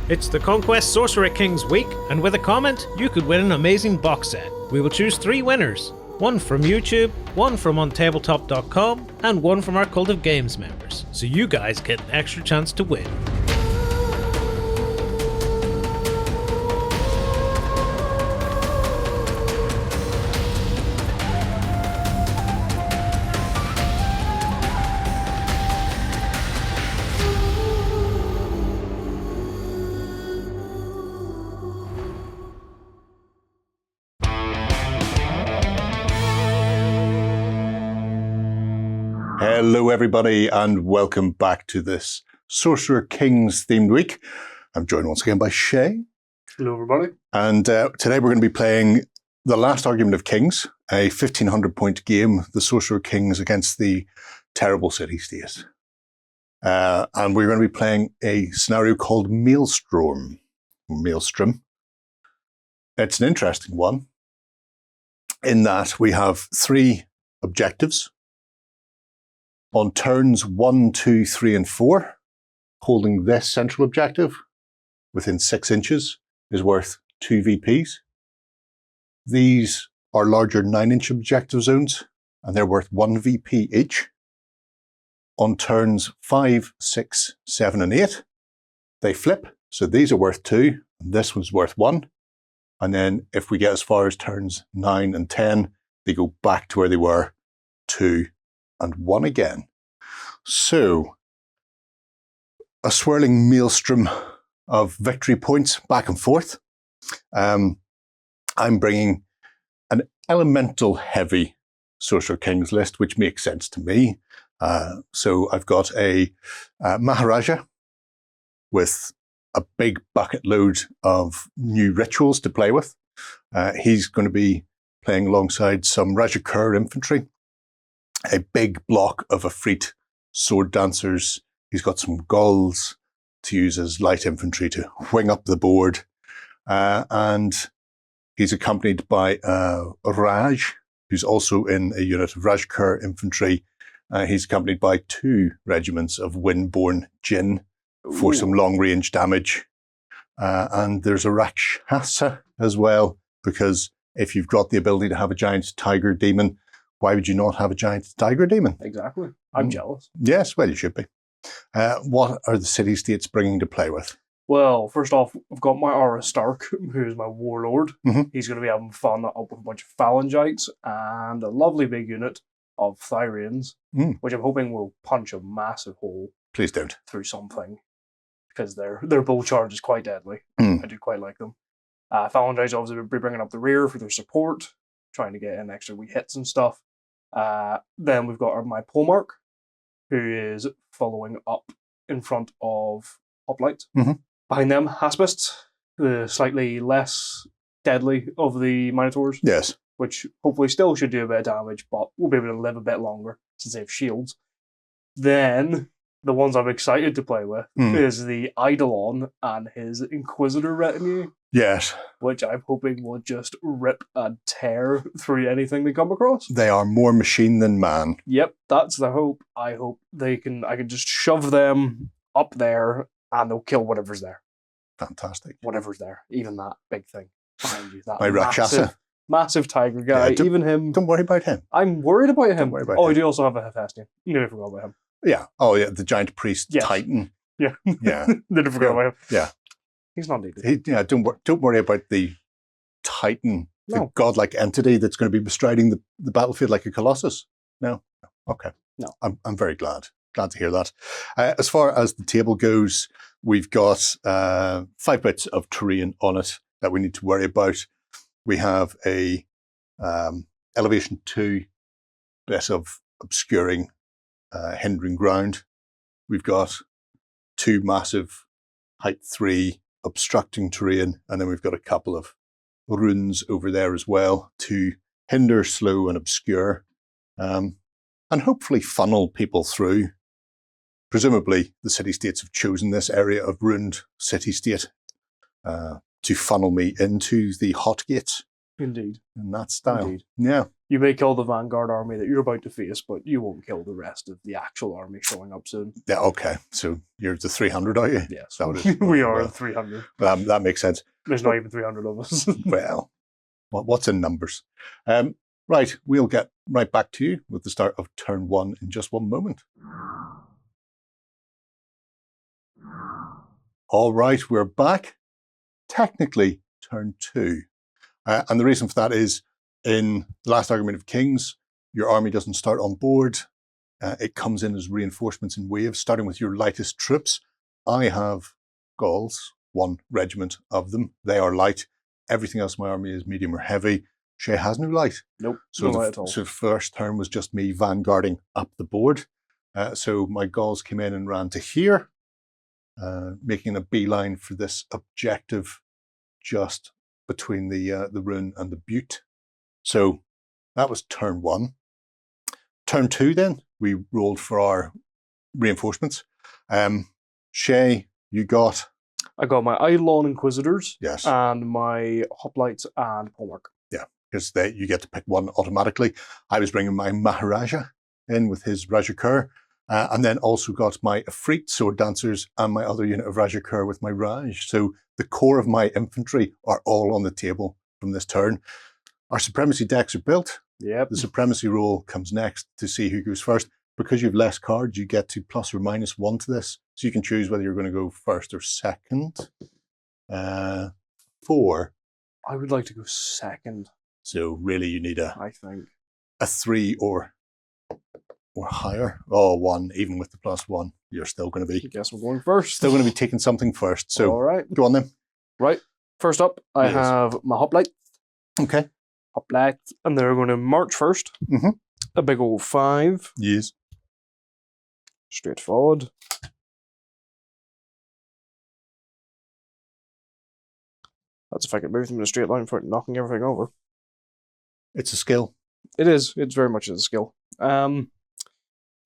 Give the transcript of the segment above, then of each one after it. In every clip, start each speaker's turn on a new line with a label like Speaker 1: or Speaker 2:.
Speaker 1: It's the Conquest Sorcerer Kings week, and with a comment, you could win an amazing box set. We will choose 3 winners. One from YouTube, one from OnTableTop.com, and one from our Cult of Games members. So you guys get an extra chance to win.
Speaker 2: Hello everybody and welcome back to this Sorcerer Kings themed week. I'm joined once again by Shay.
Speaker 3: Hello everybody.
Speaker 2: And today we're going to be playing The Last Argument of Kings, a 1500 point game, the Sorcerer Kings against the terrible city-state. And we're going to be playing a scenario called Maelstrom. It's an interesting one in that we have 3 objectives. On turns 1, 2, 3, and 4, holding this central objective within 6 inches is worth 2 VPs. These are larger 9-inch objective zones, and they're worth 1 VP each. On turns 5, 6, 7, and 8, they flip, so these are worth 2, and this one's worth 1. And then if we get as far as turns 9 and 10, they go back to where they were, 2 and 1 again. So, a swirling maelstrom of victory points back and forth. I'm bringing an elemental heavy Sorcerer Kings list, which makes sense to me. So I've got a Maharaja with a big bucket load of new rituals to play with. He's going to be playing alongside some Rajakur infantry, a big block of Efreet sword dancers. He's got some gulls to use as light infantry to wing up the board. And he's accompanied by Raj, who's also in a unit of Rajakur infantry. He's accompanied by 2 regiments of windborne Jinn for some long-range damage. And there's a Rakshasa as well, because if you've got the ability to have a giant tiger demon, why would you not have a giant tiger demon?
Speaker 3: Exactly. I'm jealous.
Speaker 2: Yes, well, you should be. What are the city-states bringing to play with?
Speaker 3: Well, first off, I've got my Ara Stark, who's my warlord.
Speaker 2: Mm-hmm.
Speaker 3: He's going to be having fun up with a bunch of phalangites and a lovely big unit of Thyrians, which I'm hoping will punch a massive hole.
Speaker 2: Please don't.
Speaker 3: Through something, because their bull charge is quite deadly. I do quite like them. Phalangites obviously will be bringing up the rear for their support, trying to get in extra wee hits and stuff. Then we've got my Polemark, who is following up in front of Hoplite. Behind them, Haspists, the slightly less deadly of the Minotaurs.
Speaker 2: Yes.
Speaker 3: Which hopefully still should do a bit of damage, but we'll be able to live a bit longer since they have shields. Then, the ones I'm excited to play with is the Eidolon and his Inquisitor retinue.
Speaker 2: Yes.
Speaker 3: Which I'm hoping will just rip and tear through anything they come across.
Speaker 2: They are more machine than man.
Speaker 3: Yep, that's the hope. I hope I can just shove them up there and they'll kill whatever's there.
Speaker 2: Fantastic.
Speaker 3: Whatever's there. Even that big thing behind you. That
Speaker 2: My Rakshasa.
Speaker 3: Massive tiger guy.
Speaker 2: Yeah,
Speaker 3: even him.
Speaker 2: Don't worry about him.
Speaker 3: I'm worried about him.
Speaker 2: Don't worry about
Speaker 3: him.
Speaker 2: him.
Speaker 3: I do also have a Hephaestion. Nearly forgot about him.
Speaker 2: Yeah. Oh, yeah. The giant priest Titan.
Speaker 3: Yeah.
Speaker 2: Yeah.
Speaker 3: Nearly forgot about him.
Speaker 2: Yeah.
Speaker 3: He's not needed.
Speaker 2: Don't worry about the Titan, the godlike entity that's going to be bestriding the battlefield like a colossus. No. Okay.
Speaker 3: No.
Speaker 2: I'm very glad. Glad to hear that. As far as the table goes, we've got 5 bits of terrain on it that we need to worry about. We have a elevation 2 bit of obscuring, hindering ground. We've got 2 massive height 3 obstructing terrain, and then we've got a couple of runes over there as well to hinder, slow, and obscure, and hopefully funnel people through. Presumably, the city-states have chosen this area of ruined city-state to funnel me into the hot gates.
Speaker 3: Indeed.
Speaker 2: in that style.
Speaker 3: Indeed.
Speaker 2: Yeah.
Speaker 3: You may kill the Vanguard army that you're about to face, but you won't kill the rest of the actual army showing up soon.
Speaker 2: Yeah, okay. So you're the 300, are you?
Speaker 3: Yes.
Speaker 2: That is,
Speaker 3: We are
Speaker 2: well,
Speaker 3: the 300.
Speaker 2: that makes sense.
Speaker 3: There's not even 300 of us.
Speaker 2: Well, what's in numbers? Right, we'll get right back to you with the start of turn 1 in just one moment. All right, we're back. Technically, turn 2. And the reason for that is, in the last Argument of Kings, your army doesn't start on board. It comes in as reinforcements in waves, starting with your lightest troops. I have Gauls, 1 regiment of them. They are light. Everything else in my army is medium or heavy. Shay has no light.
Speaker 3: Nope,
Speaker 2: So
Speaker 3: no light at all.
Speaker 2: So first turn was just me vanguarding up the board. So my Gauls came in and ran to here, making a beeline for this objective just between the Rune and the Butte. So that was turn 1. Turn 2 then, we rolled for our reinforcements. Shay, you got?
Speaker 3: I got my Eidolon Inquisitors.
Speaker 2: Yes.
Speaker 3: And my Hoplites and Polmark.
Speaker 2: Yeah, because you get to pick one automatically. I was bringing my Maharaja in with his Rajakur, and then also got my Ifrit Sword Dancers and my other unit of Rajakur with my Raj. So the core of my infantry are all on the table from this turn. Our supremacy decks are built.
Speaker 3: Yep.
Speaker 2: The supremacy roll comes next to see who goes first. Because you have less cards, you get to plus or minus 1 to this. So you can choose whether you're going to go first or second. 4.
Speaker 3: I would like to go second.
Speaker 2: So really you need
Speaker 3: I think
Speaker 2: a 3 or higher. Oh, 1, even with the plus 1, you're still going to be.
Speaker 3: I guess we're going first.
Speaker 2: Still going to be taking something first. So
Speaker 3: all right.
Speaker 2: Go on then.
Speaker 3: Right. First up, I
Speaker 2: Yes.
Speaker 3: have my Hoplite.
Speaker 2: Okay.
Speaker 3: Hoplite. And they're going to march first.
Speaker 2: Mm-hmm.
Speaker 3: A big old 5.
Speaker 2: Yes.
Speaker 3: Straightforward. That's if I can move them in a straight line for knocking everything over.
Speaker 2: It's a skill.
Speaker 3: It is. It's very much a skill. The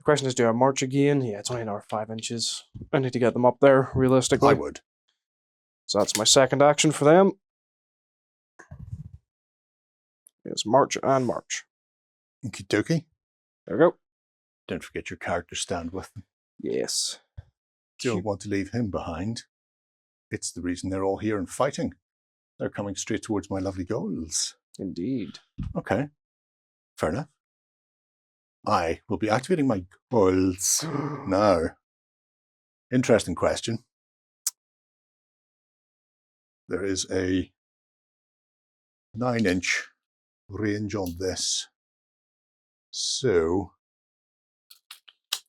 Speaker 3: question is, do I march again? Yeah, it's only another 5 inches. I need to get them up there, realistically.
Speaker 2: I would.
Speaker 3: So that's my second action for them. It's march and march.
Speaker 2: Okie dokie.
Speaker 3: There we go.
Speaker 2: Don't forget your character stand with them.
Speaker 3: Yes.
Speaker 2: Don't want to leave him behind. It's the reason they're all here and fighting. They're coming straight towards my lovely goals.
Speaker 3: Indeed.
Speaker 2: Okay. Fair enough. I will be activating my goals now. Interesting question. There is a 9-inch range on this. So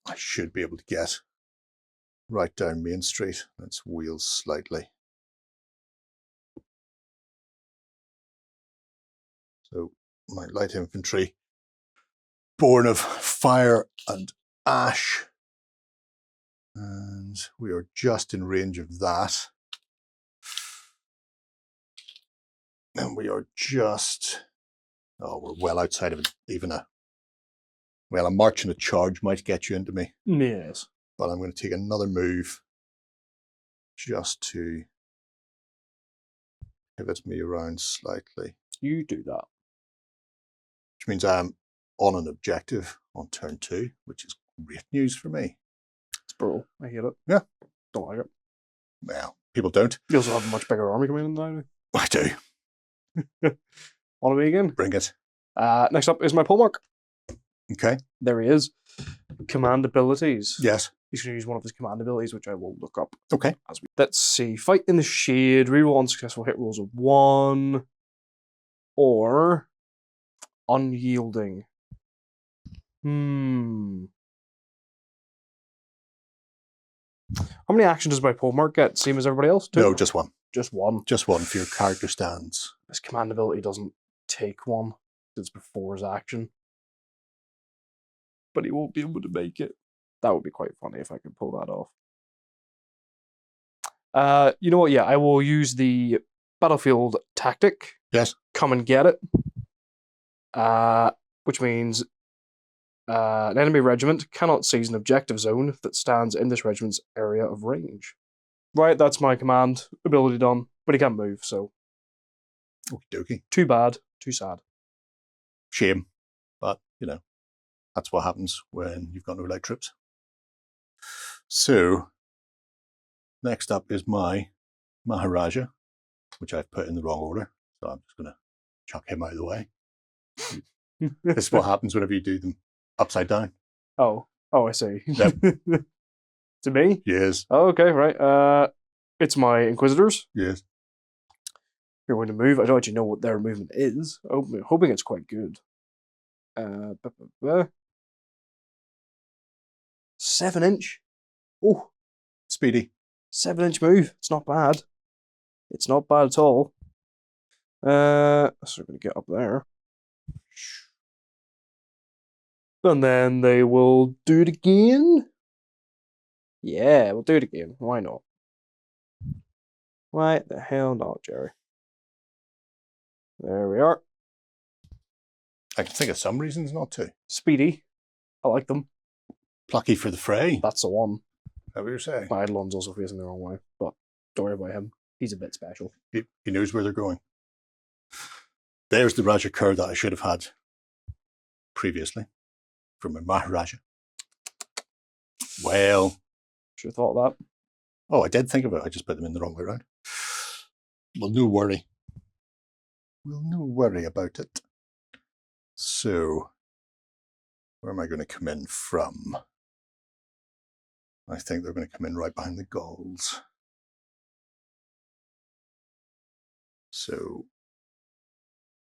Speaker 2: I should be able to get right down Main Street. Let's wheel slightly. So my light infantry, born of fire and ash. And we are just in range of that. And we are just, we're well outside of it. Even a march and a charge might get you into me.
Speaker 3: Yes.
Speaker 2: But I'm going to take another move just to pivot me around slightly.
Speaker 3: You do that.
Speaker 2: Which means I'm on an objective on turn 2, which is great news for me.
Speaker 3: It's brutal. I hate it.
Speaker 2: Yeah.
Speaker 3: Don't like it.
Speaker 2: Well, people don't.
Speaker 3: You also have a much bigger army coming in than
Speaker 2: I do.
Speaker 3: I do. On me again.
Speaker 2: Bring it.
Speaker 3: Next up is my Polmark.
Speaker 2: Okay.
Speaker 3: There he is. Command abilities.
Speaker 2: Yes.
Speaker 3: He's going to use one of his command abilities, which I will look up.
Speaker 2: Okay.
Speaker 3: Let's see. Fight in the shade. Reroll unsuccessful hit rolls of 1. Or unyielding. How many actions does my Polmark get? Same as everybody else? 2?
Speaker 2: No, just 1.
Speaker 3: Just 1.
Speaker 2: Just 1 for your character stands.
Speaker 3: His command ability doesn't take 1. It's before his action. But he won't be able to make it. That would be quite funny if I could pull that off. You know what? Yeah, I will use the battlefield tactic.
Speaker 2: Yes.
Speaker 3: Come and get it. Which means an enemy regiment cannot seize an objective zone that stands in this regiment's area of range. Right, that's my command ability done. But he can't move, so
Speaker 2: Okie dokie.
Speaker 3: too bad. Too sad.
Speaker 2: Shame. But, you know, that's what happens when you've got no light trips. So, next up is my Maharaja, which I've put in the wrong order. So I'm just going to chuck him out of the way. This is what happens whenever you do them upside down.
Speaker 3: Oh, I see.
Speaker 2: Yep.
Speaker 3: To me?
Speaker 2: Yes.
Speaker 3: Oh, okay, right. It's my Inquisitors.
Speaker 2: Yes.
Speaker 3: You're going to move. I don't actually know what their movement is. Hoping it's quite good. 7-inch. Oh,
Speaker 2: Speedy.
Speaker 3: 7-inch move. It's not bad. It's not bad at all. So we're going to get up there. And then they will do it again. Yeah, we'll do it again. Why not? Why the hell not, Jerry? There we are.
Speaker 2: I can think of some reasons not to.
Speaker 3: Speedy. I like them.
Speaker 2: Plucky for the fray.
Speaker 3: That's the one.
Speaker 2: Is that what you're saying?
Speaker 3: My Eidolon's also facing the wrong way, but don't worry about him. He's a bit special.
Speaker 2: He knows where they're going. There's the Raja Kur that I should have had previously from my Maharaja. Well.
Speaker 3: Should have thought of that.
Speaker 2: Oh, I did think of it. I just put them in the wrong way around. Well, no worry. Well, no worry about it. So, where am I going to come in from? I think they're going to come in right behind the Gauls. So,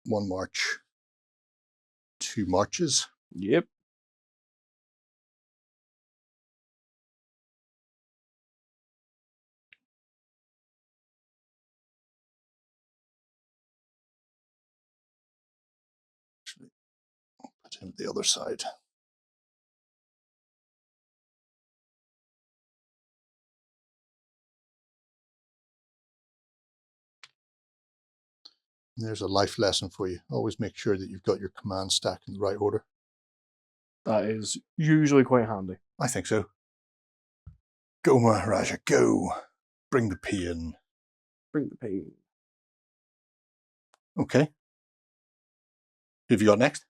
Speaker 2: 1 march, 2 marches.
Speaker 3: Yep.
Speaker 2: Actually, I'll put him the other side. There's a life lesson for you. Always make sure that you've got your command stack in the right order.
Speaker 3: That is usually quite handy.
Speaker 2: I think so. Go, Maharaja, go. Bring the P in.
Speaker 3: Bring the pain.
Speaker 2: Okay. Who have you got next?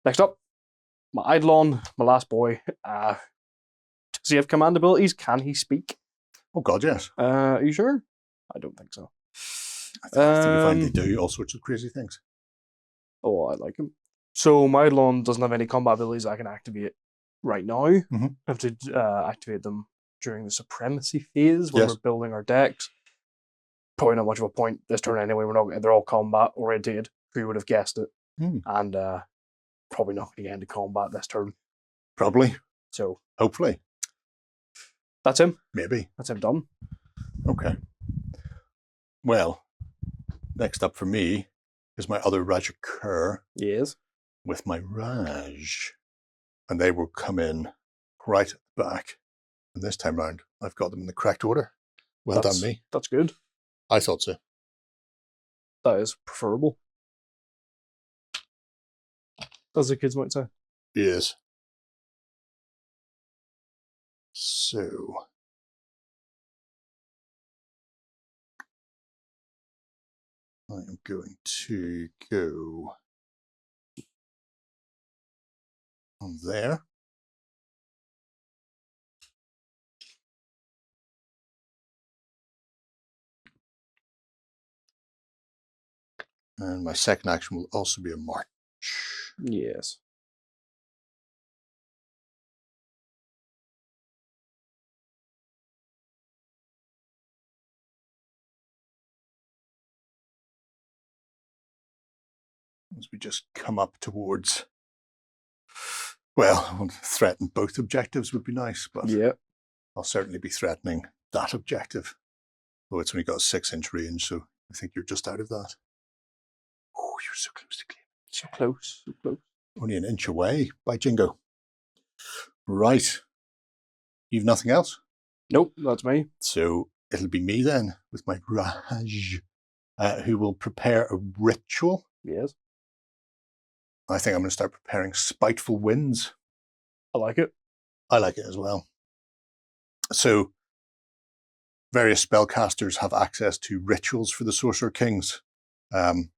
Speaker 3: Next up, my Eidolon, my last boy. Does he have command abilities? Can he speak?
Speaker 2: Oh, God, yes.
Speaker 3: Are you sure? I don't think so.
Speaker 2: I think you find they do all sorts of crazy things.
Speaker 3: Oh, I like him. So my Eidolon doesn't have any combat abilities I can activate right now.
Speaker 2: Mm-hmm.
Speaker 3: I have to activate them during the supremacy phase when
Speaker 2: Yes.
Speaker 3: we're building our decks. Probably not much of a point this turn anyway. They're all combat oriented. Who would have guessed it? And probably not going to get into combat this turn.
Speaker 2: Probably.
Speaker 3: So
Speaker 2: Hopefully.
Speaker 3: that's him.
Speaker 2: Maybe.
Speaker 3: That's him done.
Speaker 2: Okay. Well, next up for me is my other Raja Kur
Speaker 3: Yes.
Speaker 2: with my Raj. And they will come in right at the back. And this time round, I've got them in the correct order. Well done, me.
Speaker 3: That's good.
Speaker 2: I thought so.
Speaker 3: That is preferable. As the kids might say.
Speaker 2: Yes. So. I am going to go on there. And my second action will also be a march.
Speaker 3: Yes.
Speaker 2: As we just come up towards, well, threaten both objectives would be nice, but
Speaker 3: Yeah.
Speaker 2: I'll certainly be threatening that objective. Though it's only got a 6-inch range, so I think you're just out of that. Oh, you're so close to claiming.
Speaker 3: So close. So close.
Speaker 2: Only an inch away, by jingo. Right. You've nothing else?
Speaker 3: Nope, that's me.
Speaker 2: So it'll be me then, with my Raj, who will prepare a ritual.
Speaker 3: Yes.
Speaker 2: I think I'm going to start preparing Spiteful Winds.
Speaker 3: I like it.
Speaker 2: I like it as well. So, various spellcasters have access to rituals for the Sorcerer Kings. The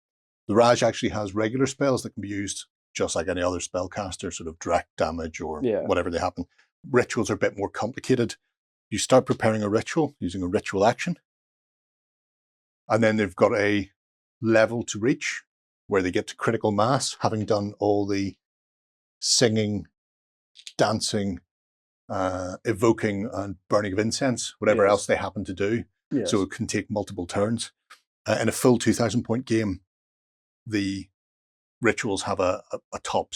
Speaker 2: The Raj actually has regular spells that can be used just like any other spellcaster, sort of direct damage or whatever they happen. Rituals are a bit more complicated. You start preparing a ritual using a ritual action, and then they've got a level to reach where they get to critical mass, having done all the singing, dancing, evoking and burning of incense, whatever else they happen to do. So it can take multiple turns. In a full 2,000 point game, the rituals have a top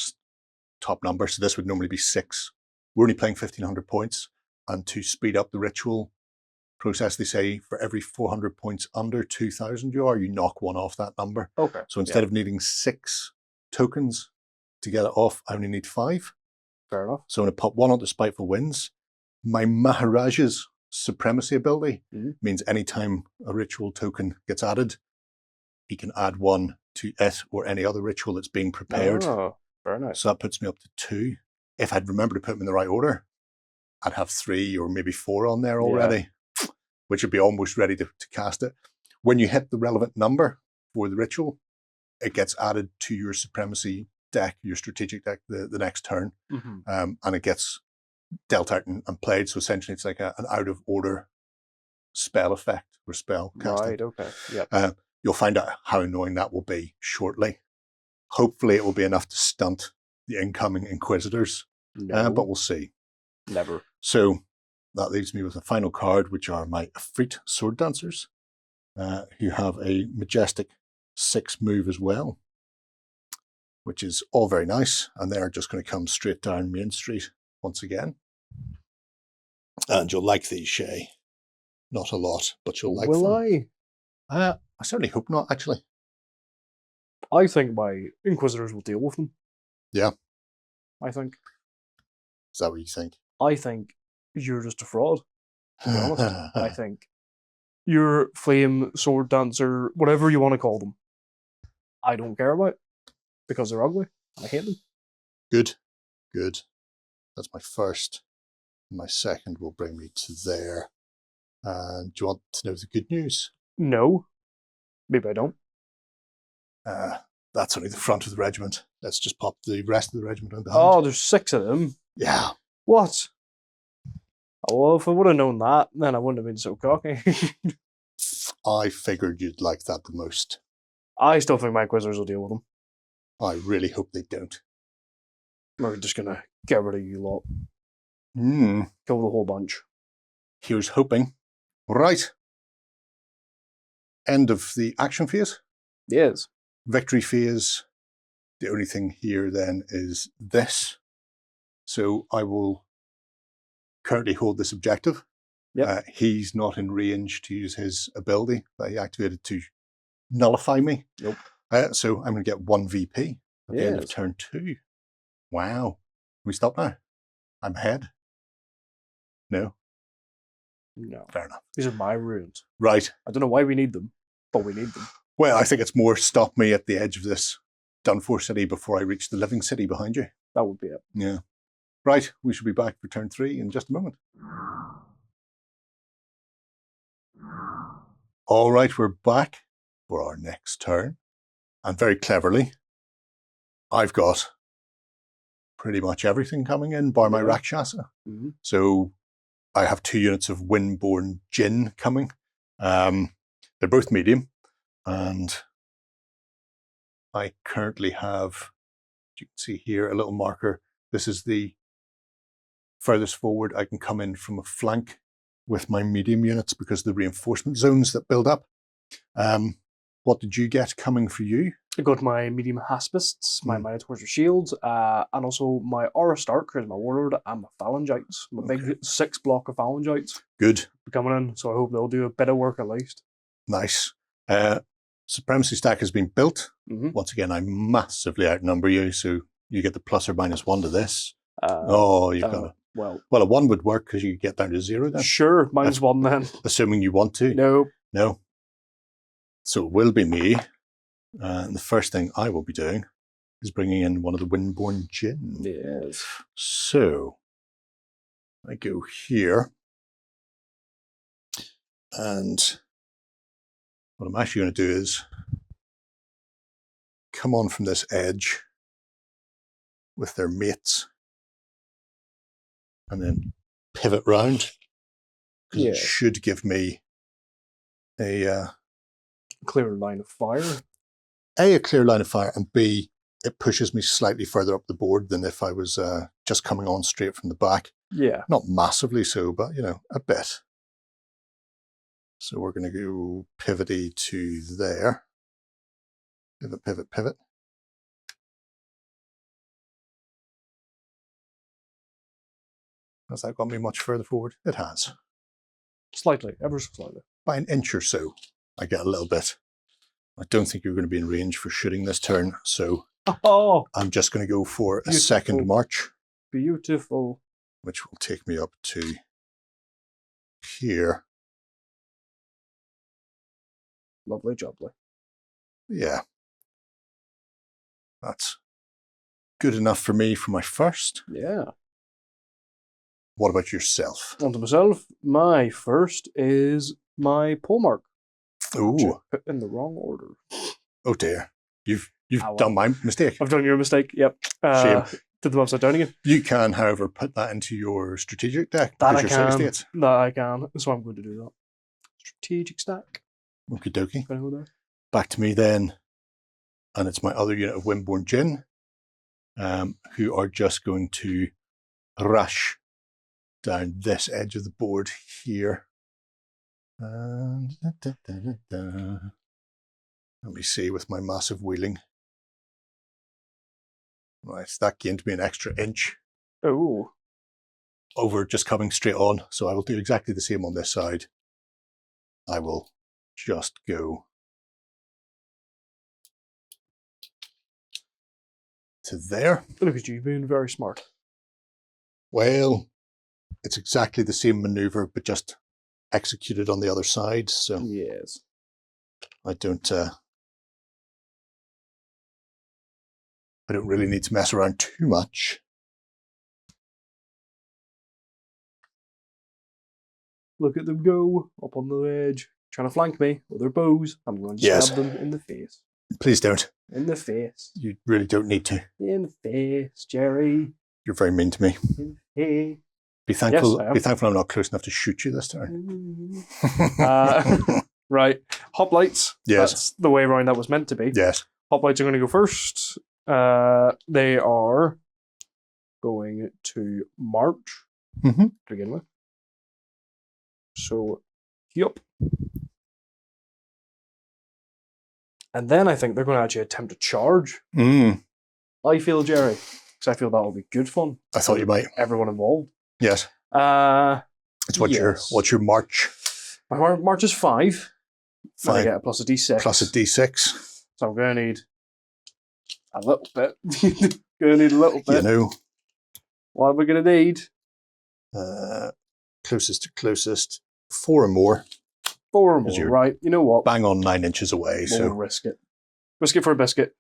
Speaker 2: number. So this would normally be 6. We're only playing 1,500 points. And to speed up the ritual process, they say for every 400 points under 2,000 you knock one off that number.
Speaker 3: Okay.
Speaker 2: So instead of needing 6 tokens to get it off, I only need 5.
Speaker 3: Fair enough.
Speaker 2: So I'm going to pop 1 onto Spiteful Winds. My Maharaja's Supremacy ability means anytime a ritual token gets added, he can add 1 to it or any other ritual that's being prepared.
Speaker 3: Oh, very nice.
Speaker 2: So that puts me up to 2. If I'd remembered to put them in the right order, I'd have 3 or maybe 4 on there already, which would be almost ready to cast it. When you hit the relevant number for the ritual, it gets added to your Supremacy deck, your strategic deck, the next turn, and it gets dealt out and played. So essentially it's like an out of order spell effect or spell casting.
Speaker 3: Right, okay. Yep.
Speaker 2: You'll find out how annoying that will be shortly. Hopefully it will be enough to stunt the incoming Inquisitors, but we'll see.
Speaker 3: Never.
Speaker 2: So that leaves me with a final card, which are my Efreet Sword Dancers, who have a majestic 6 move as well, which is all very nice. And they're just going to come straight down Main Street once again. And you'll like these, Shay. Not a lot, but you'll like them.
Speaker 3: Will
Speaker 2: I certainly hope not, actually.
Speaker 3: I think my Inquisitors will deal with them.
Speaker 2: Yeah.
Speaker 3: I think.
Speaker 2: Is that what you think?
Speaker 3: I think you're just a fraud, to be honest. I think you're Flame, Sword Dancer, whatever you want to call them. I don't care about because they're ugly. I hate them.
Speaker 2: Good. Good. That's my first. My second will bring me to there. Do you want to know the good news?
Speaker 3: No. Maybe I don't.
Speaker 2: That's only the front of the regiment. Let's just pop the rest of the regiment on behind.
Speaker 3: Oh, there's 6 of them.
Speaker 2: Yeah.
Speaker 3: What? Oh, well, if I would have known that, then I wouldn't have been so cocky.
Speaker 2: I figured you'd like that the most.
Speaker 3: I still think my Inquisitors will deal with them.
Speaker 2: I really hope they don't.
Speaker 3: We're just going to get rid of you lot. Kill the whole bunch.
Speaker 2: Here's hoping. Right. End of the action phase.
Speaker 3: Yes.
Speaker 2: Victory phase. The only thing here then is this. So I will currently hold this objective.
Speaker 3: Yep.
Speaker 2: He's not in range to use his ability that he activated to nullify me.
Speaker 3: Nope.
Speaker 2: So I'm going to get 1 VP at the end of turn 2. Wow. Can we stop now? I'm ahead. No?
Speaker 3: No.
Speaker 2: Fair enough.
Speaker 3: These are my runes.
Speaker 2: Right.
Speaker 3: I don't know why we need them, but we need them.
Speaker 2: Well, I think it's more stop me at the edge of this done-for city before I reach the living city behind you.
Speaker 3: That would be it.
Speaker 2: Yeah. Right. We should be back for turn 3 in just a moment. All right. We're back for our next turn. And very cleverly, I've got pretty much everything coming in, bar my Rakshasa. So I have 2 units of Windborn Djinn coming. They're both medium. And I currently have, you can see here, a little marker. This is the furthest forward I can come in from a flank with my medium units because of the reinforcement zones that build up. What did you get coming for you?
Speaker 3: I got my medium Haspists, my Minotaurs with shields, and also my Aura Stark, who's my warlord, and my Phalangites. My big 6 block of Phalangites.
Speaker 2: Good.
Speaker 3: Coming in, so I hope they'll do a bit of work at least.
Speaker 2: Nice. Supremacy stack has been built. Once again, I massively outnumber you, so you get the plus or minus 1 to this. You've got a... Well, a 1 would work because you get down to 0 then.
Speaker 3: Sure, minus 1 then.
Speaker 2: Assuming you want to.
Speaker 3: No.
Speaker 2: No. So it will be me. And the first thing I will be doing is bringing in one of the Windborn Djinn.
Speaker 3: Yes.
Speaker 2: So I go here. And what I'm actually going to do is come on from this edge with their mates and then pivot round.
Speaker 3: Yeah.
Speaker 2: It should give me a
Speaker 3: clear line of fire.
Speaker 2: A clear line of fire, and B, it pushes me slightly further up the board than if I was just coming on straight from the back.
Speaker 3: Yeah.
Speaker 2: Not massively so, but, you know, a bit. So we're going to go pivoty to there. Pivot, pivot, pivot. Has that got me much further forward? It has.
Speaker 3: Slightly, ever so slightly.
Speaker 2: By an inch or so, I get a little bit. I don't think you're going to be in range for shooting this turn, so I'm just going to go for a second march.
Speaker 3: Beautiful.
Speaker 2: Which will take me up to here.
Speaker 3: Lovely jubbly.
Speaker 2: Yeah. That's good enough for me for my first.
Speaker 3: Yeah.
Speaker 2: What about yourself?
Speaker 3: On to myself. My first is my pole mark.
Speaker 2: Ooh.
Speaker 3: Put in the wrong order.
Speaker 2: Oh dear. You've done my mistake.
Speaker 3: I've done your mistake, yep.
Speaker 2: Shame.
Speaker 3: Did them upside down again.
Speaker 2: You can, however, put that into your strategic deck.
Speaker 3: That I
Speaker 2: your
Speaker 3: can.
Speaker 2: city states.
Speaker 3: That I can. So I'm going to do that. Strategic stack.
Speaker 2: Okie dokie. Back to me then. And it's my other unit of Windborne Djinn, who are just going to rush down this edge of the board here. And let me see with my massive wheeling. Right, that gained me an extra inch.
Speaker 3: Oh.
Speaker 2: Over just coming straight on. So I will do exactly the same on this side. I will just go to there.
Speaker 3: Look at you being very smart.
Speaker 2: Well, it's exactly the same maneuver, but just executed on the other side. So
Speaker 3: yes,
Speaker 2: I don't really need to mess around too much.
Speaker 3: Look at them go up on the edge, trying to flank me with their bows. I'm going to stab them in the face.
Speaker 2: Please don't.
Speaker 3: In the face.
Speaker 2: You really don't need to.
Speaker 3: In the face, Gerry.
Speaker 2: You're very mean to me.
Speaker 3: In the face.
Speaker 2: Be thankful. Yes, be thankful I'm not close enough to shoot you this turn.
Speaker 3: Right, hoplites.
Speaker 2: Yes,
Speaker 3: that's the way around that was meant to be.
Speaker 2: Yes,
Speaker 3: hoplites are going to go first. They are going to march to begin with. So, yup. And then I think they're going to actually attempt to charge. I feel, Gerry, because I feel that will be good fun.
Speaker 2: I thought you might.
Speaker 3: Everyone involved.
Speaker 2: Yes. It's what's your march?
Speaker 3: My march is 5. 5. I get a plus a d6.
Speaker 2: Plus a d6.
Speaker 3: So I'm going to need a little bit. Going to need a little bit.
Speaker 2: You know.
Speaker 3: What are we going to need?
Speaker 2: Closest to closest. 4 or more.
Speaker 3: 4 or more, right. You know what?
Speaker 2: Bang on 9 inches away.
Speaker 3: We'll
Speaker 2: so
Speaker 3: risk it. Risk it for a biscuit.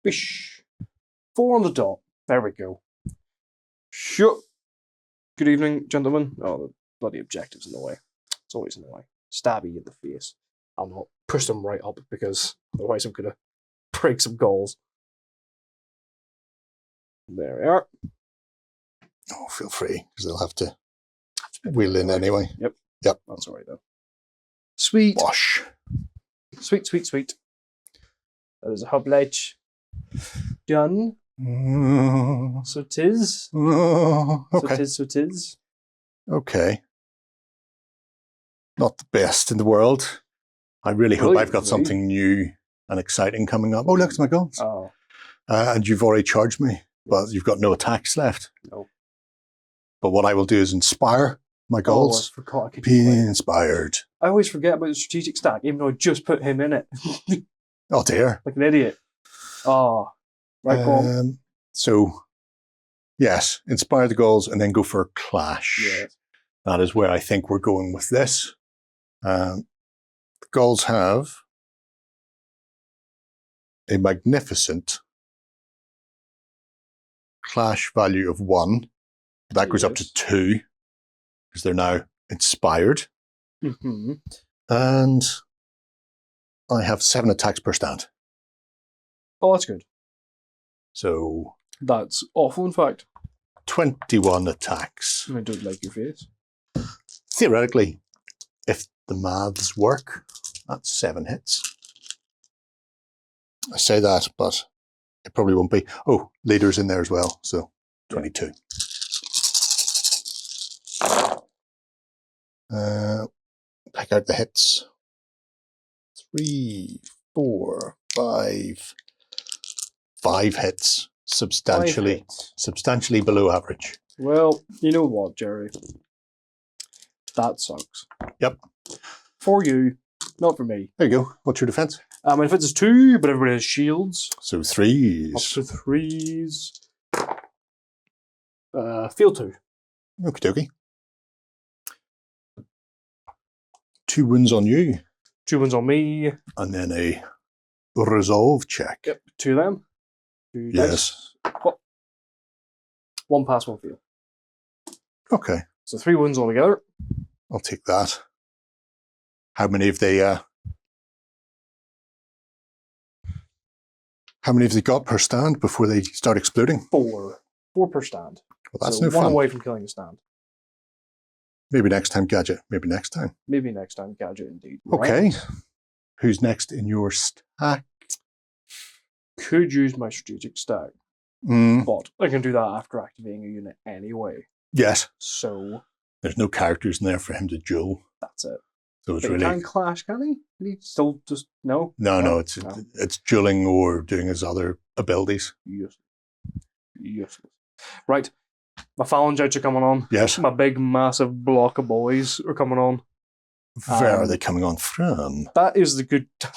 Speaker 3: Bish. 4 on the dot. There we go. Sure. Good evening, gentlemen. Oh, the bloody objective's in the way. It's always in the way. Stabby in the face. I'll not push them right up because otherwise I'm going to break some goals. There we are.
Speaker 2: Oh, feel free, because they'll have to wheel in anyway.
Speaker 3: Yep.
Speaker 2: Yep.
Speaker 3: That's all right, though. Sweet.
Speaker 2: Wash.
Speaker 3: Sweet, sweet, sweet. That is a hoplite. Done. So tis.
Speaker 2: Okay.
Speaker 3: So tis.
Speaker 2: Okay. Not the best in the world. I really hope I've got something new and exciting coming up. Oh, look, it's my guns.
Speaker 3: Oh.
Speaker 2: And you've already charged me, but you've got no attacks left.
Speaker 3: No.
Speaker 2: But what I will do is inspire my goals.
Speaker 3: I forgot I could
Speaker 2: be inspired.
Speaker 3: I always forget about the strategic stack, even though I just put him in it.
Speaker 2: Oh dear.
Speaker 3: Like an idiot. Oh. Right, go on.
Speaker 2: So, yes, inspire the goals and then go for a clash.
Speaker 3: Yes.
Speaker 2: That is where I think we're going with this. The goals have a magnificent clash value of 1. That goes up to 2 because they're now inspired. And I have 7 attacks per stand.
Speaker 3: Oh, that's good.
Speaker 2: So
Speaker 3: That's awful, in fact.
Speaker 2: 21 attacks.
Speaker 3: I don't like your face.
Speaker 2: Theoretically, if the maths work, that's 7 hits. I say that, but it probably won't be. Oh, leader's in there as well, so 22. Pick out the hits. 3, 4, 5. 5 hits. Substantially,
Speaker 3: 5 hits.
Speaker 2: substantially below average.
Speaker 3: Well, you know what, Jerry? That sucks.
Speaker 2: Yep.
Speaker 3: For you, not for me.
Speaker 2: There you go. What's your defense?
Speaker 3: My defense is 2, but everybody has shields.
Speaker 2: So
Speaker 3: Up
Speaker 2: 3s.
Speaker 3: to 3s. Field 2.
Speaker 2: Okie dokie. 2 wounds on you.
Speaker 3: 2 wounds on me.
Speaker 2: And then a resolve check.
Speaker 3: Yep, 2 of them. 2
Speaker 2: Yes.
Speaker 3: dice. What? 1 pass, 1 fail.
Speaker 2: Okay.
Speaker 3: So 3 wounds altogether.
Speaker 2: I'll take that. How many have they got per stand before they start exploding?
Speaker 3: 4. 4 per stand.
Speaker 2: Well, that's
Speaker 3: so
Speaker 2: no
Speaker 3: 1
Speaker 2: fun.
Speaker 3: away from killing a stand.
Speaker 2: Maybe next time, Gadget. Maybe next time.
Speaker 3: Maybe next time, Gadget, indeed.
Speaker 2: Okay.
Speaker 3: Right.
Speaker 2: Who's next in your stack?
Speaker 3: Could use my strategic stack,
Speaker 2: Mm,
Speaker 3: but I can do that after activating a unit anyway.
Speaker 2: yes.
Speaker 3: So
Speaker 2: There's no characters in there for him to duel.
Speaker 3: that's it.
Speaker 2: So it's
Speaker 3: But he
Speaker 2: really...
Speaker 3: can clash, can he? Can he still just... No?
Speaker 2: No, it's dueling or doing his other abilities.
Speaker 3: Useless. Useless. Right. My phalangites are coming on.
Speaker 2: Yes.
Speaker 3: My big, massive block of boys are coming on.
Speaker 2: Where are they coming on from?
Speaker 3: That's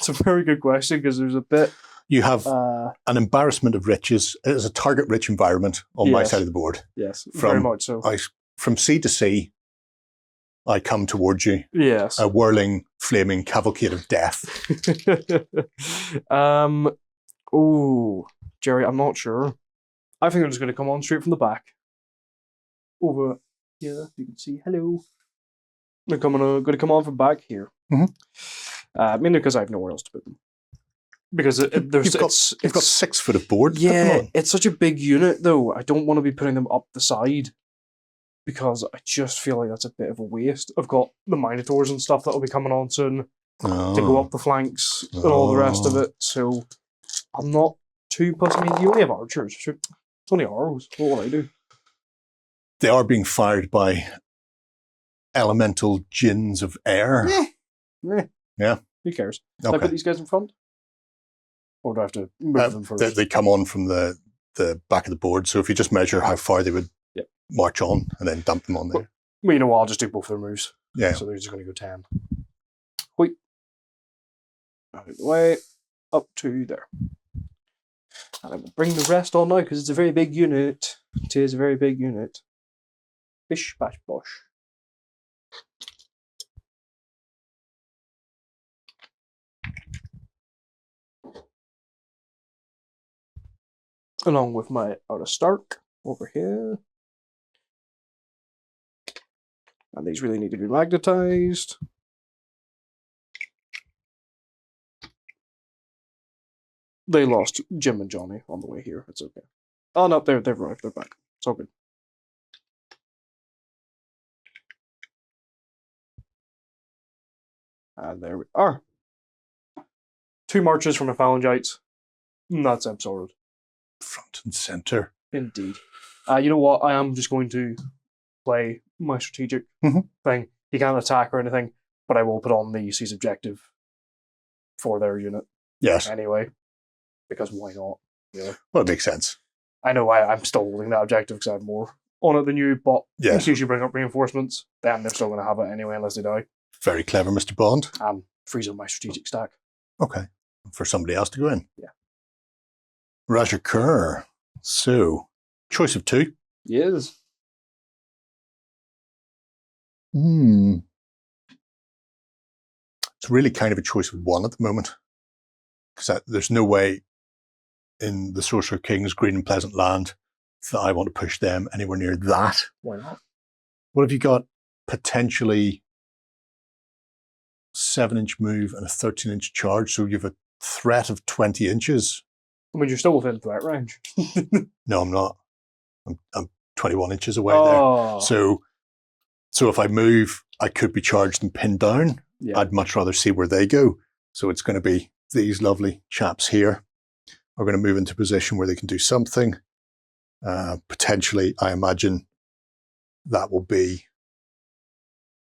Speaker 3: a very good question, because there's a bit...
Speaker 2: You have
Speaker 3: Uh,
Speaker 2: an embarrassment of riches. It is a target-rich environment on my
Speaker 3: Yes.
Speaker 2: side of the board.
Speaker 3: yes, very
Speaker 2: From-
Speaker 3: much so.
Speaker 2: From sea to sea, I come towards you,
Speaker 3: Yes.
Speaker 2: a whirling, flaming cavalcade of death.
Speaker 3: Oh, Jerry, I'm not sure. I think I'm just going to come on straight from the back. Over here, you can see. Hello. They're going to come on from back here.
Speaker 2: Mhm.
Speaker 3: Mainly because I have nowhere else to put them. Because
Speaker 2: You've got 6 foot of board. Put them
Speaker 3: yeah,
Speaker 2: on.
Speaker 3: it's such a big unit though. I don't want to be putting them up the side because I just feel like that's a bit of a waste. I've got the Minotaurs and stuff that will be coming on soon to go
Speaker 2: Oh.
Speaker 3: up the flanks and all the rest of it. So I'm not too pussy. I mean, you only have archers. Sure. It's only arrows. What will I do?
Speaker 2: They are being fired by elemental djinns of air. Yeah.
Speaker 3: Who cares? Can I put
Speaker 2: Okay.
Speaker 3: these guys in front? Or do I have to move them first?
Speaker 2: They come on from the back of the board. So if you just measure how far they would
Speaker 3: Yep.
Speaker 2: march on and then dump them on there.
Speaker 3: Well, you know what? I'll just do both their moves.
Speaker 2: Yeah.
Speaker 3: So they're just going to go 10. Wait. Out of the way. Up to there. And I will bring the rest on now because it's a very big unit. It is a very big unit. Bish, bash, bosh. Along with my Outer Stark over here. And these really need to be magnetized. They lost Jim and Johnny on the way here. It's okay. Oh no, they've arrived. They're back. It's all good. And there we are. 2 marches from a phalangites. That's absorbed.
Speaker 2: Front and center.
Speaker 3: Indeed. You know what? I am just going to play my strategic thing. He can't attack or anything, but I will put on the seize objective for their unit
Speaker 2: Yes.
Speaker 3: anyway. Because why not? Yeah.
Speaker 2: Well, it makes sense.
Speaker 3: I know I'm still holding that objective because I have more on it than you, but in
Speaker 2: Yes.
Speaker 3: case you bring up reinforcements, then they're still going to have it anyway unless they die.
Speaker 2: Very clever, Mr. Bond.
Speaker 3: And freeze up my strategic stack.
Speaker 2: Okay. For somebody else to go in.
Speaker 3: Yeah.
Speaker 2: Raja Kerr. So, choice of 2.
Speaker 3: Yes.
Speaker 2: It's really kind of a choice of 1 at the moment. Because there's no way in the Sorcerer Kings Green and Pleasant Land that I want to push them anywhere near that.
Speaker 3: Why not?
Speaker 2: What have you got? Potentially 7-inch move and a 13-inch charge. So you have a threat of 20 inches.
Speaker 3: I mean, you're still within threat range.
Speaker 2: No, I'm not. I'm 21 inches away
Speaker 3: Oh.
Speaker 2: there. So if I move, I could be charged and pinned down.
Speaker 3: Yeah.
Speaker 2: I'd much rather see where they go. So it's going to be these lovely chaps here are going to move into a position where they can do something. Potentially, I imagine that will be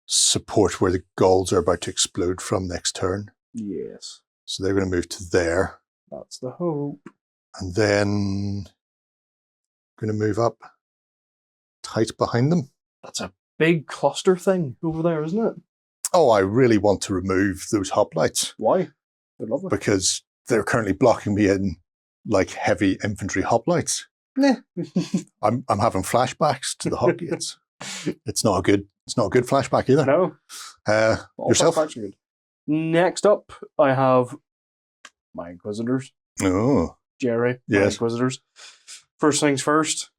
Speaker 2: support where the golds are about to explode from next turn.
Speaker 3: Yes.
Speaker 2: So they're going to move to there.
Speaker 3: That's the hope.
Speaker 2: And then going to move up tight behind them.
Speaker 3: That's a big cluster thing over there, isn't it?
Speaker 2: Oh, I really want to remove those hoplites
Speaker 3: Why? They're lovely.
Speaker 2: because they're currently blocking me in like heavy infantry hoplites.
Speaker 3: Nah.
Speaker 2: I'm having flashbacks to the hop gates. It's not a good flashback either.
Speaker 3: No. All
Speaker 2: Yourself?
Speaker 3: flashbacks are good. Next up, I have my Inquisitors.
Speaker 2: Oh,
Speaker 3: Gerry, my
Speaker 2: yes.
Speaker 3: Inquisitors. First things first,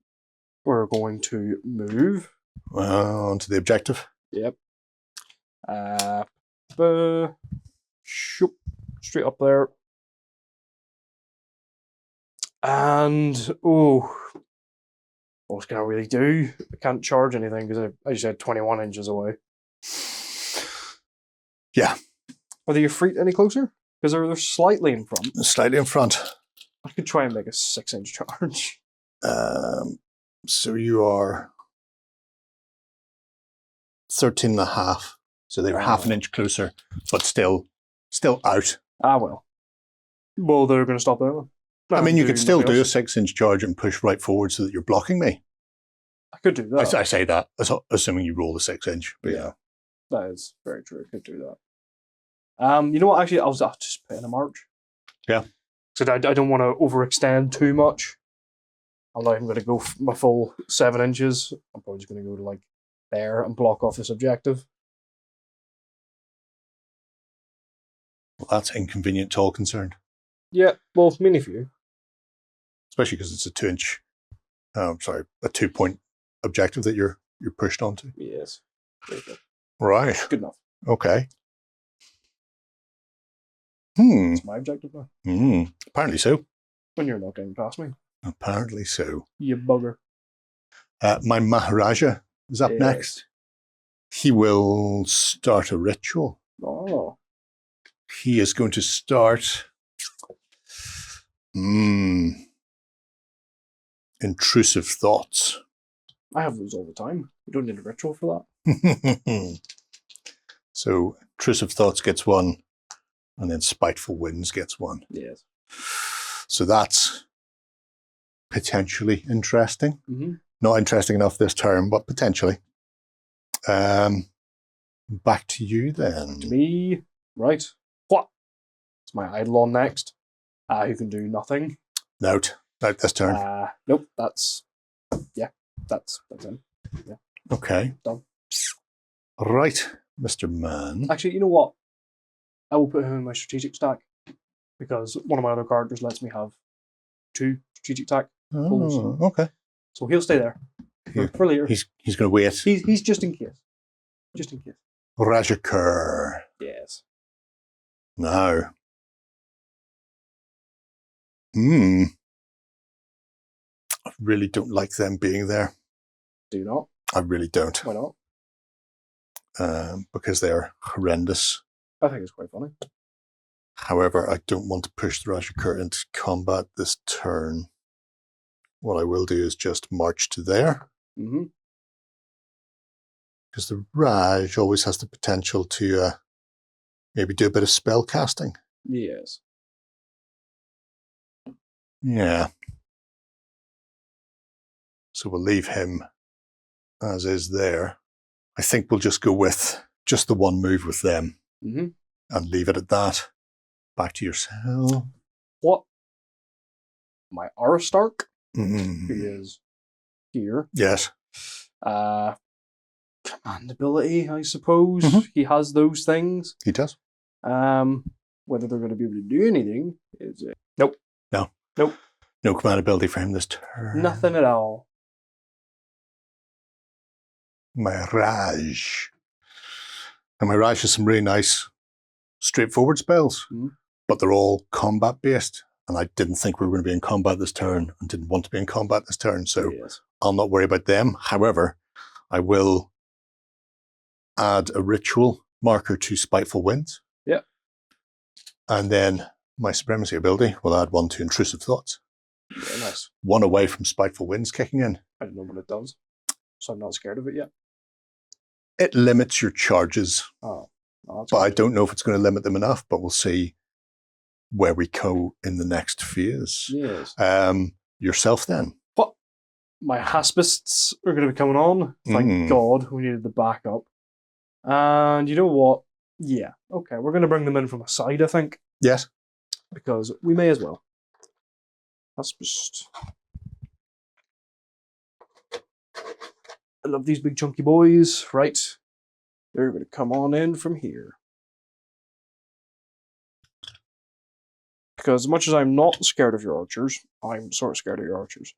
Speaker 3: we're going to move.
Speaker 2: Onto the objective.
Speaker 3: Yep. Shoop, straight up there. And, what can I really do? I can't charge anything because I just said 21 inches away.
Speaker 2: Yeah.
Speaker 3: Are they free any closer? Because they're slightly in front.
Speaker 2: Slightly in front.
Speaker 3: I could try and make a 6-inch charge.
Speaker 2: So you are 13 and a half. So they were half an inch closer, but still out.
Speaker 3: Ah, well. Well, they're going to stop there then.
Speaker 2: I mean, you could still do a
Speaker 3: else.
Speaker 2: 6-inch charge and push right forward so that you're blocking me.
Speaker 3: I could do that.
Speaker 2: I say that, assuming you roll the 6-inch. But yeah.
Speaker 3: That is very true. I could do that. You know what? Actually, I'll just put in a march.
Speaker 2: Yeah.
Speaker 3: So I don't want to overextend too much. I'm not even going to go my full 7 inches. I'm probably just going to go to like there and block off this objective.
Speaker 2: Well, that's inconvenient to all concerned.
Speaker 3: Yeah, well, mainly for you.
Speaker 2: Especially because it's a 2-inch, a 2-point objective that you're pushed onto.
Speaker 3: Yes. There you go.
Speaker 2: Right.
Speaker 3: Good enough.
Speaker 2: Okay.
Speaker 3: It's my objective now.
Speaker 2: Apparently so.
Speaker 3: When you're not getting past me.
Speaker 2: Apparently so.
Speaker 3: You bugger.
Speaker 2: My Maharaja is up
Speaker 3: Yes.
Speaker 2: next. He will start a ritual.
Speaker 3: Oh.
Speaker 2: He is going to start intrusive thoughts.
Speaker 3: I have those all the time. You don't need a ritual for that.
Speaker 2: So intrusive thoughts gets 1, and then spiteful winds gets 1.
Speaker 3: Yes.
Speaker 2: So that's potentially interesting.
Speaker 3: Mm-hmm.
Speaker 2: Not interesting enough this term, but potentially. Back to you then.
Speaker 3: To me, right. What? It's my Eidolon next. Who can do nothing.
Speaker 2: Note this turn.
Speaker 3: Nope, that's him. Yeah.
Speaker 2: Okay.
Speaker 3: Done.
Speaker 2: Right, Mr. Man.
Speaker 3: Actually, you know what? I will put him in my strategic stack because one of my other characters lets me have 2 strategic stack pulls.
Speaker 2: Oh, okay.
Speaker 3: So he'll stay there for later.
Speaker 2: He's going to wait.
Speaker 3: He's just in case. Just in case.
Speaker 2: Rajakur.
Speaker 3: Yes.
Speaker 2: Now. I really don't like them being there.
Speaker 3: Do not.
Speaker 2: I really don't.
Speaker 3: Why not?
Speaker 2: Because they're horrendous.
Speaker 3: I think it's quite funny.
Speaker 2: However, I don't want to push the Rajakur into combat this turn. What I will do is just march to there.
Speaker 3: Mm-hmm.
Speaker 2: Because the Raj always has the potential to maybe do a bit of spell casting.
Speaker 3: Yes.
Speaker 2: Yeah. So we'll leave him as is there. I think we'll just go with just the one move with them and leave it at that. Back to yourself.
Speaker 3: What? My Aristarch,
Speaker 2: Mm.
Speaker 3: who is here.
Speaker 2: Yes.
Speaker 3: Command ability, I suppose. He has those things.
Speaker 2: He does.
Speaker 3: Whether they're going to be able to do anything is nope.
Speaker 2: No.
Speaker 3: Nope.
Speaker 2: No command ability for him this turn.
Speaker 3: Nothing at all.
Speaker 2: My Raj. And my Raj has some really nice straightforward spells, but they're all combat based. and I didn't think we were going to be in combat this turn and didn't want to be in combat this turn, so
Speaker 3: Yes.
Speaker 2: I'll not worry about them. However, I will add a ritual marker to Spiteful Winds.
Speaker 3: Yeah.
Speaker 2: And then my Supremacy ability will add 1 to Intrusive Thoughts.
Speaker 3: Yeah, nice.
Speaker 2: 1 away from Spiteful Winds kicking in.
Speaker 3: I don't know what it does, so I'm not scared of it yet.
Speaker 2: It limits your charges,
Speaker 3: Oh, that's
Speaker 2: but I
Speaker 3: good.
Speaker 2: don't know if it's going to limit them enough, but we'll see where we go in the next phase.
Speaker 3: Yes.
Speaker 2: Yourself then.
Speaker 3: But my Haspists are going to be coming on. Thank God we needed the backup. And you know what? Yeah, okay, we're going to bring them in from a side, I think.
Speaker 2: Yes.
Speaker 3: Because we may as well. Haspist. I love these big chunky boys. Right. They're going to come on in from here. Because as much as I'm not scared of your archers, I'm sort of scared of your archers.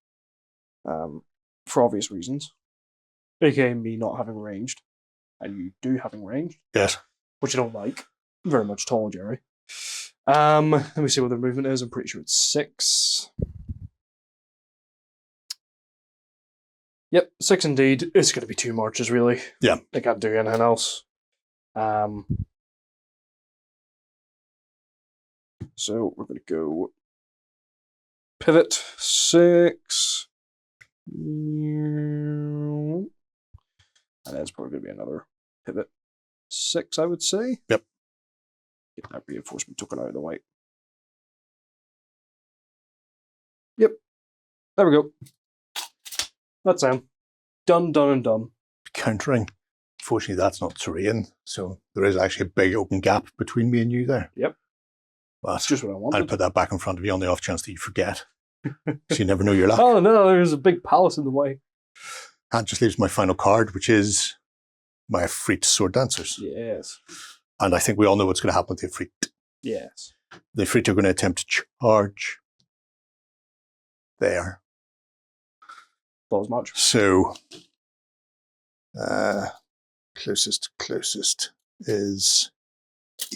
Speaker 3: For obvious reasons. AKA me not having ranged. And you do having ranged.
Speaker 2: Yes.
Speaker 3: Which I don't like. Very much at all, Gerry. Let me see what their movement is. I'm pretty sure it's 6. Yep, 6 indeed. It's going to be 2 marches, really.
Speaker 2: Yeah.
Speaker 3: They can't do anything else. So we're going to go pivot 6. And that's probably going to be another pivot 6, I would say.
Speaker 2: Yep.
Speaker 3: Get that reinforcement token out of the way. Yep. There we go. That's done, done, and done.
Speaker 2: Countering. Unfortunately, that's not terrain, so there is actually a big open gap between me and you there.
Speaker 3: Yep.
Speaker 2: But
Speaker 3: That's just what I wanted.
Speaker 2: I'll put that back in front of you on the off chance that you forget. So you never know your luck.
Speaker 3: Oh, no, there's a big palace in the way.
Speaker 2: That just leaves my final card, which is my Efreet Sword Dancers.
Speaker 3: Yes.
Speaker 2: And I think we all know what's going to happen with the Efreet.
Speaker 3: Yes.
Speaker 2: The Efreet are going to attempt to charge there.
Speaker 3: Not as much.
Speaker 2: So, closest is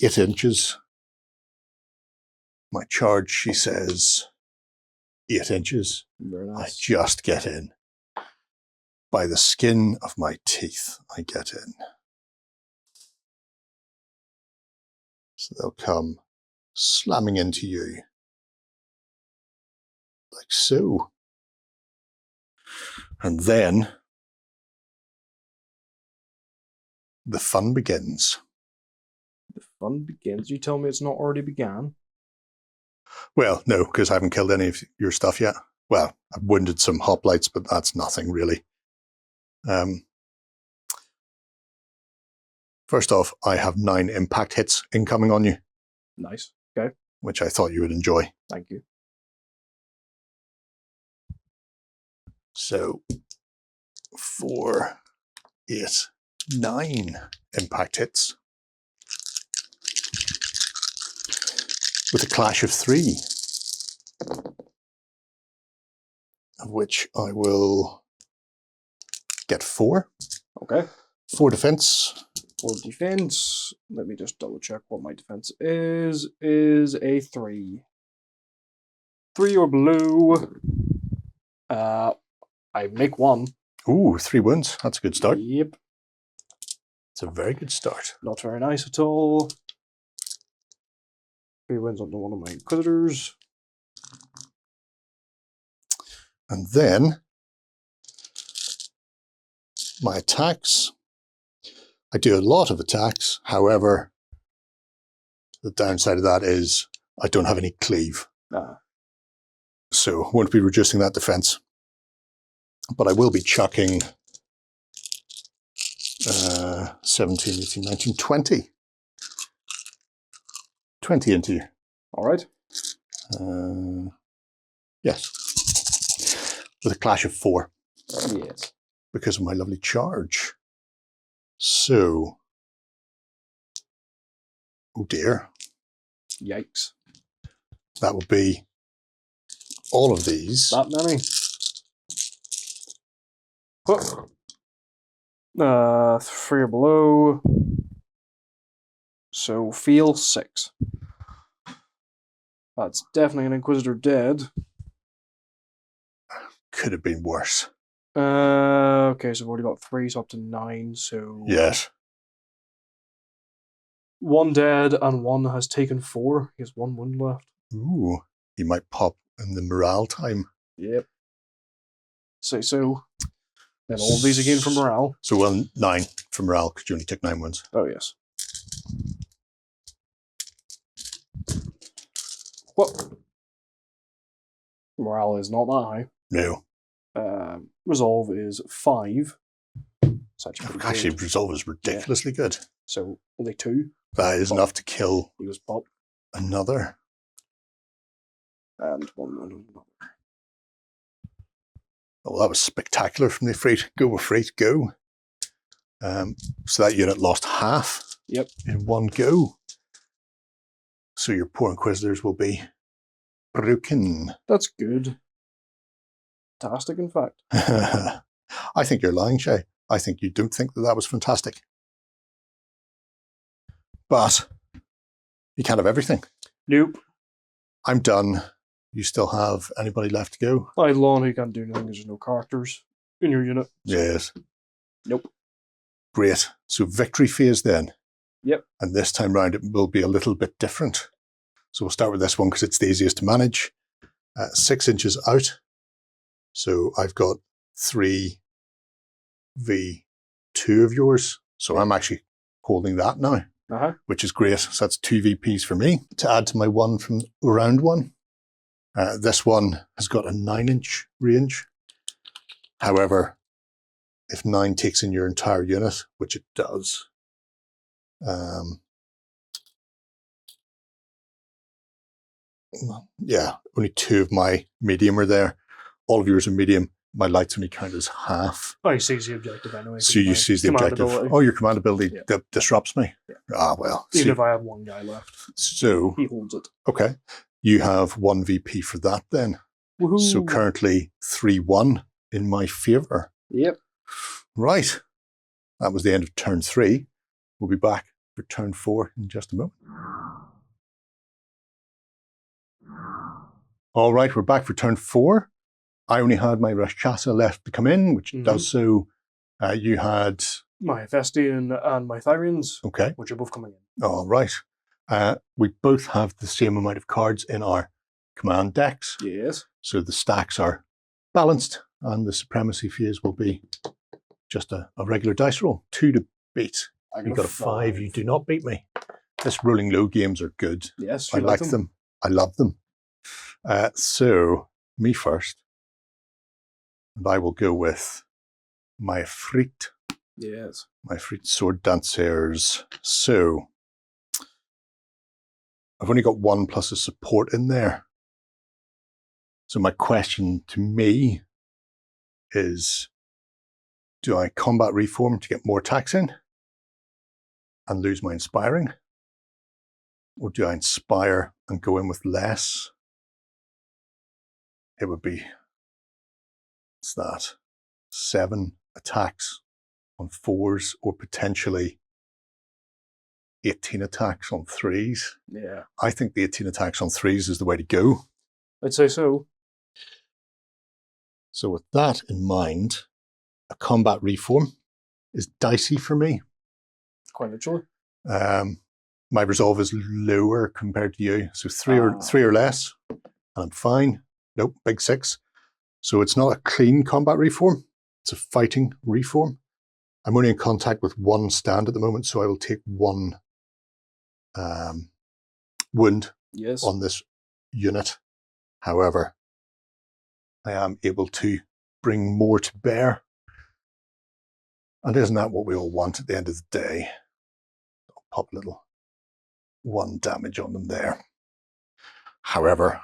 Speaker 2: 8 inches. My charge, she says, 8 inches.
Speaker 3: Very nice.
Speaker 2: I just get in. By the skin of my teeth, I get in. So they'll come slamming into you. Like so. And then the fun begins.
Speaker 3: The fun begins. You tell me it's not already began.
Speaker 2: Well, no, because I haven't killed any of your stuff yet. Well, I've wounded some hoplites, but that's nothing really. First off, I have 9 impact hits incoming on you.
Speaker 3: Nice. Okay.
Speaker 2: Which I thought you would enjoy.
Speaker 3: Thank you.
Speaker 2: So, 4, 8, 9 impact hits. With a clash of 3. Of which I will get 4.
Speaker 3: Okay.
Speaker 2: 4 defense.
Speaker 3: For defense, let me just double check what my defense is. Is a 3. 3 or below. I make 1.
Speaker 2: Ooh, 3 wounds. That's a good start.
Speaker 3: Yep.
Speaker 2: It's a very good start.
Speaker 3: Not very nice at all. 3 wounds onto one of my Inquisitors.
Speaker 2: And then my attacks. I do a lot of attacks. However, the downside of that is I don't have any cleave. So I won't be reducing that defense. But I will be chucking 17, 18, 19, 20. 20 into you.
Speaker 3: All right.
Speaker 2: Yes. With a clash of 4.
Speaker 3: Yes.
Speaker 2: Because of my lovely charge. So. Oh dear.
Speaker 3: Yikes.
Speaker 2: That would be all of these.
Speaker 3: That many. 3 or below. So feel 6. That's definitely an Inquisitor dead.
Speaker 2: Could have been worse.
Speaker 3: Okay, so we've already got 3, so up to 9, so...
Speaker 2: Yes.
Speaker 3: 1 dead and 1 has taken 4. He has 1 wound left.
Speaker 2: Ooh, he might pop in the morale time.
Speaker 3: Yep. So. Then all of these again for morale.
Speaker 2: So 9 for morale, because you only took 9 wounds.
Speaker 3: Oh, yes. What? Morale is not that high.
Speaker 2: No.
Speaker 3: Resolve is 5.
Speaker 2: Actually, resolve is ridiculously good.
Speaker 3: So only 2.
Speaker 2: That is enough to kill
Speaker 3: He goes pop.
Speaker 2: another.
Speaker 3: And 1.
Speaker 2: Oh, that was spectacular from the free to go. So that unit lost half.
Speaker 3: Yep.
Speaker 2: In one go. So your poor Inquisitors will be broken.
Speaker 3: That's good. Fantastic, in fact.
Speaker 2: I think you're lying, Shay. I think you don't think that was fantastic. But you can't have everything.
Speaker 3: Nope.
Speaker 2: I'm done. You still have anybody left to go?
Speaker 3: I had Lon who can't do anything because there's no characters in your unit.
Speaker 2: Yes.
Speaker 3: Nope.
Speaker 2: Great. So victory phase then.
Speaker 3: Yep.
Speaker 2: And this time round it will be a little bit different. So we'll start with this one because it's the easiest to manage. 6 inches out. So I've got 3v2 of yours. So I'm actually holding that now, which is great. So that's 2 VPs for me to add to my 1 from round 1. This one has got a 9-inch range. However, if 9 takes in your entire unit, which it does, yeah, only 2 of my medium are there. All of yours are medium. My lights only count as half.
Speaker 3: Oh, you seize the objective anyway.
Speaker 2: So you seize the objective. Oh, your command ability disrupts me.
Speaker 3: Yeah.
Speaker 2: Ah, well.
Speaker 3: Even if I have 1 guy left.
Speaker 2: So
Speaker 3: he holds it.
Speaker 2: Okay. You have 1 VP for that then.
Speaker 3: Woohoo.
Speaker 2: So currently 3-1 in my favour.
Speaker 3: Yep. Right.
Speaker 2: That was the end of turn 3. We'll be back for turn 4 in just a moment. All right, we're back for turn 4. I only had my Rakshasa left to come in, which does so. You had...
Speaker 3: my Hephaestian and my Thyrians,
Speaker 2: okay,
Speaker 3: which are both coming in.
Speaker 2: All right. We both have the same amount of cards in our command decks.
Speaker 3: Yes.
Speaker 2: So the stacks are balanced, and the supremacy phase will be just a regular dice roll. 2 to beat. You got a 5. You do not beat me. This rolling low games are good.
Speaker 3: Yes,
Speaker 2: I like them. I love them. So me first. And I will go with my Frit.
Speaker 3: Yes.
Speaker 2: My Frit Sword Dancers. So I've only got 1 plus a support in there. So my question to me is, do I combat reform to get more attacks in and lose my inspiring? Or do I inspire and go in with less? It would be, what's that? 7 attacks on 4s, or potentially 18 attacks on 3s.
Speaker 3: Yeah.
Speaker 2: I think the 18 attacks on 3s is the way to go.
Speaker 3: I'd say so.
Speaker 2: So with that in mind, a combat reform is dicey for me.
Speaker 3: Quite literally.
Speaker 2: My resolve is lower compared to you. So 3 or less, and I'm fine. Nope, big 6. So it's not a clean combat reform. It's a fighting reform. I'm only in contact with 1 stand at the moment, so I will take 1 wound on this unit. However, I am able to bring more to bear. And isn't that what we all want at the end of the day? I'll pop a little 1 damage on them there. However,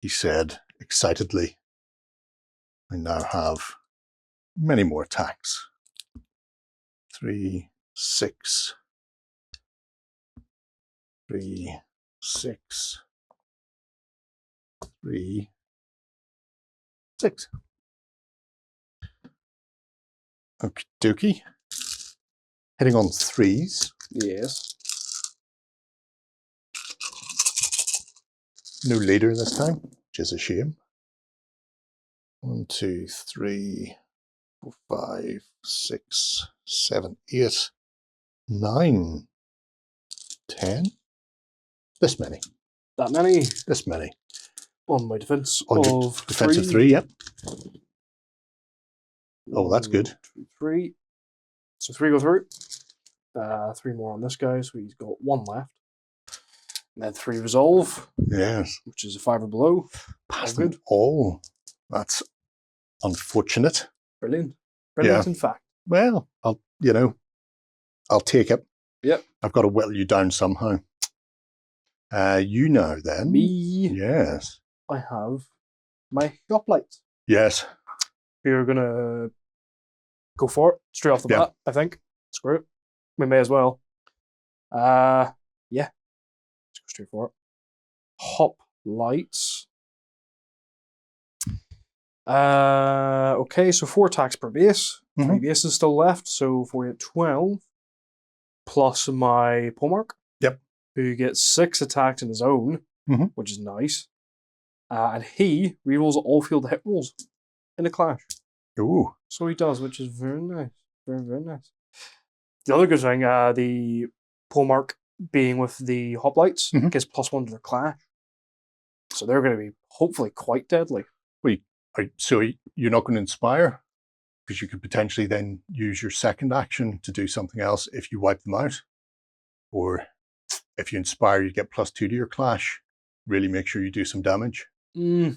Speaker 2: he said excitedly, I now have many more attacks. 3, 6, 3, 6, 3, 6. Okie dokie. Hitting on 3s.
Speaker 3: Yes.
Speaker 2: No leader this time, which is a shame. 1, 2, 3, 4, 5, 6, 7, 8, 9, 10. This many.
Speaker 3: That many?
Speaker 2: This many.
Speaker 3: On my defense
Speaker 2: On your
Speaker 3: of
Speaker 2: defense of 3, yep. Oh, that's good.
Speaker 3: 2, 3. So 3 go through. 3 more on this guy, so he's got 1 left. And then 3 resolve.
Speaker 2: Yes.
Speaker 3: Which is a 5 or below.
Speaker 2: Pass
Speaker 3: All
Speaker 2: them
Speaker 3: good.
Speaker 2: all. That's unfortunate.
Speaker 3: Brilliant. Brilliant,
Speaker 2: Yeah.
Speaker 3: in fact.
Speaker 2: Well, I'll take it.
Speaker 3: Yep.
Speaker 2: I've got to whittle you down somehow. You now then.
Speaker 3: Me.
Speaker 2: Yes.
Speaker 3: I have my hoplites.
Speaker 2: Yes.
Speaker 3: We're going to go for it straight off the
Speaker 2: Yeah.
Speaker 3: bat, I think. Screw it. We may as well. Yeah. Let's go straight for it. Hoplites. Okay, so 4 attacks per base. 3 bases still left, so 4, 8, 12. Plus my polemark.
Speaker 2: Yep.
Speaker 3: Who gets 6 attacks in his own, which is nice. And he rerolls all field hit rolls in a clash.
Speaker 2: Ooh.
Speaker 3: So he does, which is very nice. Very, very nice. The other good thing, the polemark being with the hoplites gets +1 to their clash. So they're going to be hopefully quite deadly.
Speaker 2: So you're not going to inspire? Because you could potentially then use your second action to do something else if you wipe them out. Or if you inspire, you get +2 to your clash. Really make sure you do some damage.
Speaker 3: I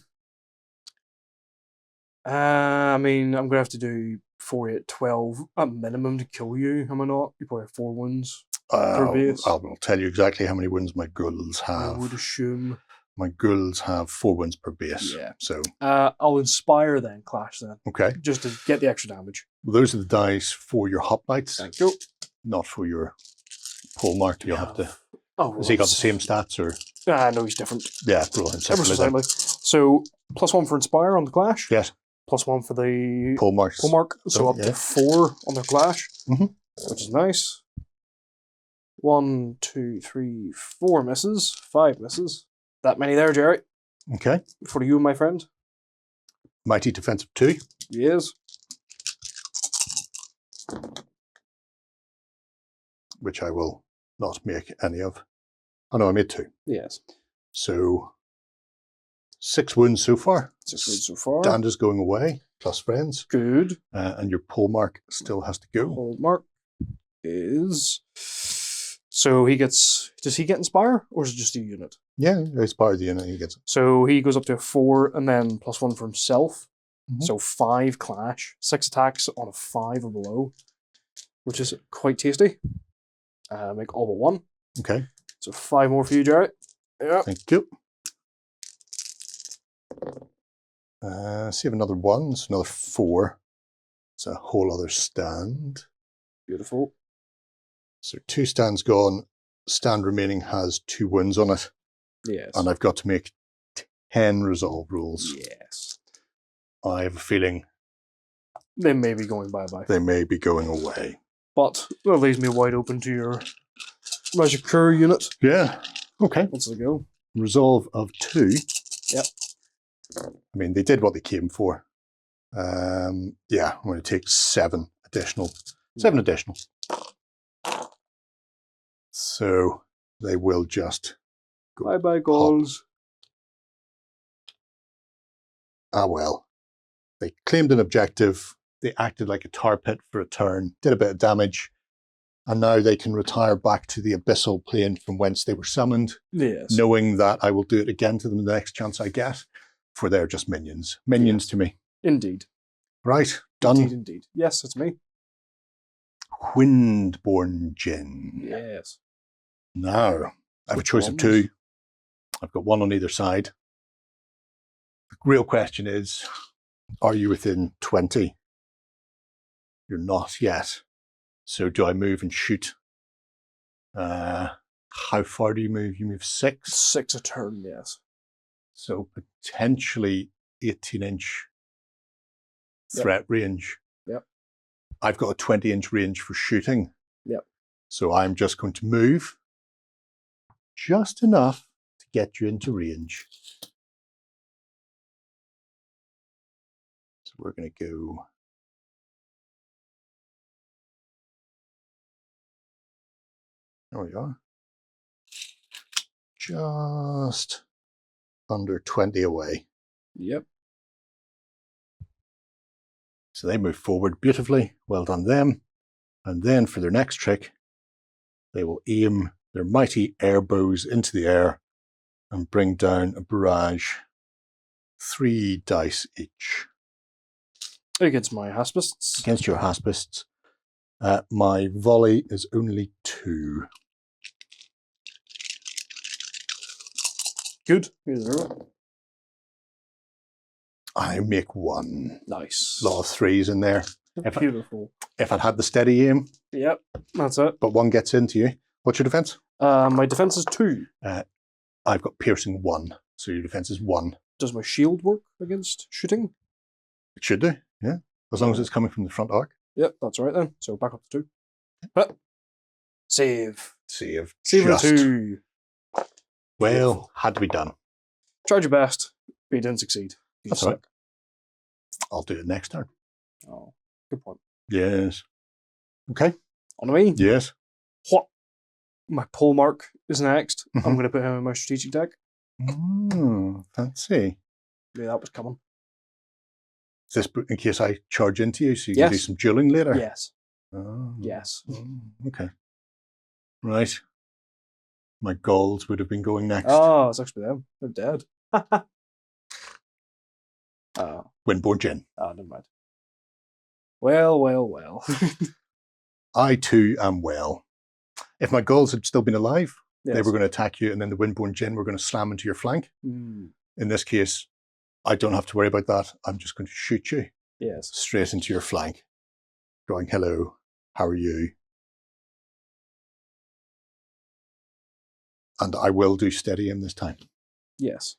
Speaker 3: mean, I'm going to have to do 4, 8, 12 at minimum to kill you, am I not? You probably have 4 wounds per base.
Speaker 2: I'll tell you exactly how many wounds my ghouls have.
Speaker 3: I would assume.
Speaker 2: My ghouls have 4 wounds per base.
Speaker 3: Yeah.
Speaker 2: So
Speaker 3: I'll inspire then, clash then.
Speaker 2: Okay.
Speaker 3: Just to get the extra damage.
Speaker 2: Well, those are the dice for your hoplites.
Speaker 3: Thank you.
Speaker 2: Not for your polemark. You'll have to.
Speaker 3: Oh,
Speaker 2: Has he got the same stats or?
Speaker 3: No, he's different.
Speaker 2: Yeah, roll him
Speaker 3: Ever so slightly. So +1 for inspire on the clash.
Speaker 2: Yes.
Speaker 3: +1 for the
Speaker 2: polemark.
Speaker 3: So up to 4 on their clash, which is nice. 1, 2, 3, 4 misses. 5 misses. That many there, Jerry.
Speaker 2: Okay.
Speaker 3: For you, my friend.
Speaker 2: Mighty defensive 2.
Speaker 3: He is.
Speaker 2: Which I will not make any of. Oh no, I made 2.
Speaker 3: Yes.
Speaker 2: So 6 wounds so far.
Speaker 3: 6 wounds so far.
Speaker 2: Dander's going away, plus friends.
Speaker 3: Good.
Speaker 2: And your polemark still has to go.
Speaker 3: Polemark is... So he gets... Does he get inspire, or is it just a unit?
Speaker 2: Yeah, it's part of the unit he gets.
Speaker 3: So he goes up to a 4 and then +1 for himself. So 5 clash, 6 attacks on a 5 or below, which is quite tasty. Make all but 1.
Speaker 2: Okay.
Speaker 3: So 5 more for you, Jarrett. Yeah.
Speaker 2: Thank you. So you have another 1, so another 4. It's a whole other stand.
Speaker 3: Beautiful.
Speaker 2: So 2 stands gone. Stand remaining has 2 wounds on it.
Speaker 3: Yes.
Speaker 2: And I've got to make 10 resolve rolls.
Speaker 3: Yes.
Speaker 2: I have a feeling
Speaker 3: They may be going bye-bye.
Speaker 2: they may be going away.
Speaker 3: But that leaves me wide open to your Magic unit.
Speaker 2: Yeah. Okay.
Speaker 3: Once they go.
Speaker 2: Resolve of 2.
Speaker 3: Yep.
Speaker 2: I mean, they did what they came for. Yeah, I'm going to take 7 additional. 7 additional. So they will just go.
Speaker 3: Bye-bye, goals.
Speaker 2: Ah, well. They claimed an objective. They acted like a tar pit for a turn, did a bit of damage, and now they can retire back to the abyssal plane from whence they were summoned,
Speaker 3: Yes.
Speaker 2: knowing that I will do it again to them the next chance I get, for they're just minions. Minions to me.
Speaker 3: Indeed.
Speaker 2: Right, done.
Speaker 3: Indeed. Yes, it's me.
Speaker 2: Windborne Djinn.
Speaker 3: Yes.
Speaker 2: Now, I have a choice of
Speaker 3: Ones.
Speaker 2: 2. I've got 1 on either side. The real question is, are you within 20? You're not yet. So do I move and shoot? How far do you move? You move 6?
Speaker 3: 6 a turn, yes.
Speaker 2: So potentially 18-inch threat range.
Speaker 3: Yep.
Speaker 2: I've got a 20-inch range for shooting.
Speaker 3: Yep.
Speaker 2: So I'm just going to move just enough to get you into range. So we're going to go. There we are. Just under 20 away.
Speaker 3: Yep.
Speaker 2: So they move forward beautifully. Well done them. And then for their next trick, they will aim their mighty air bows into the air and bring down a barrage. 3 dice each.
Speaker 3: Against my Haspists.
Speaker 2: Against your Haspists. My volley is only 2.
Speaker 3: Good. Either.
Speaker 2: I make 1.
Speaker 3: Nice.
Speaker 2: A lot of 3s in there.
Speaker 3: Beautiful.
Speaker 2: If I'd had the steady aim.
Speaker 3: Yep, that's it.
Speaker 2: But 1 gets into you. What's your defense?
Speaker 3: My defense is 2.
Speaker 2: I've got piercing 1. So your defense is 1.
Speaker 3: Does my shield work against shooting?
Speaker 2: It should do, yeah. As long as it's coming from the front arc.
Speaker 3: Yep, that's right then. So back up to 2. But save.
Speaker 2: Save.
Speaker 3: Save
Speaker 2: Just.
Speaker 3: 2.
Speaker 2: Well, had to be done.
Speaker 3: Tried your best, but you didn't succeed.
Speaker 2: That's all right. I'll do it next turn.
Speaker 3: Oh, good point.
Speaker 2: Yes. Okay.
Speaker 3: On to me.
Speaker 2: Yes.
Speaker 3: What? My pole mark is next.
Speaker 2: Mhm.
Speaker 3: I'm going to put him in my strategic deck.
Speaker 2: Fancy.
Speaker 3: Yeah, that was coming.
Speaker 2: Is this in case I charge into you so you can do some dueling later?
Speaker 3: Yes.
Speaker 2: Oh.
Speaker 3: Yes.
Speaker 2: Okay. Right. My golds would have been going next.
Speaker 3: Oh, it's actually them. They're dead. Oh.
Speaker 2: Windborne Gin.
Speaker 3: Oh, never mind. Well, well, well.
Speaker 2: I too am well. If my golds had still been alive,
Speaker 3: Yes.
Speaker 2: they were going to attack you, and then the Windborne Gin were going to slam into your flank.
Speaker 3: Mm.
Speaker 2: In this case, I don't have to worry about that. I'm just going to shoot you
Speaker 3: Yes.
Speaker 2: straight into your flank, going, hello, how are you? And I will do steady aim this time.
Speaker 3: Yes.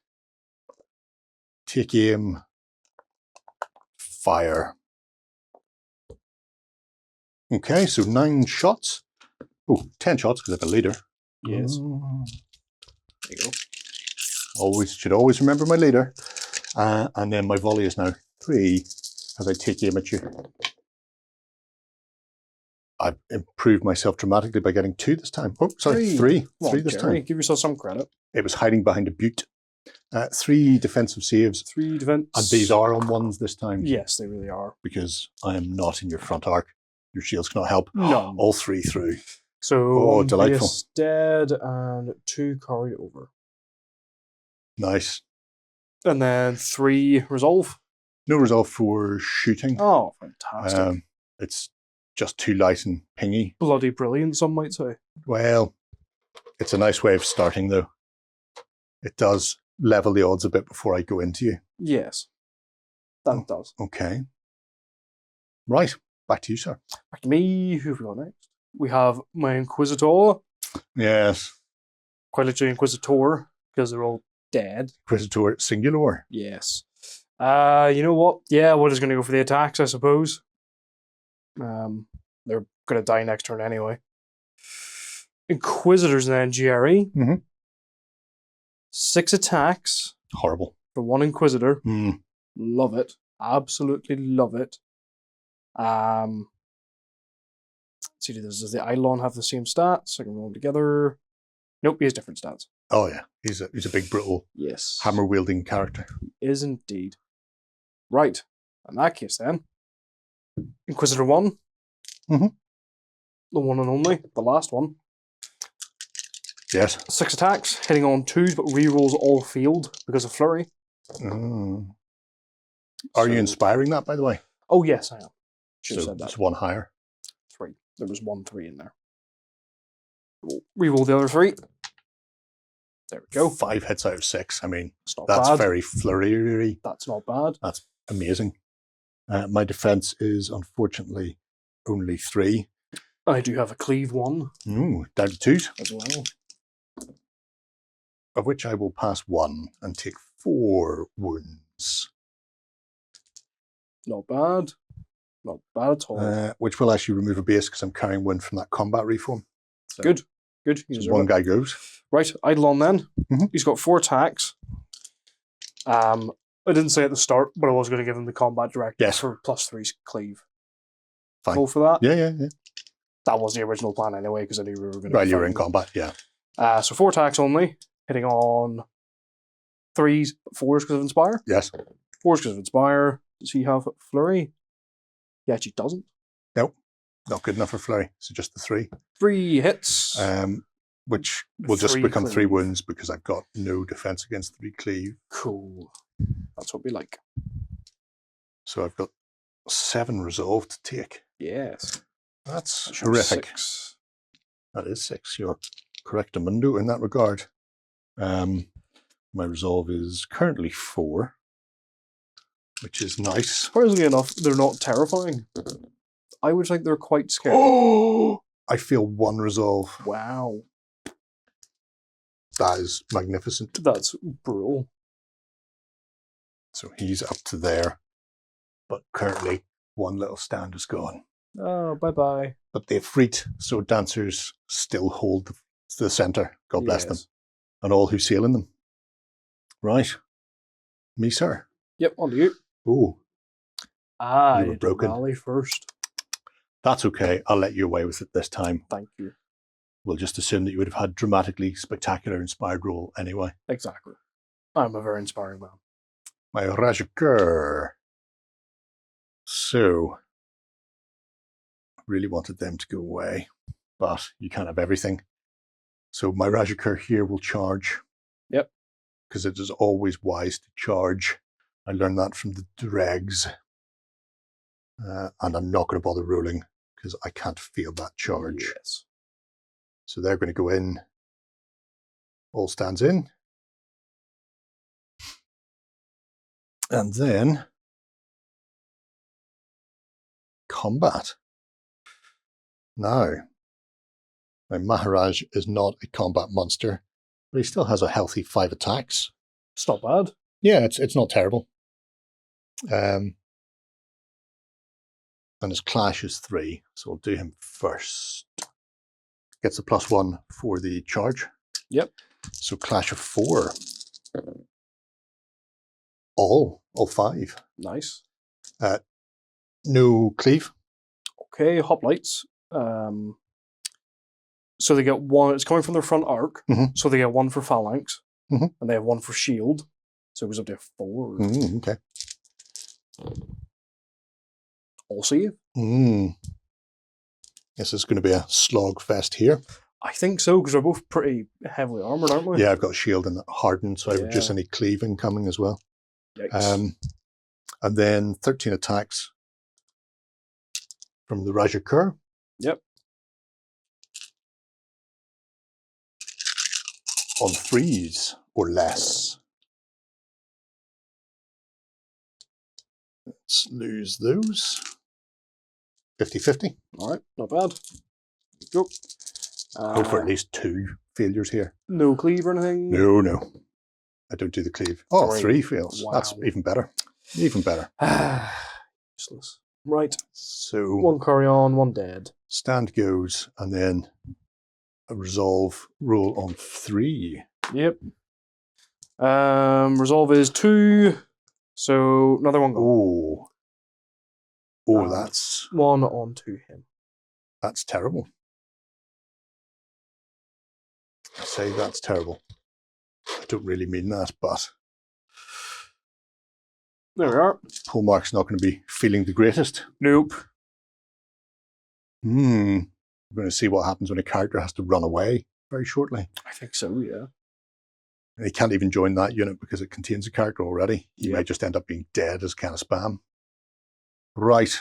Speaker 2: Take aim, fire. Okay, so 9 shots. Oh, 10 shots because I have a leader.
Speaker 3: Yes.
Speaker 2: Oh.
Speaker 3: There you go.
Speaker 2: Should always remember my leader. And then my volley is now 3 as I take aim at you. I've improved myself dramatically by getting 2 this time. Oh, sorry, 3.
Speaker 3: Come on,
Speaker 2: 3 this
Speaker 3: Gerry,
Speaker 2: time.
Speaker 3: give yourself some credit.
Speaker 2: It was hiding behind a butte. 3 defensive saves.
Speaker 3: 3 defense.
Speaker 2: And these are on 1s this time.
Speaker 3: Yes, they really are.
Speaker 2: Because I am not in your front arc. Your shields cannot help.
Speaker 3: None.
Speaker 2: All 3 through.
Speaker 3: So,
Speaker 2: Oh,
Speaker 3: one
Speaker 2: delightful.
Speaker 3: base dead and 2 carry over.
Speaker 2: Nice.
Speaker 3: And then 3 resolve.
Speaker 2: No resolve for shooting.
Speaker 3: Oh, fantastic.
Speaker 2: It's just too light and pingy.
Speaker 3: Bloody brilliant, some might say.
Speaker 2: Well, it's a nice way of starting, though. It does level the odds a bit before I go into you.
Speaker 3: Yes, that does.
Speaker 2: Okay. Right. Back to you, sir.
Speaker 3: Back to me. Who have we got next? We have my Inquisitor.
Speaker 2: Yes.
Speaker 3: Quite literally Inquisitor, because they're all dead.
Speaker 2: Inquisitor Singular.
Speaker 3: Yes. You know what? Yeah, we're just going to go for the attacks, I suppose. They're going to die next turn anyway. Inquisitors then, Gerry.
Speaker 2: Mhm.
Speaker 3: 6 attacks
Speaker 2: Horrible.
Speaker 3: for 1 Inquisitor.
Speaker 2: Mm.
Speaker 3: Love it. Absolutely love it. See, does the Eidolon have the same stats? I can roll them together. Nope, he has different stats.
Speaker 2: Oh, yeah. He's a big, brutal,
Speaker 3: Yes.
Speaker 2: hammer-wielding character.
Speaker 3: He is indeed. Right. In that case, then, Inquisitor 1.
Speaker 2: Mhm.
Speaker 3: The one and only. The last one.
Speaker 2: Yes.
Speaker 3: 6 attacks, hitting on 2s, but rerolls all field because of Flurry.
Speaker 2: Mm. Are you inspiring that, by the way?
Speaker 3: Oh, yes, I am. Should have
Speaker 2: So
Speaker 3: said that.
Speaker 2: it's 1 higher.
Speaker 3: 3. There was 1 3 in there. Reroll the other 3. There we go.
Speaker 2: 5 hits out of 6. I mean,
Speaker 3: That's not
Speaker 2: that's
Speaker 3: bad.
Speaker 2: very flurry.
Speaker 3: That's not bad.
Speaker 2: That's amazing. My defense is unfortunately only 3.
Speaker 3: I do have a cleave 1
Speaker 2: Ooh, down to 2s,
Speaker 3: as well.
Speaker 2: of which I will pass 1 and take 4 wounds.
Speaker 3: Not bad. Not bad at all.
Speaker 2: Which will actually remove a base because I'm carrying 1 from that combat reform. So
Speaker 3: Good. Good.
Speaker 2: So one guy goes.
Speaker 3: Right, Eidolon then.
Speaker 2: Mhm.
Speaker 3: He's got 4 attacks. I didn't say at the start, but I was going to give him the combat directive
Speaker 2: Yes.
Speaker 3: for +3 cleave.
Speaker 2: Fine.
Speaker 3: Go for that.
Speaker 2: Yeah.
Speaker 3: That was the original plan anyway, because I knew we were going to.
Speaker 2: Right, you were in combat. Yeah.
Speaker 3: So 4 attacks only, hitting on 3s, 4s because of Inspire.
Speaker 2: Yes.
Speaker 3: 4s because of Inspire. Does he have Flurry? He actually doesn't.
Speaker 2: Nope. Not good enough for flurry. So just the 3.
Speaker 3: 3 hits.
Speaker 2: Which will just
Speaker 3: 3
Speaker 2: become 3
Speaker 3: cleave.
Speaker 2: wounds because I've got no defense against 3 cleave.
Speaker 3: Cool. That's what we like.
Speaker 2: So I've got 7 resolve to take.
Speaker 3: Yes.
Speaker 2: That's
Speaker 3: That's
Speaker 2: horrific.
Speaker 3: 6.
Speaker 2: That is 6. You're correct, Amundo, in that regard. My resolve is currently 4, which is nice.
Speaker 3: Surprisingly enough, they're not terrifying. I would think they're quite scary.
Speaker 2: Oh! I feel 1 resolve.
Speaker 3: Wow.
Speaker 2: That is magnificent.
Speaker 3: That's brutal.
Speaker 2: So he's up to there. But currently, 1 little stand is gone.
Speaker 3: Oh, bye-bye.
Speaker 2: But they've freed, so dancers still hold the centre. God bless them. And all who sail in them. Right. Me, sir.
Speaker 3: Yep, on to you.
Speaker 2: Oh,
Speaker 3: Ah,
Speaker 2: You were broken.
Speaker 3: Rally first.
Speaker 2: that's okay. I'll let you away with it this time.
Speaker 3: Thank you.
Speaker 2: We'll just assume that you would have had dramatically spectacular inspired roll anyway.
Speaker 3: Exactly. I'm a very inspiring man.
Speaker 2: My Rajakur. So, I really wanted them to go away, but you can't have everything. So my Rajakur here will charge.
Speaker 3: Yep.
Speaker 2: Because it is always wise to charge. I learned that from the dregs. And I'm not going to bother rolling because I can't feel that charge.
Speaker 3: Yes.
Speaker 2: So they're going to go in. All stands in. And then combat. Now, Maharaj is not a combat monster, but he still has a healthy 5 attacks.
Speaker 3: It's not bad.
Speaker 2: Yeah, it's not terrible. And his clash is 3, so we'll do him first. Gets a +1 for the charge.
Speaker 3: Yep.
Speaker 2: So clash of 4. All 5.
Speaker 3: Nice.
Speaker 2: No cleave.
Speaker 3: Okay, hoplites. So they get 1. It's coming from their front arc.
Speaker 2: Mhm.
Speaker 3: So they get 1 for phalanx.
Speaker 2: Mhm.
Speaker 3: And they have 1 for shield. So it goes up to 4.
Speaker 2: Okay.
Speaker 3: All save.
Speaker 2: This is going to be a slog fest here.
Speaker 3: I think so, because they're both pretty heavily armored, aren't we?
Speaker 2: Yeah, I've got shield and hardened, so I reduce any cleave incoming as well.
Speaker 3: Yikes.
Speaker 2: And then 13 attacks from the Rajakur.
Speaker 3: Yep.
Speaker 2: On 3s or less. Let's lose those. 50-50.
Speaker 3: All right, not bad. Go.
Speaker 2: Go for at least 2 failures here.
Speaker 3: No cleave or anything?
Speaker 2: No. I don't do the cleave. Oh,
Speaker 3: 3.
Speaker 2: 3 fails.
Speaker 3: Wow.
Speaker 2: That's even better. Even better.
Speaker 3: Useless. Right.
Speaker 2: So
Speaker 3: 1 carry on, 1 dead.
Speaker 2: stand goes, and then a resolve roll on 3.
Speaker 3: Yep. Resolve is 2. So another 1 gone.
Speaker 2: Oh, that's
Speaker 3: 1 onto him.
Speaker 2: That's terrible. I say that's terrible. I don't really mean that, but
Speaker 3: There we are.
Speaker 2: Polmark's not going to be feeling the greatest.
Speaker 3: Nope.
Speaker 2: We're going to see what happens when a character has to run away very shortly.
Speaker 3: I think so, yeah.
Speaker 2: And he can't even join that unit because it contains a character already. He
Speaker 3: Yeah.
Speaker 2: may just end up being dead as kind of spam. Right.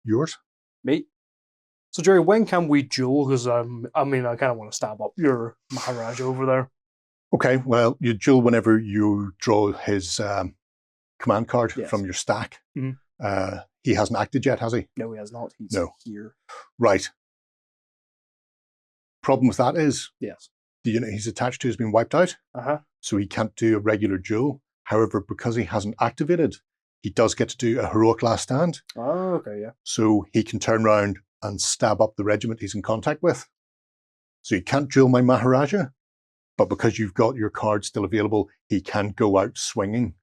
Speaker 2: Yours?
Speaker 3: Me. So, Jerry, when can we duel? Because, I kind of want to stab up your Maharaj over there.
Speaker 2: Okay, well, you duel whenever you draw his command card from your stack.
Speaker 3: Mhm.
Speaker 2: He hasn't acted yet, has he?
Speaker 3: No, he has not. He's here.
Speaker 2: Right. Problem with that is
Speaker 3: Yes.
Speaker 2: the unit he's attached to has been wiped out, so he can't do a regular duel. However, because he hasn't activated, he does get to do a heroic last stand.
Speaker 3: Oh, okay, yeah.
Speaker 2: So he can turn around and stab up the regiment he's in contact with. So you can't duel my Maharaja, but because you've got your card still available, he can go out swinging.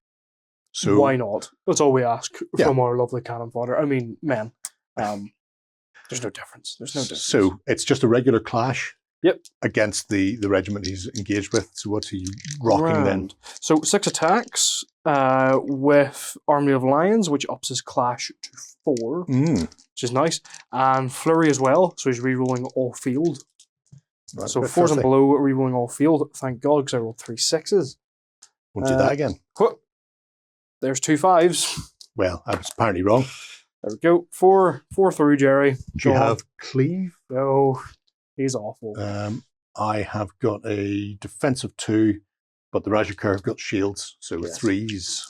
Speaker 2: So
Speaker 3: why not? That's all we ask
Speaker 2: Yeah.
Speaker 3: from our lovely cannon fodder. I mean, man, there's no difference. There's no difference.
Speaker 2: So it's just a regular clash.
Speaker 3: Yep.
Speaker 2: Against the regiment he's engaged with. So what's he rocking then?
Speaker 3: So 6 attacks with Army of Lions, which ups his clash to 4, which is nice. And Flurry as well, so he's rerolling all field.
Speaker 2: Right,
Speaker 3: So 4s and below, rerolling all field. Thank God, because I rolled 3 6s.
Speaker 2: Won't do that again.
Speaker 3: There's 2 5s.
Speaker 2: Well, I was apparently wrong.
Speaker 3: There we go. 4 through, Gerry.
Speaker 2: Do you have Cleave?
Speaker 3: No. He's awful.
Speaker 2: I have got a defensive 2, but the Rajakar have got shields, so 3s,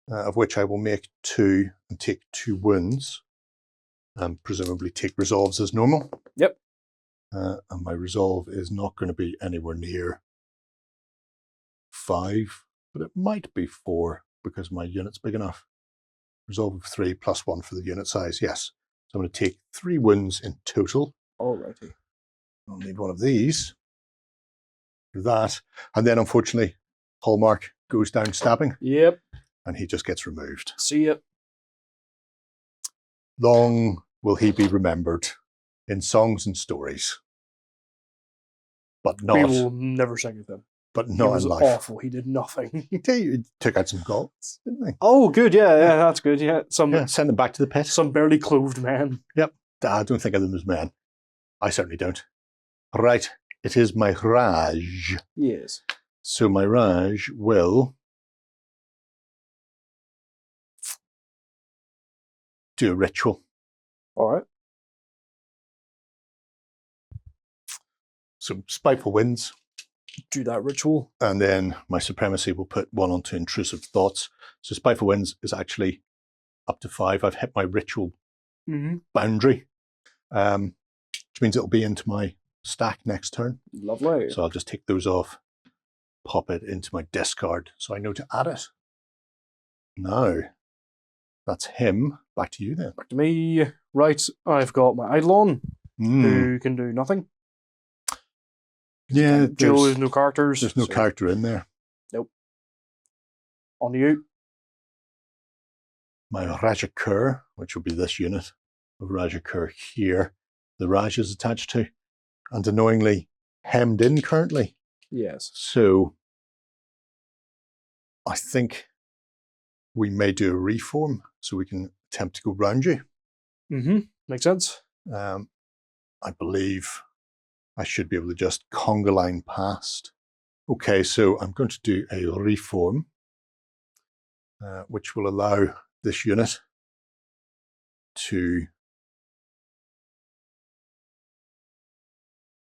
Speaker 2: of which I will make 2 and take 2 wounds, and presumably take resolves as normal.
Speaker 3: Yep.
Speaker 2: And my resolve is not going to be anywhere near 5, but it might be 4 because my unit's big enough. Resolve of 3 plus 1 for the unit size, yes. So I'm going to take 3 wounds in total.
Speaker 3: Alrighty.
Speaker 2: I'll need one of these. That. And then, unfortunately, Hallmark goes down stabbing.
Speaker 3: Yep.
Speaker 2: And he just gets removed.
Speaker 3: See it.
Speaker 2: Long will he be remembered in songs and stories. But not.
Speaker 3: We will never sing of him.
Speaker 2: But not
Speaker 3: he was
Speaker 2: in life.
Speaker 3: Awful. He did nothing.
Speaker 2: He took out some gods, didn't he?
Speaker 3: Oh, good. Yeah, that's good. Yeah,
Speaker 2: Send them back to the pit.
Speaker 3: Some barely clothed men.
Speaker 2: Yep. I don't think of them as men. I certainly don't. Right. It is my Raj.
Speaker 3: Yes.
Speaker 2: So my Raj will do a ritual.
Speaker 3: All right.
Speaker 2: So Spiteful Winds.
Speaker 3: Do that ritual.
Speaker 2: And then my Supremacy will put 1 onto Intrusive Thoughts. So Spiteful Winds is actually up to 5. I've hit my ritual boundary, which means it'll be into my stack next turn.
Speaker 3: Lovely.
Speaker 2: So I'll just take those off, pop it into my discard so I know to add it. Now, that's him. Back to you then.
Speaker 3: Back to me. Right, I've got my Eidolon, who can do nothing.
Speaker 2: Yeah,
Speaker 3: there's no characters.
Speaker 2: There's no character in there.
Speaker 3: Nope. On to you.
Speaker 2: My Rajakar, which will be this unit of Rajakar here, the Raj is attached to, and annoyingly hemmed in currently.
Speaker 3: Yes.
Speaker 2: So I think we may do a reform so we can attempt to go round you.
Speaker 3: Makes sense.
Speaker 2: I believe I should be able to just conga line past. Okay, so I'm going to do a reform, which will allow this unit to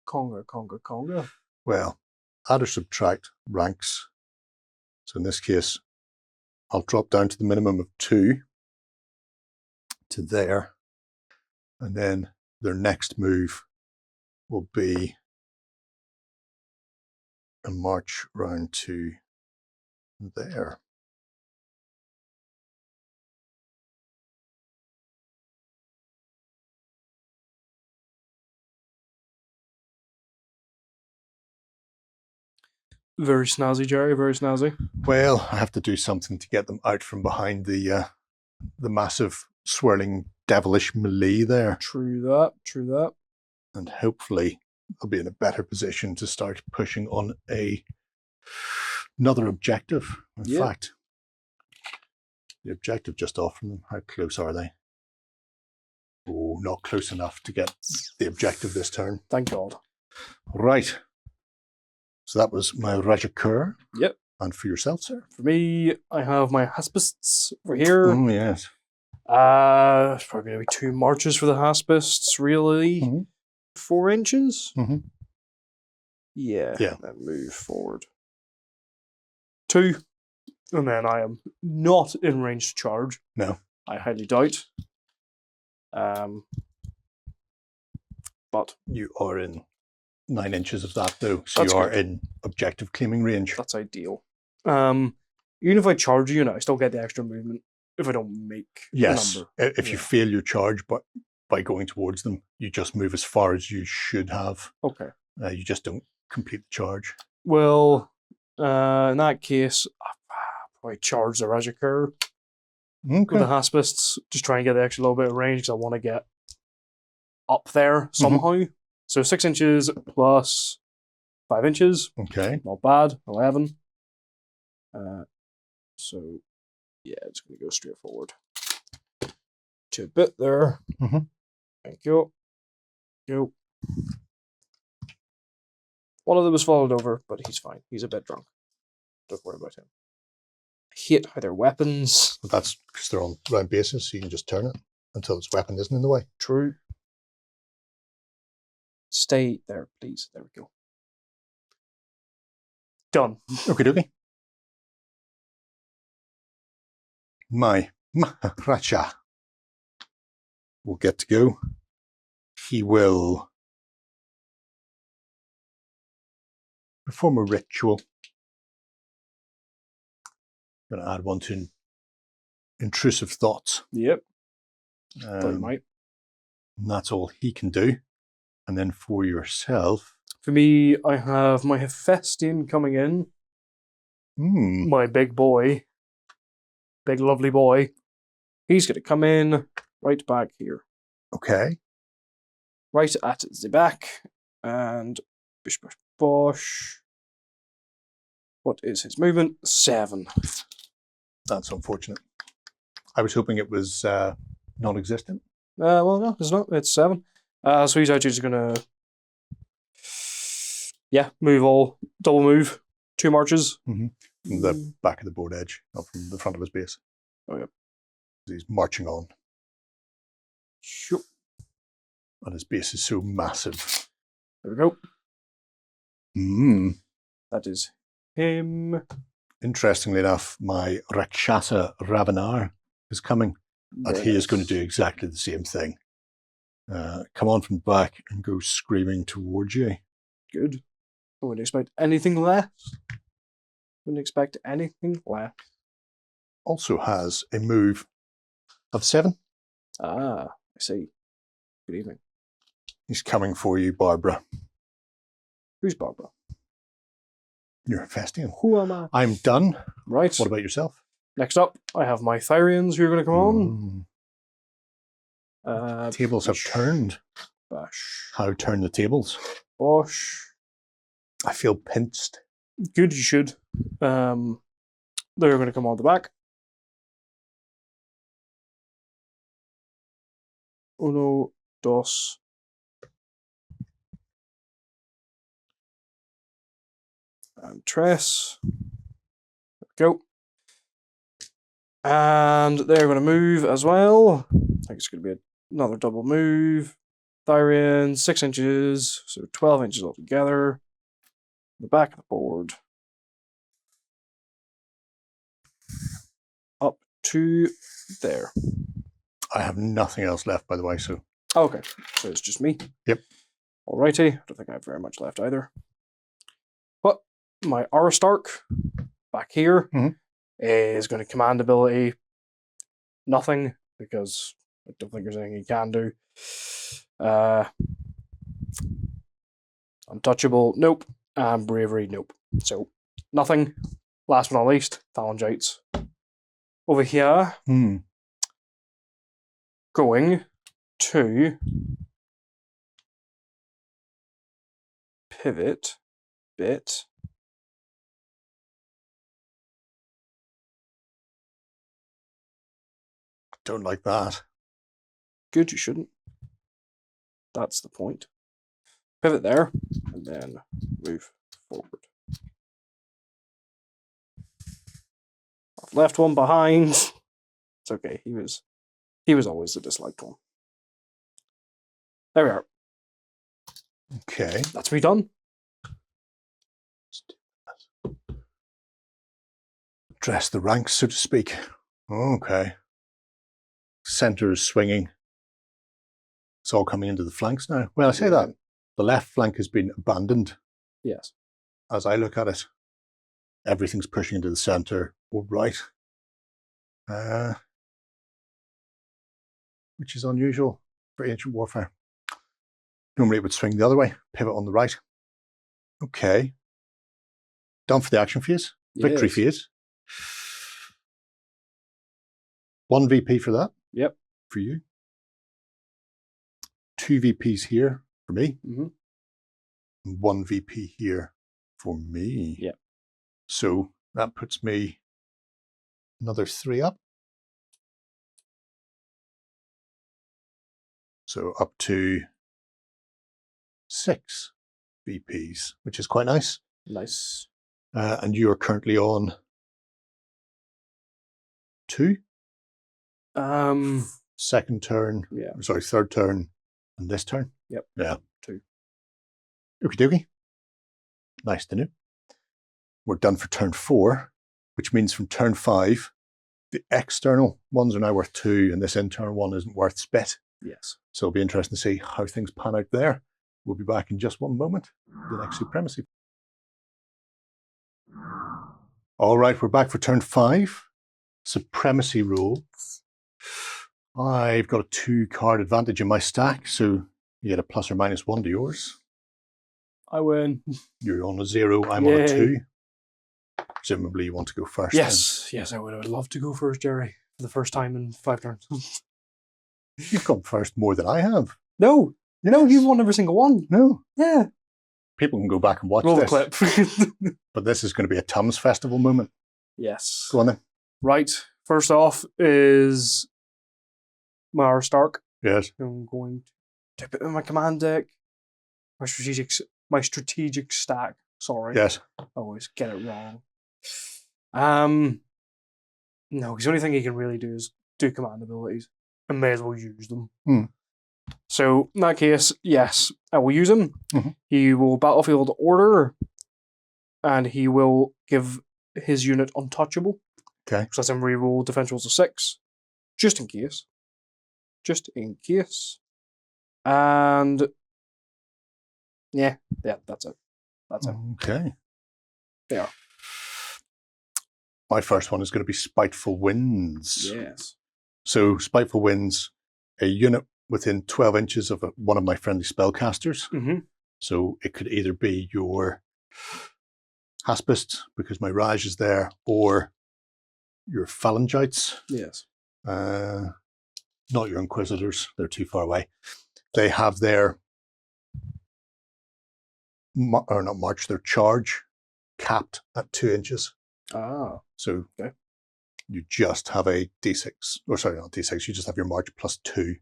Speaker 3: Conga.
Speaker 2: well, add or subtract ranks. So in this case, I'll drop down to the minimum of 2 to there, and then their next move will be a march round to there.
Speaker 3: Very snazzy, Gerry. Very snazzy.
Speaker 2: Well, I have to do something to get them out from behind the massive swirling devilish melee there.
Speaker 3: True that.
Speaker 2: And hopefully I'll be in a better position to start pushing on another objective. In fact, the objective just off from them. How close are they? Oh, not close enough to get the objective this turn.
Speaker 3: Thank God.
Speaker 2: Right. So that was my Rajakar.
Speaker 3: Yep.
Speaker 2: And for yourself, sir?
Speaker 3: For me, I have my Haspists over here.
Speaker 2: Oh, yes.
Speaker 3: It's probably going to be 2 marches for the Haspists, really. 4 inches? Yeah. Then move forward. 2. And then I am not in range to charge.
Speaker 2: No.
Speaker 3: I highly doubt. But
Speaker 2: you are in 9 inches of that, though. So
Speaker 3: you
Speaker 2: are in objective claiming range.
Speaker 3: That's ideal. Even if I charge a unit, I still get the extra movement if I don't make a number.
Speaker 2: If you fail your charge, but by going towards them. You just move as far as you should have.
Speaker 3: Okay.
Speaker 2: You just don't complete the charge.
Speaker 3: Well, in that case, I'll probably charge the as you occur with the Haspists. Just try and get the extra little bit of range because I want to get up there somehow. So 6 inches plus 5 inches.
Speaker 2: Okay.
Speaker 3: Not bad. 11. So, yeah, it's going to go straight forward. 2 bit there. Thank you. Go. One of them was followed over, but he's fine. He's a bit drunk. Don't worry about him. I hate how their weapons.
Speaker 2: But that's because they're on round bases, so you can just turn it until its weapon isn't in the way.
Speaker 3: True. Stay there, please. There we go. Done.
Speaker 2: Okie dokie. My Maharaja will get to go. He will perform a ritual. Going to add one to intrusive thoughts.
Speaker 3: Yep. Might.
Speaker 2: And that's all he can do. And then for yourself,
Speaker 3: for me, I have my Hephaestion coming in. My big boy. Big lovely boy. He's going to come in right back here.
Speaker 2: Okay.
Speaker 3: Right at the back. And bish, bosh, bosh. What is his movement? 7.
Speaker 2: That's unfortunate. I was hoping it was non-existent.
Speaker 3: Well, no, it's not. It's 7. So he's actually just going to, move double move, 2 marches.
Speaker 2: From the back of the board edge, not from the front of his base.
Speaker 3: Oh, yeah.
Speaker 2: He's marching on.
Speaker 3: Sure.
Speaker 2: And his base is so massive.
Speaker 3: There we go. That is him.
Speaker 2: Interestingly enough, my Rakshasa Ravanar is coming, and he is going to do exactly the same thing. Come on from the back and go screaming towards you.
Speaker 3: Good. I wouldn't expect anything less. Wouldn't expect anything less.
Speaker 2: Also has a move of 7.
Speaker 3: Ah, I see. Good evening.
Speaker 2: He's coming for you, Barbara.
Speaker 3: Who's Barbara?
Speaker 2: You're Hephaestion.
Speaker 3: Who am I?
Speaker 2: I'm done.
Speaker 3: Right.
Speaker 2: What about yourself?
Speaker 3: Next up, I have my Thyrians who are going to come on.
Speaker 2: Tables have turned.
Speaker 3: Bash.
Speaker 2: How turn the tables?
Speaker 3: Bosh.
Speaker 2: I feel pinched.
Speaker 3: Good, you should. They're going to come on the back. Uno, dos. And tres. There we go. And they're going to move as well. I think it's going to be another double move. Thyrian, 6 inches, so 12 inches altogether. The back of the board. Up to there.
Speaker 2: I have nothing else left, by the way, so...
Speaker 3: Okay, so it's just me.
Speaker 2: Yep.
Speaker 3: Alrighty, I don't think I have very much left either. But my Aristarch, back here, is going to command ability. Nothing, because I don't think there's anything he can do. Untouchable, nope. And bravery, nope. So, nothing. Last but not least, Phalangites. Over here, going to pivot bit.
Speaker 2: Don't like that.
Speaker 3: Good, you shouldn't. That's the point. Pivot there, and then move forward. I've left one behind. It's okay. He was always the disliked one. There we are.
Speaker 2: Okay.
Speaker 3: That's me done.
Speaker 2: Dress the ranks, so to speak. Okay. Center is swinging. It's all coming into the flanks now. Well, I say that. The left flank has been abandoned.
Speaker 3: Yes.
Speaker 2: As I look at it, everything's pushing into the center or right. Which is unusual for Ancient Warfare. Normally it would swing the other way, pivot on the right. Okay. Done for the action phase. Victory
Speaker 3: Yes.
Speaker 2: phase. 1 VP for that.
Speaker 3: Yep.
Speaker 2: For you. 2 VPs here for me.
Speaker 3: Mm-hmm.
Speaker 2: And 1 VP here for me.
Speaker 3: Yep.
Speaker 2: So that puts me another 3 up. So up to 6 VPs, which is quite nice.
Speaker 3: Nice.
Speaker 2: And you are currently on 2. Second turn.
Speaker 3: Yeah.
Speaker 2: Sorry, third turn and this turn.
Speaker 3: Yep.
Speaker 2: Yeah.
Speaker 3: 2.
Speaker 2: Okie dokie. Nice to know. We're done for turn 4, which means from turn 5, the external ones are now worth 2, and this internal one isn't worth spit.
Speaker 3: Yes.
Speaker 2: So it'll be interesting to see how things pan out there. We'll be back in just one moment. The next supremacy. All right, we're back for turn 5. Supremacy roll. I've got a 2-card advantage in my stack, so you get a plus or minus 1 to yours.
Speaker 3: I win.
Speaker 2: You're on a 0, I'm
Speaker 3: Yay.
Speaker 2: on a 2. Presumably you want to go first.
Speaker 3: Yes. Yes, I would. I would love to go first, Gerry, for the first time in 5 turns.
Speaker 2: Then. You've gone first more than I have.
Speaker 3: No.
Speaker 2: Yes.
Speaker 3: No, you've won every single one.
Speaker 2: No.
Speaker 3: Yeah.
Speaker 2: People can go back and watch
Speaker 3: Roll the
Speaker 2: this.
Speaker 3: clip.
Speaker 2: But this is going to be a Tums Festival moment.
Speaker 3: Yes.
Speaker 2: Go on then.
Speaker 3: Right. First off is Mara Stark.
Speaker 2: Yes.
Speaker 3: I'm going to put in my command deck. My strategic stack. Sorry.
Speaker 2: Yes.
Speaker 3: I always get it wrong. No, because the only thing he can really do is do command abilities, and may as well use them.
Speaker 2: Hmm.
Speaker 3: So in that case, yes, I will use him.
Speaker 2: Mhm.
Speaker 3: He will battlefield order, and he will give his unit untouchable.
Speaker 2: Okay.
Speaker 3: So that's him reroll defense rolls of 6, just in case. Just in case. And yeah, that's it. That's it.
Speaker 2: Okay.
Speaker 3: Yeah.
Speaker 2: My first one is going to be Spiteful Winds.
Speaker 3: Yes.
Speaker 2: So Spiteful Winds, a unit within 12 inches of one of my friendly spellcasters.
Speaker 3: Mm-hmm.
Speaker 2: So it could either be your Haspist, because my Raj is there, or your Phalangites.
Speaker 3: Yes.
Speaker 2: Not your Inquisitors, they're too far away. They have their, or not march, their charge capped at 2 inches.
Speaker 3: Ah.
Speaker 2: So
Speaker 3: Okay.
Speaker 2: you just have a D6, or sorry, not D6, you just have your march plus 2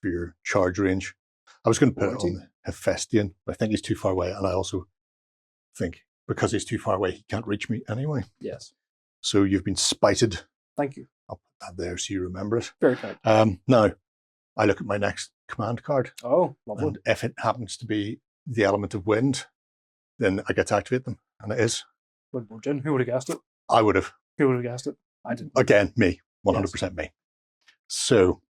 Speaker 2: for your charge range. I was going to put it on Hephaestion, but I think he's too far away, and I also think because he's too far away, he can't reach me anyway.
Speaker 3: Yes.
Speaker 2: So you've been spited.
Speaker 3: Thank you.
Speaker 2: I'll put that there so you remember it.
Speaker 3: Very kind.
Speaker 2: Now, I look at my next command card,
Speaker 3: Oh, lovely.
Speaker 2: and if it happens to be the element of wind, then I get to activate them, and it is.
Speaker 3: Windborgin. Who would have guessed it?
Speaker 2: I would have.
Speaker 3: Who would have guessed it? I didn't.
Speaker 2: Again, me. 100% me. So,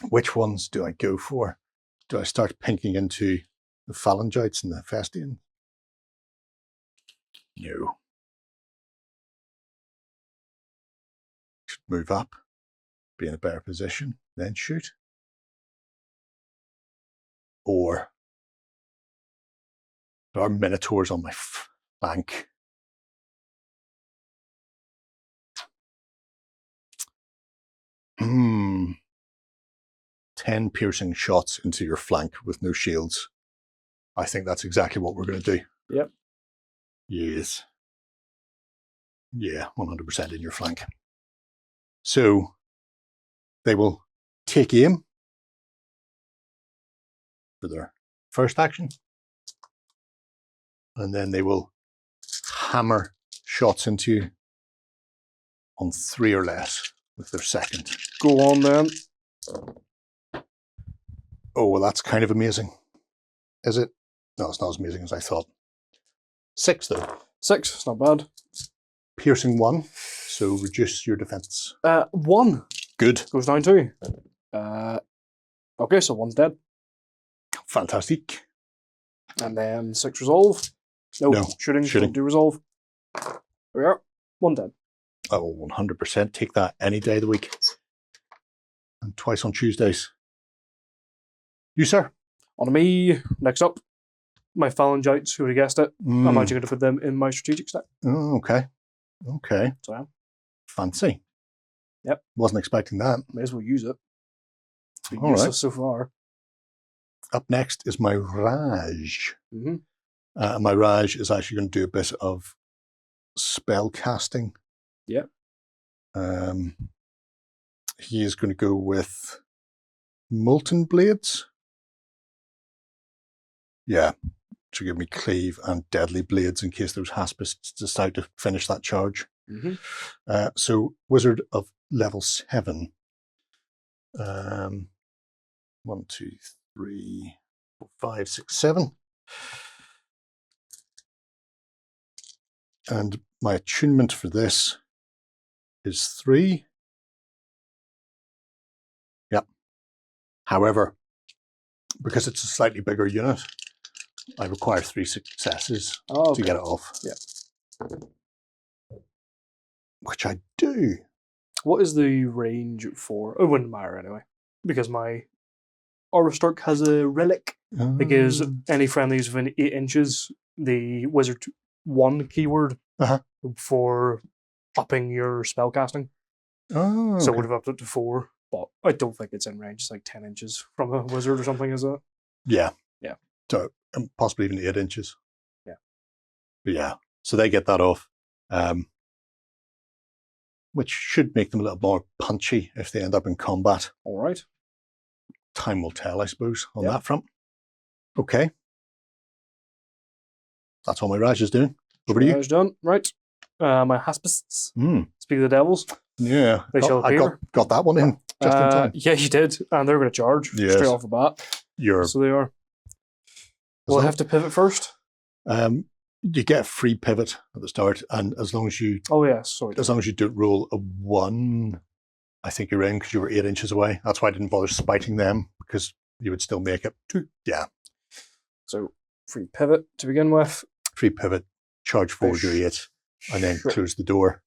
Speaker 2: which ones do I go for? Do I start pinking into the Phalangites and the Hephaestion? No. Should move up, be in a better position, then shoot. Or there are Minotaurs on my flank. Hmm. 10 piercing shots into your flank with no shields. I think that's exactly what we're going to do.
Speaker 3: Yep.
Speaker 2: Yes. Yeah, 100% in your flank. So they will take aim for their first action, and then they will hammer shots into you on 3 or less with their second.
Speaker 3: Go on then.
Speaker 2: Oh, well, that's kind of amazing. Is it? No, it's not as amazing as I thought. 6, though.
Speaker 3: 6. It's not bad.
Speaker 2: Piercing 1, so reduce your defense.
Speaker 3: 1
Speaker 2: Good.
Speaker 3: goes down 2. Okay, so 1's dead.
Speaker 2: Fantastic.
Speaker 3: And then 6 resolve. No. Shooting. Don't do resolve. There we are. 1 dead.
Speaker 2: Oh, 100%. Take that any day of the week. And twice on Tuesdays. You, sir?
Speaker 3: On to me. Next up, my phalangites. Who would have guessed it?
Speaker 2: Mm.
Speaker 3: I'm actually going to put them in my strategic stack.
Speaker 2: Oh, okay. Okay.
Speaker 3: So I am.
Speaker 2: Fancy.
Speaker 3: Yep.
Speaker 2: Wasn't expecting that.
Speaker 3: May as well use it. It's been
Speaker 2: All
Speaker 3: useless
Speaker 2: right.
Speaker 3: so far.
Speaker 2: Up next is my Raj.
Speaker 3: Mm-hmm.
Speaker 2: My Raj is actually going to do a bit of spell casting.
Speaker 3: Yep.
Speaker 2: He is going to go with Molten Blades. Yeah, to give me Cleave and Deadly Blades in case those Haspists decide to finish that charge.
Speaker 3: Mm-hmm.
Speaker 2: So, Wizard of level 7. 1, 2, 3, 4, 5, 6, 7. And my attunement for this is 3. Yep. However, because it's a slightly bigger unit, I require 3 successes to get it off.
Speaker 3: Yeah.
Speaker 2: Which I do.
Speaker 3: What is the range for? It wouldn't matter anyway, because my Aurostark has a relic that gives any friendlies within 8 inches the wizard 1 keyword for upping your spell casting.
Speaker 2: Oh,
Speaker 3: So it would have upped it to 4, but I don't think it's in range. It's like 10 inches from a wizard or something, is it?
Speaker 2: Yeah.
Speaker 3: Yeah.
Speaker 2: So possibly even 8 inches.
Speaker 3: Yeah.
Speaker 2: But yeah, so they get that off. Which should make them a little more punchy if they end up in combat.
Speaker 3: All right.
Speaker 2: Time will tell, I suppose, on that front. Okay. That's all my Raj is doing. Over to you.
Speaker 3: Raj done. Right. My Haspists. Speak of the devils.
Speaker 2: Yeah.
Speaker 3: They shall
Speaker 2: I
Speaker 3: appear.
Speaker 2: got that one in just in time.
Speaker 3: Yeah, you did. And they're going to charge straight off the bat. So they are. Will I have to pivot first?
Speaker 2: You get a free pivot at the start, and as long as you as long as you don't roll a 1, I think you're in because you were 8 inches away. That's why I didn't bother spiting them, because you would still make it. Yeah.
Speaker 3: So free pivot to begin with.
Speaker 2: Free pivot, charge forward your 8, and then close the door.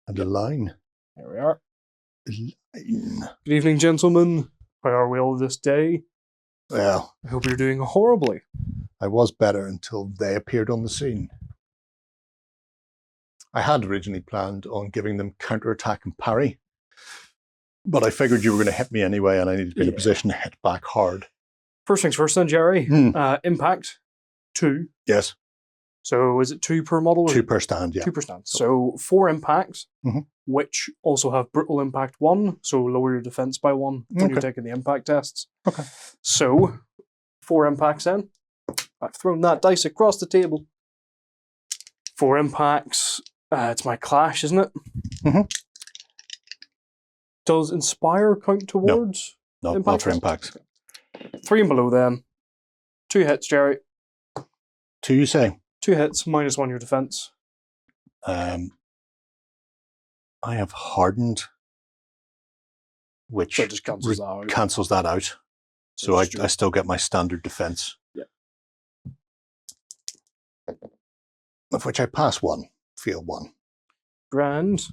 Speaker 2: And a line.
Speaker 3: There we are.
Speaker 2: Line.
Speaker 3: Good evening, gentlemen. How are we all this day?
Speaker 2: Well,
Speaker 3: I hope you're doing horribly.
Speaker 2: I was better until they appeared on the scene. I had originally planned on giving them counterattack and parry, but I figured you were going to hit me anyway, and I needed to be in a position to hit back hard.
Speaker 3: First things first then, Gerry. Impact, 2.
Speaker 2: Yes.
Speaker 3: So is it 2 per model?
Speaker 2: 2 per stand, yeah.
Speaker 3: 2 per stand. So 4 impacts, which also have brutal impact 1, so lower your defense by 1 when you're taking the impact tests.
Speaker 2: Okay.
Speaker 3: So 4 impacts then. I've thrown that dice across the table. 4 impacts. It's my clash, isn't it? Does Inspire count towards?
Speaker 2: No, not for impacts.
Speaker 3: 3 and below then. 2 hits, Gerry.
Speaker 2: 2, you say?
Speaker 3: 2 hits, -1 your defense.
Speaker 2: I have hardened, which
Speaker 3: So it just cancels that out.
Speaker 2: So I still get my standard defense.
Speaker 3: Yeah.
Speaker 2: Of which I pass 1, fail 1.
Speaker 3: Grand.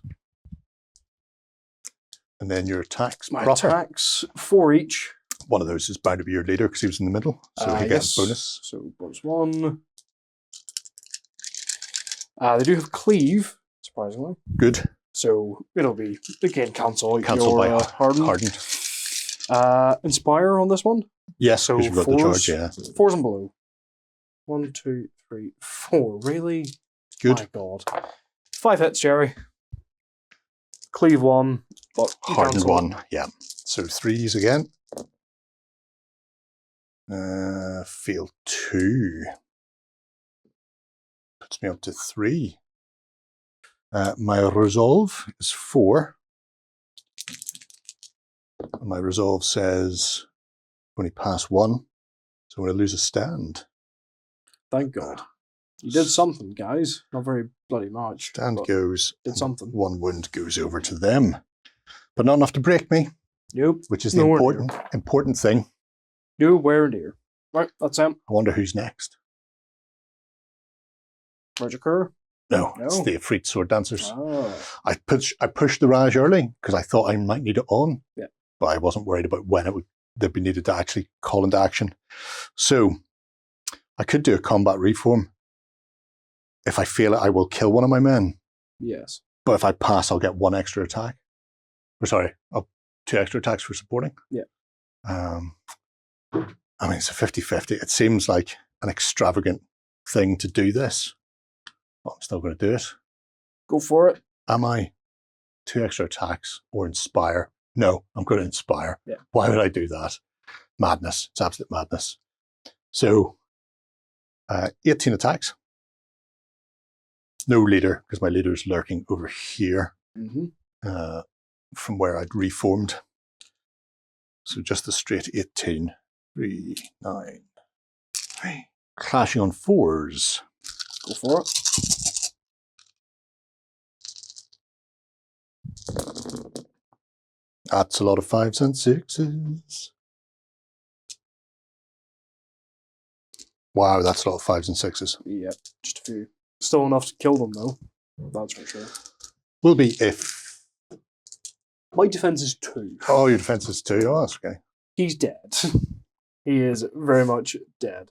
Speaker 2: And then your attacks.
Speaker 3: My attacks, 4 each.
Speaker 2: One of those is bound to be your leader because he was in the middle. So he gets bonus.
Speaker 3: So +1. They do have Cleave, surprisingly.
Speaker 2: Good.
Speaker 3: So it'll be, again, cancel
Speaker 2: by
Speaker 3: hardened. Inspire on this one?
Speaker 2: Yes,
Speaker 3: so
Speaker 2: because you've got the charge, yeah.
Speaker 3: 4s and below. 1, 2, 3, 4. Really?
Speaker 2: Good.
Speaker 3: My God. 5 hits, Gerry. Cleave 1, but
Speaker 2: hardened 1, yeah. So 3s again. Fail 2. Puts me up to 3. My resolve is 4. And my resolve says only pass 1, so I'm going to lose a stand.
Speaker 3: Thank God. You did something, guys. Not very bloody much.
Speaker 2: Stand goes.
Speaker 3: Did something.
Speaker 2: 1 wound goes over to them. But not enough to break me.
Speaker 3: Nope.
Speaker 2: Which is the important thing.
Speaker 3: No, where and here. Right, that's him.
Speaker 2: I wonder who's next.
Speaker 3: Roger Kerr?
Speaker 2: No, it's the Efreet Sword Dancers.
Speaker 3: Oh.
Speaker 2: I pushed the Raj early because I thought I might need it on.
Speaker 3: Yeah.
Speaker 2: But I wasn't worried about when it would they'd be needed to actually call into action. So I could do a combat reform. If I fail it, I will kill one of my men.
Speaker 3: Yes.
Speaker 2: But if I pass, I'll get 1 extra attack. Or sorry, 2 extra attacks for supporting.
Speaker 3: Yeah.
Speaker 2: I mean, it's a 50-50. It seems like an extravagant thing to do this. But I'm still going to do it.
Speaker 3: Go for it.
Speaker 2: Am I 2 extra attacks or inspire? No, I'm going to inspire.
Speaker 3: Yeah.
Speaker 2: Why would I do that? Madness. It's absolute madness. So, 18 attacks. No leader, because my leader is lurking over here from where I'd reformed. So just the straight 18. 3, 9, 3. Clashing on 4s.
Speaker 3: Go for it.
Speaker 2: That's a lot of 5s and 6s. Wow, that's a lot of 5s and 6s.
Speaker 3: Yep, just a few. Still enough to kill them, though. That's for sure.
Speaker 2: Will be if...
Speaker 3: My defense is 2.
Speaker 2: Oh, your defense is 2. Oh, that's okay.
Speaker 3: He's dead. He is very much dead.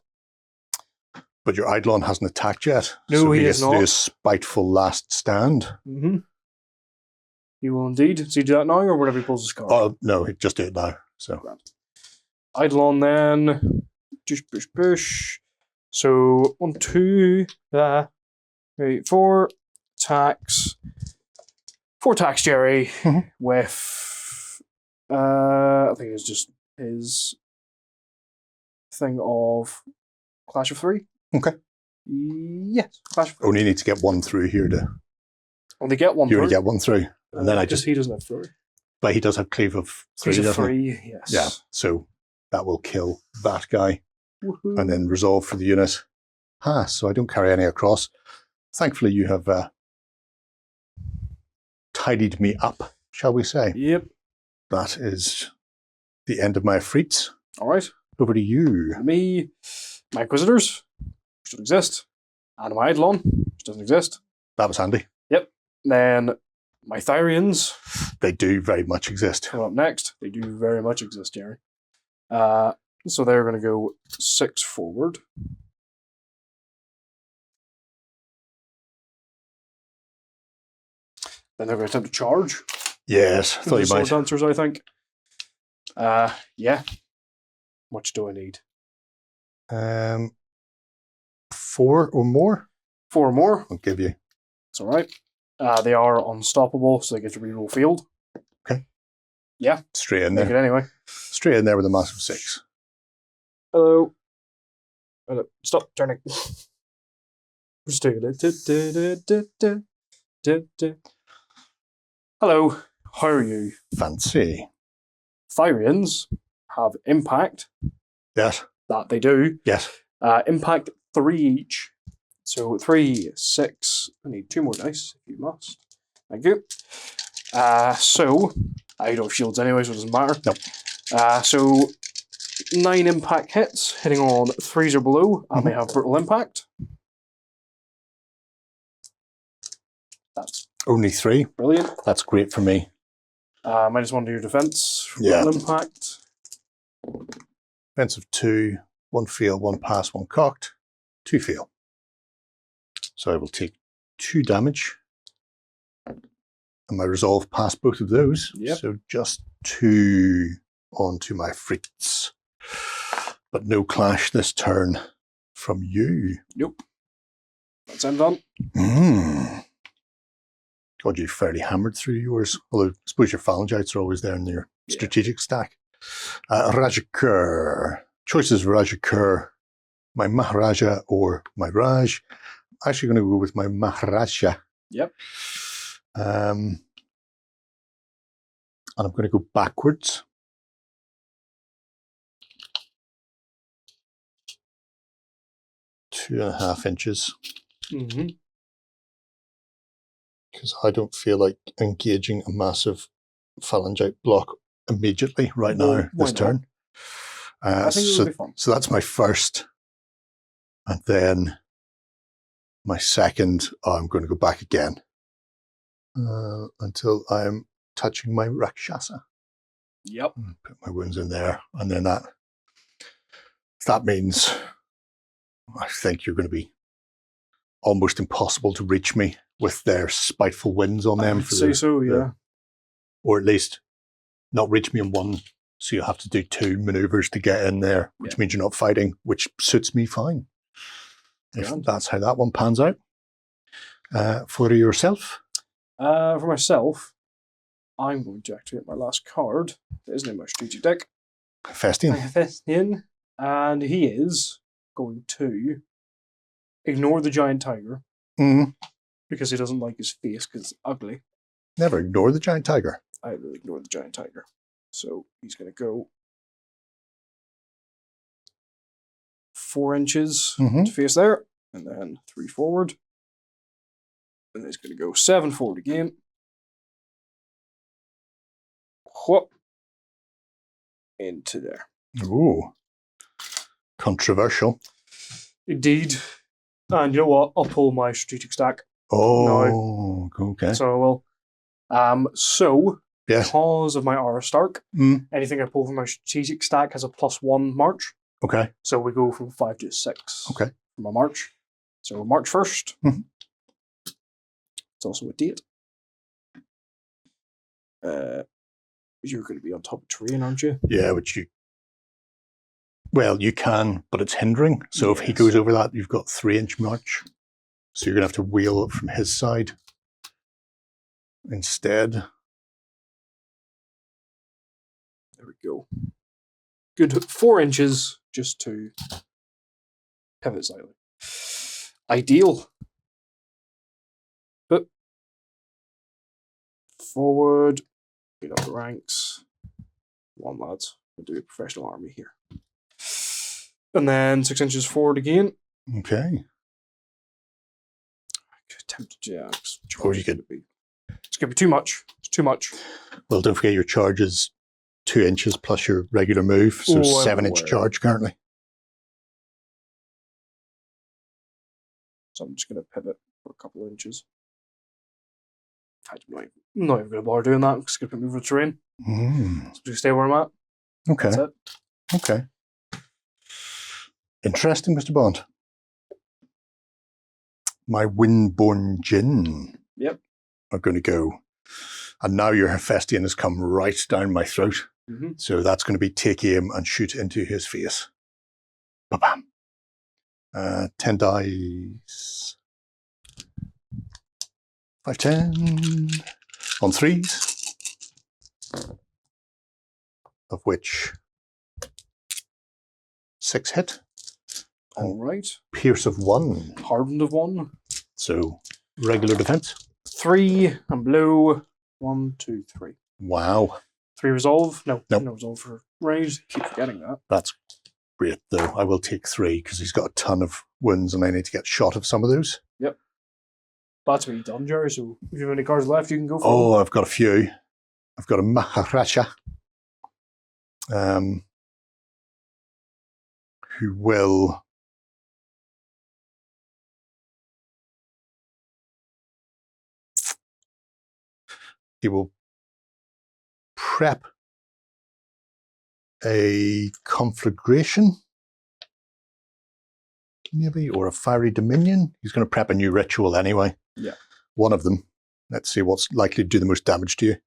Speaker 2: But your Eidolon hasn't attacked yet.
Speaker 3: No,
Speaker 2: so
Speaker 3: he
Speaker 2: gets
Speaker 3: is
Speaker 2: to do
Speaker 3: not.
Speaker 2: a spiteful last stand.
Speaker 3: He will indeed. Does he do that now, or whenever he pulls his card?
Speaker 2: Oh, no, he just do it now. So
Speaker 3: Eidolon then. Push. So 1, 2, 3, 4 attacks. 4 attacks, Gerry, with I think it's just his thing of Clash of 3.
Speaker 2: Okay.
Speaker 3: Yes, Clash of 3.
Speaker 2: only need to get 1 through here to...
Speaker 3: Only get 1
Speaker 2: You
Speaker 3: through.
Speaker 2: only get 1 through. And then I
Speaker 3: Because
Speaker 2: just...
Speaker 3: he doesn't have 3.
Speaker 2: But he does have cleave of 3,
Speaker 3: He's a
Speaker 2: doesn't he?
Speaker 3: 3, yes.
Speaker 2: Yeah, so that will kill that guy.
Speaker 3: Woohoo.
Speaker 2: And then resolve for the unit. So I don't carry any across. Thankfully, you have tidied me up, shall we say.
Speaker 3: Yep.
Speaker 2: That is the end of my freaks.
Speaker 3: All right.
Speaker 2: Over to you.
Speaker 3: Me, my Inquisitors, which don't exist, and my Eidolon, which doesn't exist.
Speaker 2: That was handy.
Speaker 3: Yep. Then my Therians.
Speaker 2: They do very much exist.
Speaker 3: Coming up next. They do very much exist, Gerry. So they're going to go 6 forward. Then they're going to attempt to charge.
Speaker 2: Yes, I thought you
Speaker 3: Sword
Speaker 2: might.
Speaker 3: dancers, I think. Yeah. Much do I need?
Speaker 2: 4 or more?
Speaker 3: 4 more.
Speaker 2: I'll give you.
Speaker 3: It's all right. They are unstoppable, so they get to reroll field.
Speaker 2: Okay.
Speaker 3: Yeah.
Speaker 2: Straight in
Speaker 3: Make
Speaker 2: there.
Speaker 3: it anyway.
Speaker 2: Straight in there with a massive 6.
Speaker 3: Hello. Stop turning. Just doing it. Hello. How are you?
Speaker 2: Fancy.
Speaker 3: Therians have impact.
Speaker 2: Yes.
Speaker 3: That they do.
Speaker 2: Yes.
Speaker 3: Impact 3 each. So 3, 6. I need 2 more dice, if you must. Thank you. So, I don't have shields anyway, so it doesn't matter.
Speaker 2: Nope.
Speaker 3: So, 9 impact hits, hitting on 3s or below, and they have brutal impact. That's
Speaker 2: Only 3.
Speaker 3: brilliant.
Speaker 2: That's great for me.
Speaker 3: -1 to your defense.
Speaker 2: Yeah.
Speaker 3: Brutal impact.
Speaker 2: Defense of 2. 1 fail, 1 pass, 1 cocked. 2 fail. So I will take 2 damage. And my resolve past both of those.
Speaker 3: Yep.
Speaker 2: So just 2 onto my freaks. But no clash this turn from you.
Speaker 3: Nope. That's end done.
Speaker 2: God, you fairly hammered through yours. Although I suppose your phalangites are always there in your strategic stack. Rajakur. Choices Rajakur. My Maharaja or my Raj. I'm actually going to go with my Maharaja.
Speaker 3: Yep.
Speaker 2: And I'm going to go backwards. Two and a half inches. Because I don't feel like engaging a massive phalangite block immediately right now this turn.
Speaker 3: I think it will be fun.
Speaker 2: So that's my first. And then my second, I'm going to go back again until I'm touching my Rakshasa.
Speaker 3: Yep.
Speaker 2: Put my wounds in there, and then that means I think you're going to be almost impossible to reach me with their spiteful winds on them.
Speaker 3: I'd say so, yeah.
Speaker 2: Or at least not reach me in one, so you have to do 2 maneuvers to get in there, which means you're not fighting, which suits me fine. If that's how that one pans out. For yourself?
Speaker 3: For myself, I'm going to activate my last card. That isn't in my strategic deck.
Speaker 2: Festian.
Speaker 3: And he is going to ignore the giant tiger. Because he doesn't like his face because it's ugly.
Speaker 2: Never ignore the giant tiger.
Speaker 3: I will ignore the giant tiger. So he's going to go 4 inches to face there, and then 3 forward. And then he's going to go 7 forward again. Whoop. Into there.
Speaker 2: Ooh. Controversial.
Speaker 3: Indeed. And you know what? I'll pull my strategic stack.
Speaker 2: Oh, no. Okay.
Speaker 3: So I will. So,
Speaker 2: yes.
Speaker 3: Because of my Aura Stark, anything I pull from my strategic stack has a +1 march.
Speaker 2: Okay.
Speaker 3: So we go from 5 to 6.
Speaker 2: Okay.
Speaker 3: For my march. So March 1st. It's also a date. You're going to be on top of terrain, aren't you?
Speaker 2: Yeah, well, you can, but it's hindering. So if he goes over that, you've got 3-inch march. So you're going to have to wheel it from his side instead.
Speaker 3: There we go. Good 4 inches just to pivot slightly. Ideal. But forward, get up the ranks. Come on, lads. We'll do a professional army here. And then 6 inches forward again.
Speaker 2: Okay.
Speaker 3: Tempted to
Speaker 2: or you could.
Speaker 3: It's going to be too much. It's too much.
Speaker 2: Well, don't forget your charge is 2 inches plus your regular move, so 7-inch charge currently.
Speaker 3: So I'm just going to pivot for a couple of inches. I'm not even going to bother doing that. I'm just going to put me over the terrain. So just stay where I'm at.
Speaker 2: Okay.
Speaker 3: That's it.
Speaker 2: Okay. Interesting, Mr. Bond. My Windborn Djinn are going to go. And now your Hephaestion has come right down my throat. So that's going to be take aim and shoot into his face. Ba-bam. 10 dice. 5, 10. On 3s. Of which 6 hit.
Speaker 3: All right.
Speaker 2: Pierce of 1.
Speaker 3: Hardened of 1.
Speaker 2: So regular defense.
Speaker 3: 3 and blue. 1, 2, 3.
Speaker 2: Wow.
Speaker 3: 3 resolve. No,
Speaker 2: nope.
Speaker 3: No resolve for range. Keep forgetting that.
Speaker 2: That's great, though. I will take 3 because he's got a ton of wounds and I need to get shot of some of those.
Speaker 3: Yep. That's what you've done, Gerry. So if you have any cards left, you can go for
Speaker 2: them. I've got a few. I've got a Maharaja. Who will... He will prep a conflagration, maybe, or a fiery dominion. He's going to prep a new ritual anyway.
Speaker 3: Yeah.
Speaker 2: One of them. Let's see what's likely to do the most damage to you.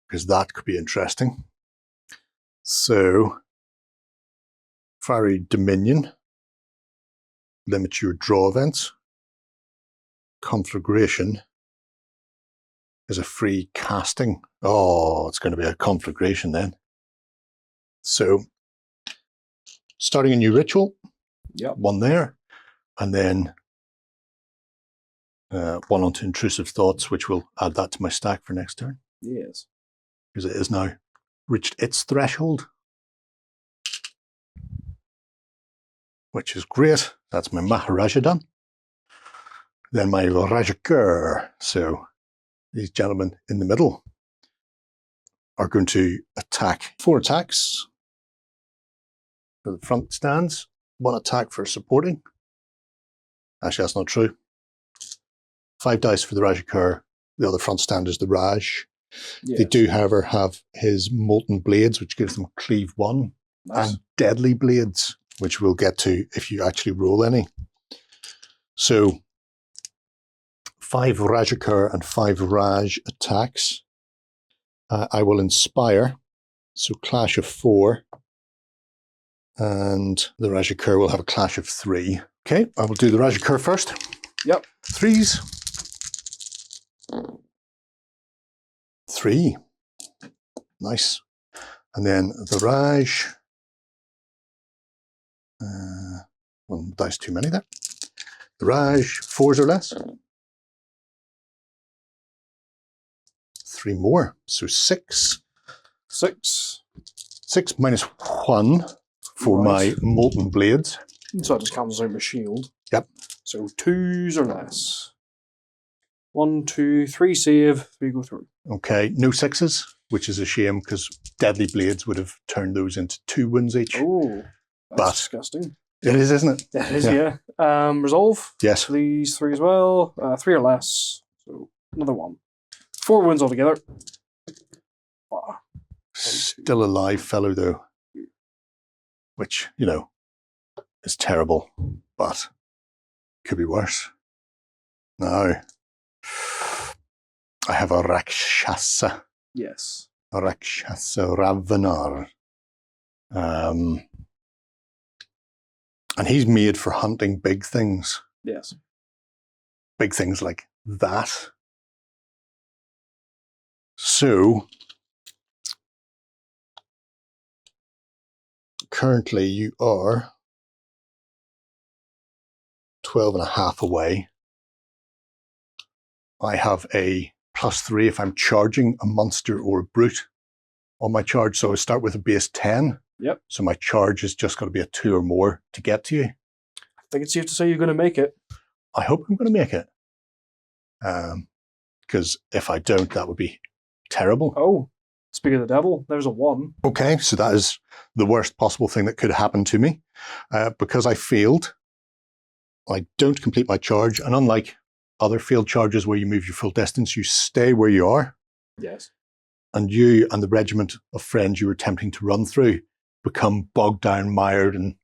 Speaker 2: Because that could be interesting. So, fiery dominion. Limit your draw events. Conflagration is a free casting. Oh, it's going to be a conflagration then. So, starting a new ritual.
Speaker 3: Yep.
Speaker 2: 1 there. And then 1 onto intrusive thoughts, which will add that to my stack for next turn.
Speaker 3: Yes.
Speaker 2: Because it has now reached its threshold. Which is great. That's my Maharaja done. Then my Rajakur. So, these gentlemen in the middle are going to attack. 4 attacks for the front stands. 1 attack for supporting. Actually, that's not true. 5 dice for the Rajakur. The other front stand is the Raj. They do, however, have his Molten Blades, which gives them Cleave 1, and Deadly Blades, which we'll get to if you actually roll any. So 5 Rajakur and 5 Raj attacks. I will Inspire, so Clash of 4, and the Rajakur will have a Clash of 3. Okay, I will do the Rajakur first.
Speaker 3: Yep.
Speaker 2: 3s. 3. Nice. And then the Raj. One dice too many there. The Raj, 4s or less. 3 more, so 6.
Speaker 3: 6.
Speaker 2: 6 minus 1 for my Molten Blades.
Speaker 3: So that just cancels out my shield.
Speaker 2: Yep.
Speaker 3: So 2s or less. 1, 2, 3 save, 3 go through.
Speaker 2: Okay, no 6s, which is a shame because Deadly Blades would have turned those into 2 wounds each.
Speaker 3: Oh, that's disgusting.
Speaker 2: It is, isn't it?
Speaker 3: It is, yeah. Resolve.
Speaker 2: Yes.
Speaker 3: These 3 as well. 3 or less. So another 1. 4 wounds altogether. Wow.
Speaker 2: Still a live fellow, though. Which, you know, is terrible, but could be worse. Now, I have a Rakshasa.
Speaker 3: Yes.
Speaker 2: A Rakshasa Ravanar. And he's made for hunting big things.
Speaker 3: Yes.
Speaker 2: Big things like that. So, currently you are 12.5 away. I have a +3 if I'm charging a monster or a brute on my charge. So I start with a base 10.
Speaker 3: Yep.
Speaker 2: So my charge has just got to be a 2 or more to get to you.
Speaker 3: I think it's safe to say you're going to make it.
Speaker 2: I hope I'm going to make it. Because if I don't, that would be terrible.
Speaker 3: Oh, speak of the devil, there's a 1.
Speaker 2: Okay, so that is the worst possible thing that could happen to me. Because I failed, I don't complete my charge. And unlike other failed charges where you move your full distance, you stay where you are.
Speaker 3: Yes.
Speaker 2: And you and the regiment of friends you were attempting to run through become bogged down, mired, and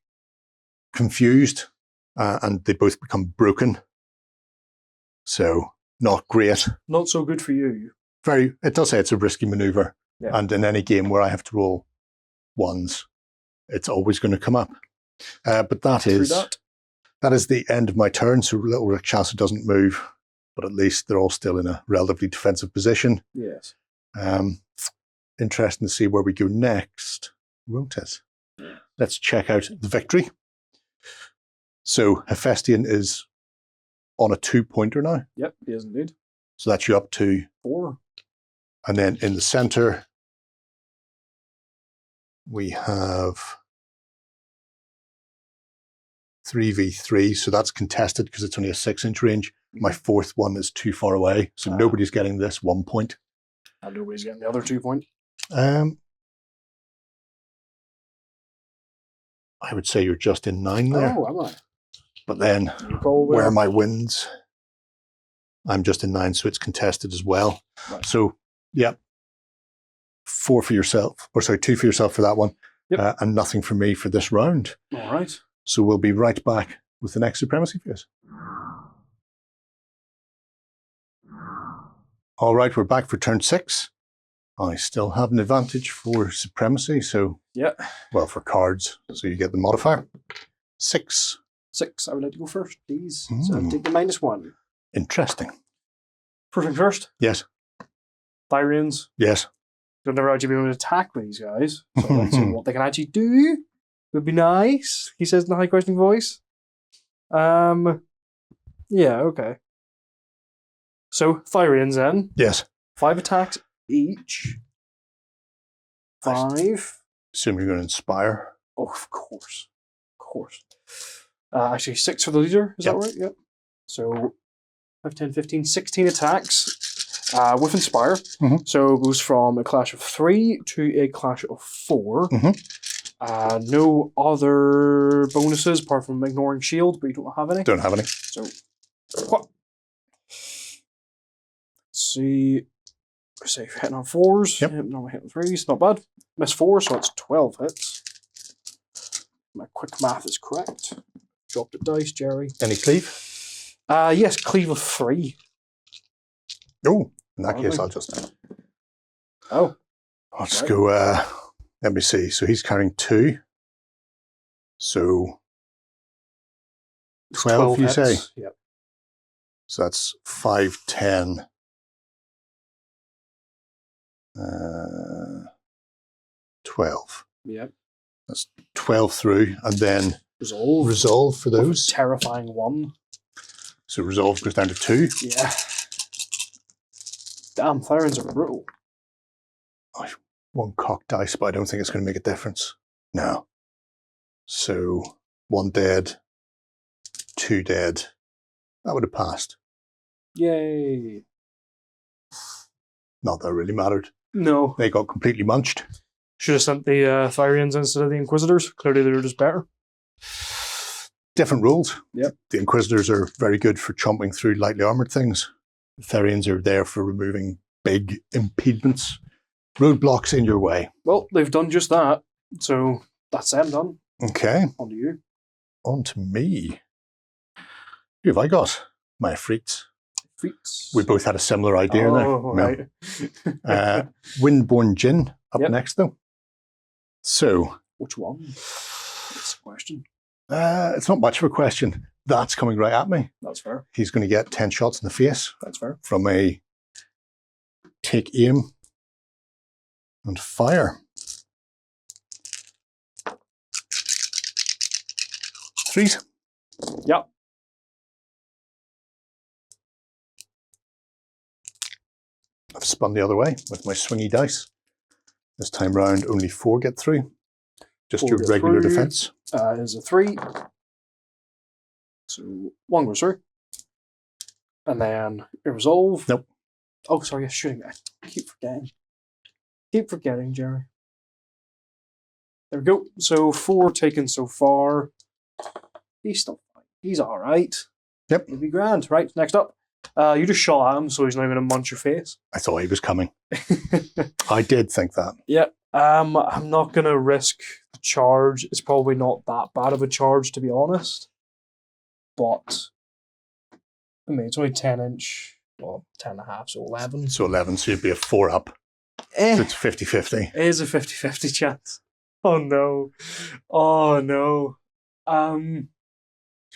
Speaker 2: confused. And they both become broken. So, not great.
Speaker 3: Not so good for you.
Speaker 2: It does say it's a risky maneuver.
Speaker 3: Yeah.
Speaker 2: And in any game where I have to roll 1s, it's always going to come up. But that is the end of my turn. So little Rakshasa doesn't move, but at least they're all still in a relatively defensive position.
Speaker 3: Yes.
Speaker 2: Interesting to see where we go next, won't it? Yeah. Let's check out the victory. So Hephaestion is on a 2-pointer now.
Speaker 3: Yep, he is indeed.
Speaker 2: So that's you up to
Speaker 3: 4.
Speaker 2: And then in the center, we have 3v3. So that's contested because it's only a 6-inch range. My 4th one is too far away. So nobody's getting this 1 point.
Speaker 3: And nobody's getting the other 2 point.
Speaker 2: I would say you're just in 9 there.
Speaker 3: Oh, am I?
Speaker 2: But then, where are my wins? I'm just in 9, so it's contested as well. Right. So, yeah, 2 for yourself for that one.
Speaker 3: Yep.
Speaker 2: And nothing for me for this round.
Speaker 3: All right.
Speaker 2: So we'll be right back with the next supremacy phase. All right, we're back for turn 6. I still have an advantage for supremacy, so well, for cards, so you get the modifier. 6.
Speaker 3: 6. I would like to go first, please. So I'll take the -1.
Speaker 2: Interesting.
Speaker 3: Perfect first.
Speaker 2: Yes.
Speaker 3: Thyrians.
Speaker 2: Yes.
Speaker 3: I've never actually been able to attack these guys, so I'd like to see what they can actually do. Would be nice. He says in a high questioning voice. Yeah. Okay. So Thyrians then.
Speaker 2: Yes.
Speaker 3: 5 attacks each. 5.
Speaker 2: Assume you're going to inspire.
Speaker 3: Oh, of course. Of course. Actually, 6 for the leader. Is that right? Yep. So 5, 10, 15, 16 attacks with Inspire. So it goes from a clash of 3 to a clash of 4. No other bonuses apart from ignoring shield, but you don't have any.
Speaker 2: Don't have any.
Speaker 3: So, what? Let's see. Safe hitting on 4s.
Speaker 2: Yep.
Speaker 3: Normal hitting 3s. Not bad. Miss 4, so it's 12 hits. My quick math is correct. Drop the dice, Jerry.
Speaker 2: Any cleave?
Speaker 3: Yes, cleave of 3.
Speaker 2: Oh, in that case, I'll just...
Speaker 3: Oh.
Speaker 2: I'll just go... let me see. So he's carrying 2. So... 12 you
Speaker 3: hits.
Speaker 2: say?
Speaker 3: Yep.
Speaker 2: So that's 5, 10... 12.
Speaker 3: Yep.
Speaker 2: That's 12 through, and then resolve for those.
Speaker 3: Terrifying 1.
Speaker 2: So resolve goes down to 2.
Speaker 3: Yeah. Damn, Therians are brutal.
Speaker 2: One cocked dice, but I don't think it's going to make a difference. No. So 1 dead, 2 dead. That would have passed.
Speaker 3: Yay.
Speaker 2: Not that it really mattered.
Speaker 3: No.
Speaker 2: They got completely munched.
Speaker 3: Should have sent the Therians instead of the Inquisitors. Clearly they were just better.
Speaker 2: Different rules.
Speaker 3: Yep.
Speaker 2: The Inquisitors are very good for chomping through lightly armoured things. The Therians are there for removing big impediments, roadblocks in your way.
Speaker 3: Well, they've done just that. So that's them done.
Speaker 2: Okay.
Speaker 3: On to you.
Speaker 2: On to me. Who have I got? My freaks.
Speaker 3: Freaks.
Speaker 2: We both had a similar idea there.
Speaker 3: Right.
Speaker 2: Windborn Djinn up
Speaker 3: Yep.
Speaker 2: next, though. So.
Speaker 3: Which one? That's the question.
Speaker 2: It's not much of a question. That's coming right at me.
Speaker 3: That's fair.
Speaker 2: He's going to get 10 shots in the face.
Speaker 3: That's fair.
Speaker 2: From a take aim and fire. 3s.
Speaker 3: Yep.
Speaker 2: I've spun the other way with my swingy dice. This time round, only 4 get through. Just
Speaker 3: 4
Speaker 2: your
Speaker 3: get
Speaker 2: regular
Speaker 3: through.
Speaker 2: defense.
Speaker 3: Is a 3. So 1 goes through. And then a resolve.
Speaker 2: Nope.
Speaker 3: Oh, sorry, yes, shooting. I keep forgetting. Keep forgetting, Jerry. There we go. So 4 taken so far. He's still fine. He's alright.
Speaker 2: Yep.
Speaker 3: He'll be grand. Right, next up. You just shot at him, so he's not going to munch your face.
Speaker 2: I thought he was coming. I did think that.
Speaker 3: Yeah. I'm not going to risk the charge. It's probably not that bad of a charge, to be honest. But, I mean, it's only 10 inch. Well, 10 and a half, so 11.
Speaker 2: So 11, so you'd be a 4 up.
Speaker 3: Eh.
Speaker 2: So it's 50-50.
Speaker 3: It is a 50-50 chance. Oh, no. Oh, no.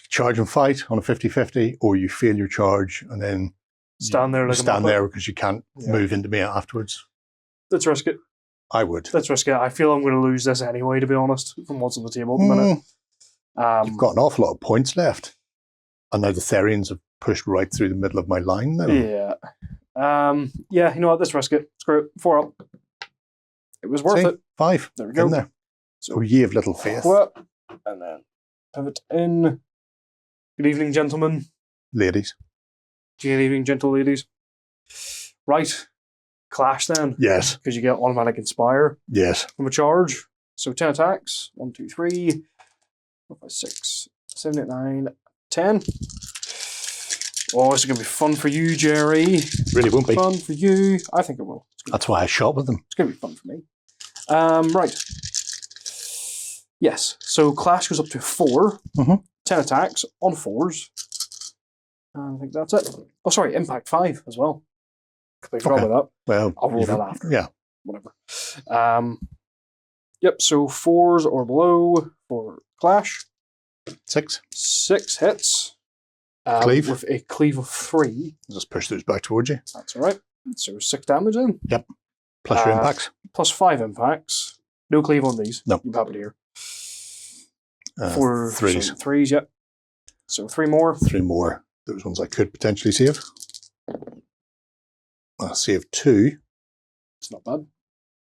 Speaker 2: Charge and fight on a 50-50, or you fail your charge and then
Speaker 3: Stand there like a
Speaker 2: stand
Speaker 3: muppet.
Speaker 2: there because you can't move into me afterwards.
Speaker 3: Let's risk it.
Speaker 2: I would.
Speaker 3: Let's risk it. I feel I'm going to lose this anyway, to be honest, from what's on the table at the minute.
Speaker 2: You've got an awful lot of points left. And now the Therians have pushed right through the middle of my line now.
Speaker 3: Yeah. Yeah, you know what? Let's risk it. Screw it. 4 up. It was worth it.
Speaker 2: 5.
Speaker 3: There we go.
Speaker 2: In there. So ye of little faith.
Speaker 3: And then pivot in. Good evening, gentlemen.
Speaker 2: Ladies.
Speaker 3: Good evening, gentle ladies. Right. Clash then.
Speaker 2: Yes.
Speaker 3: Because you get automatic inspire
Speaker 2: Yes.
Speaker 3: from a charge. So 10 attacks. 1, 2, 3, 4, 5, 6, 7, 8, 9, 10. Oh, this is going to be fun for you, Jerry.
Speaker 2: Really won't be.
Speaker 3: Fun for you. I think it will.
Speaker 2: That's why I shot with them.
Speaker 3: It's going to be fun for me. Right. Yes. So Clash goes up to 4. 10 attacks on 4s. And I think that's it. Oh, sorry. Impact 5 as well. Completely forgot about that.
Speaker 2: Well,
Speaker 3: I'll roll that after.
Speaker 2: Yeah.
Speaker 3: Whatever. Yep. So 4s or below for Clash.
Speaker 2: 6.
Speaker 3: 6 hits.
Speaker 2: Cleave.
Speaker 3: With a cleave of 3.
Speaker 2: Just push those back towards you.
Speaker 3: That's all right. So 6 damage then.
Speaker 2: Yep. Plus your impacts.
Speaker 3: Plus 5 impacts. No cleave on these.
Speaker 2: No.
Speaker 3: You have it here.
Speaker 2: 4 3s.
Speaker 3: So 3s, yep. So 3 more.
Speaker 2: 3 more. Those ones I could potentially save. I'll save 2.
Speaker 3: It's not bad.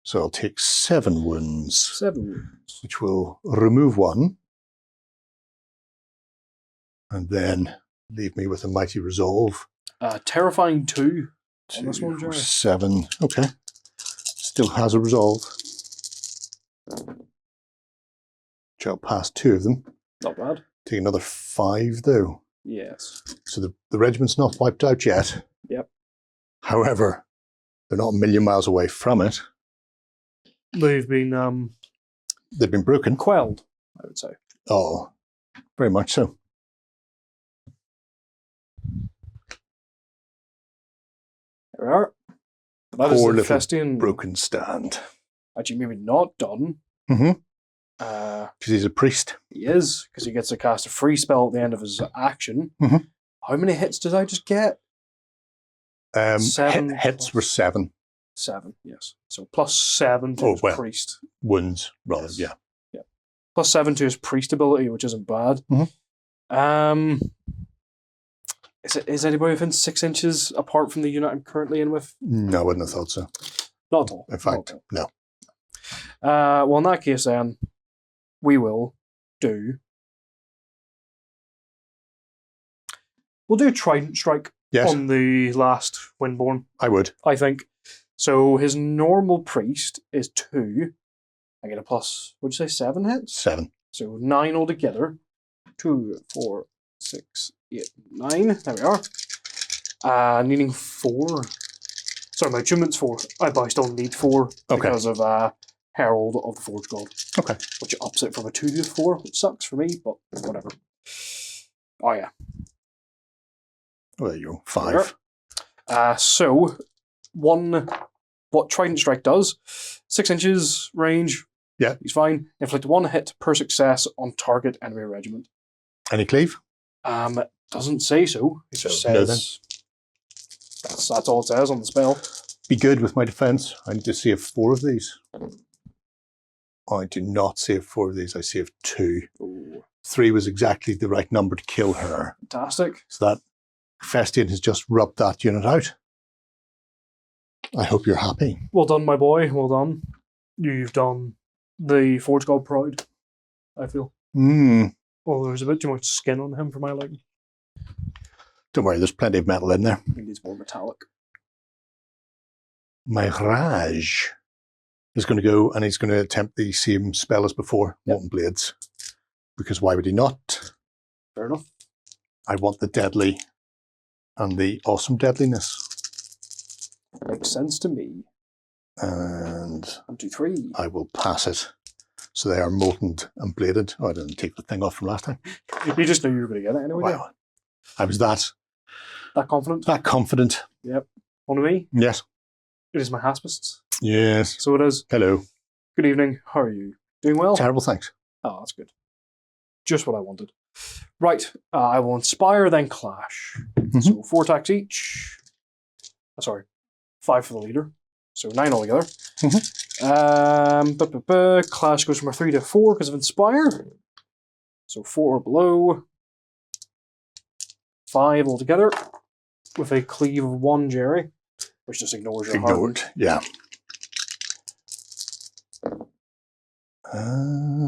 Speaker 2: So I'll take 7 wounds.
Speaker 3: 7 wounds.
Speaker 2: Which will remove 1. And then leave me with a mighty resolve.
Speaker 3: Terrifying 2 on
Speaker 2: 2,
Speaker 3: this one, Jerry.
Speaker 2: 7. Okay. Still has a resolve. Which I'll pass 2 of them.
Speaker 3: Not bad.
Speaker 2: Take another 5 though.
Speaker 3: Yes.
Speaker 2: So the regiment's not wiped out yet.
Speaker 3: Yep.
Speaker 2: However, They're not a million miles away from it.
Speaker 3: They've been
Speaker 2: broken.
Speaker 3: quelled, I would say.
Speaker 2: Oh, very much so.
Speaker 3: There we are. That is
Speaker 2: Poor
Speaker 3: the
Speaker 2: little
Speaker 3: Festian.
Speaker 2: broken stand.
Speaker 3: Actually, maybe not done.
Speaker 2: Mm-hmm.
Speaker 3: Because
Speaker 2: he's a priest.
Speaker 3: he is, because he gets to cast a free spell at the end of his action.
Speaker 2: Mhm.
Speaker 3: How many hits did I just get? 7
Speaker 2: Hits were 7.
Speaker 3: 7, yes. So +7 to his
Speaker 2: well.
Speaker 3: priest.
Speaker 2: Wounds, rather,
Speaker 3: Yes.
Speaker 2: yeah.
Speaker 3: +7 to his priest ability, which isn't bad.
Speaker 2: Mhm.
Speaker 3: Is anybody within 6 inches apart from the unit I'm currently in with?
Speaker 2: No, I wouldn't have thought so.
Speaker 3: Not at all.
Speaker 2: In fact, no.
Speaker 3: Well, in that case, then we will do. We'll do Trident Strike
Speaker 2: Yes,
Speaker 3: on the last Windborn,
Speaker 2: I would.
Speaker 3: I think. So his normal priest is 2. I get a plus, would you say 7 hits?
Speaker 2: 7.
Speaker 3: So 9 altogether. 2, 4, 6, 8, 9. There we are. Needing 4. Sorry, my attunement's 4. But I still need 4 because of Herald of the Forge God.
Speaker 2: Okay.
Speaker 3: Which ups it from a 2 to a 4, which sucks for me, but whatever. Oh yeah.
Speaker 2: Oh, there you go. 5.
Speaker 3: So, what Trident Strike does, 6 inches range.
Speaker 2: Yeah.
Speaker 3: He's fine. Inflict 1 hit per success on target enemy regiment.
Speaker 2: Any cleave?
Speaker 3: Doesn't say so. It just
Speaker 2: no
Speaker 3: says that's all it says on the spell.
Speaker 2: Be good with my defense. I need to save 4 of these. I do not save 4 of these. I save 2.
Speaker 3: Ooh,
Speaker 2: 3 was exactly the right number to kill her.
Speaker 3: fantastic.
Speaker 2: So that Festian has just rubbed that unit out. I hope you're happy.
Speaker 3: Well done, my boy. Well done. You've done the Forge God proud, I feel. Well, there's a bit too much skin on him for my liking.
Speaker 2: Don't worry, there's plenty of metal in there.
Speaker 3: He needs more metallic.
Speaker 2: My Raj is going to go and he's going to attempt the same spell as before, Molten Blades. Because why would he not?
Speaker 3: Fair enough.
Speaker 2: I want the deadly and the awesome deadliness.
Speaker 3: Makes sense to me.
Speaker 2: And
Speaker 3: 1, 2, 3.
Speaker 2: I will pass it. So they are moltened and bladed. Oh, I didn't take the thing off from last time.
Speaker 3: You just knew you were going to get it anyway.
Speaker 2: Wow. I was that
Speaker 3: Confident?
Speaker 2: that confident.
Speaker 3: Yep. On me?
Speaker 2: Yes.
Speaker 3: It is my Haspists.
Speaker 2: Yes.
Speaker 3: So it is.
Speaker 2: Hello.
Speaker 3: Good evening. How are you? Doing well?
Speaker 2: Terrible, thanks.
Speaker 3: Oh, that's good. Just what I wanted. Right. I will Inspire, then Clash. So 4 attacks each. Sorry. 5 for the leader. So 9 altogether. Clash goes from a 3 to 4 because of Inspire. So 4 or below. 5 altogether. With a cleave of 1, Gerry. Which just ignores your
Speaker 2: Ignored.
Speaker 3: hardened.
Speaker 2: Yeah.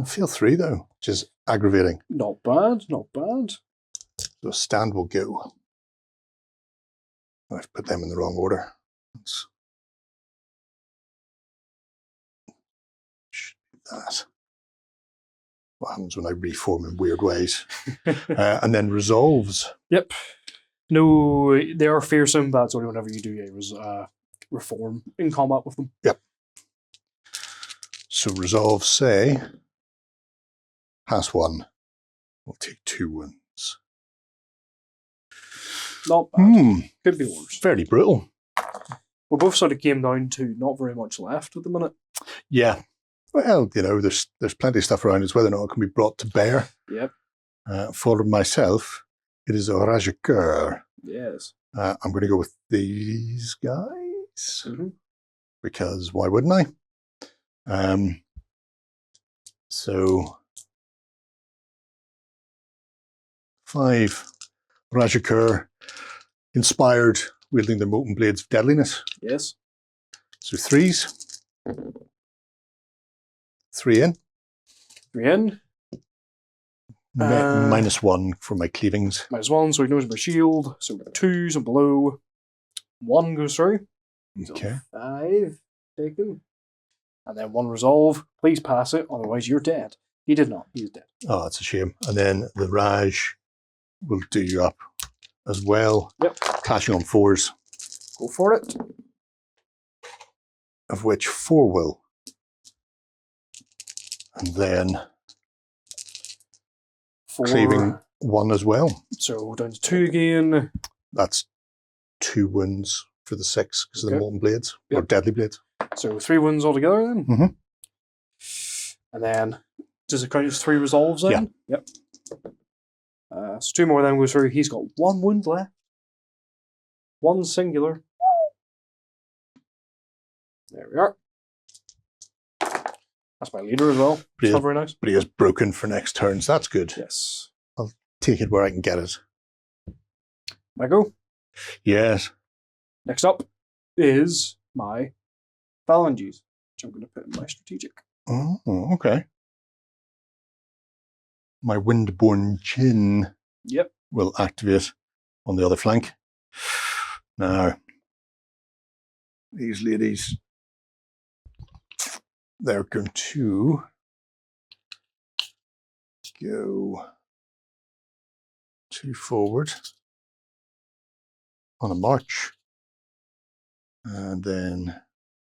Speaker 2: Feel 3 though, which is aggravating.
Speaker 3: Not bad, not bad.
Speaker 2: So stand will go. I've put them in the wrong order. Should be that. What happens when I reform in weird ways? And then resolves.
Speaker 3: Yep. No, they are fearsome, but it's only whenever you do a reform in combat with them.
Speaker 2: Yep. So resolve, say, pass 1. We'll take 2 wounds.
Speaker 3: Not bad. Could be worse.
Speaker 2: Fairly brutal.
Speaker 3: We both sort of came down to not very much left at the minute.
Speaker 2: Yeah. Well, you know, there's plenty of stuff around. It's whether or not it can be brought to bear.
Speaker 3: Yep.
Speaker 2: For myself, it is a Rajakur.
Speaker 3: Yes.
Speaker 2: I'm going to go with these guys. Because why wouldn't I? So 5 Rajakur, inspired, wielding the molten blades of deadliness.
Speaker 3: Yes.
Speaker 2: So 3s. 3 in.
Speaker 3: 3 in.
Speaker 2: -1 for my cleavings.
Speaker 3: -1, so he knows my shield. So 2s and below. 1 goes through.
Speaker 2: Okay.
Speaker 3: So 5 taken. And then 1 resolve. Please pass it, otherwise you're dead. He did not. He's dead.
Speaker 2: Oh, that's a shame. And then the Raj will do you up as well.
Speaker 3: Yep.
Speaker 2: Clashing on 4s.
Speaker 3: Go for it.
Speaker 2: of which 4 will. And then
Speaker 3: 4.
Speaker 2: cleaving 1 as well.
Speaker 3: So down to 2 again.
Speaker 2: That's 2 wounds for the 6 because of the
Speaker 3: Okay.
Speaker 2: molten blades, or
Speaker 3: Yep.
Speaker 2: deadly blades.
Speaker 3: So 3 wounds altogether then.
Speaker 2: Mhm.
Speaker 3: And then, does it count as 3 resolves then?
Speaker 2: Yeah.
Speaker 3: Yep. So 2 more then goes through. He's got 1 wound left. 1 singular. There we are. That's my leader as well.
Speaker 2: But he,
Speaker 3: Not
Speaker 2: is,
Speaker 3: very nice.
Speaker 2: but he is broken for next turn, so that's good.
Speaker 3: Yes.
Speaker 2: Take it where I can get it.
Speaker 3: I go.
Speaker 2: Yes.
Speaker 3: Next up is my phalanges, which I'm going to put in my strategic.
Speaker 2: Oh, okay. My windborne chin
Speaker 3: Yep.
Speaker 2: will activate on the other flank. Now, these ladies, they're going to go 2 forward on a march, and then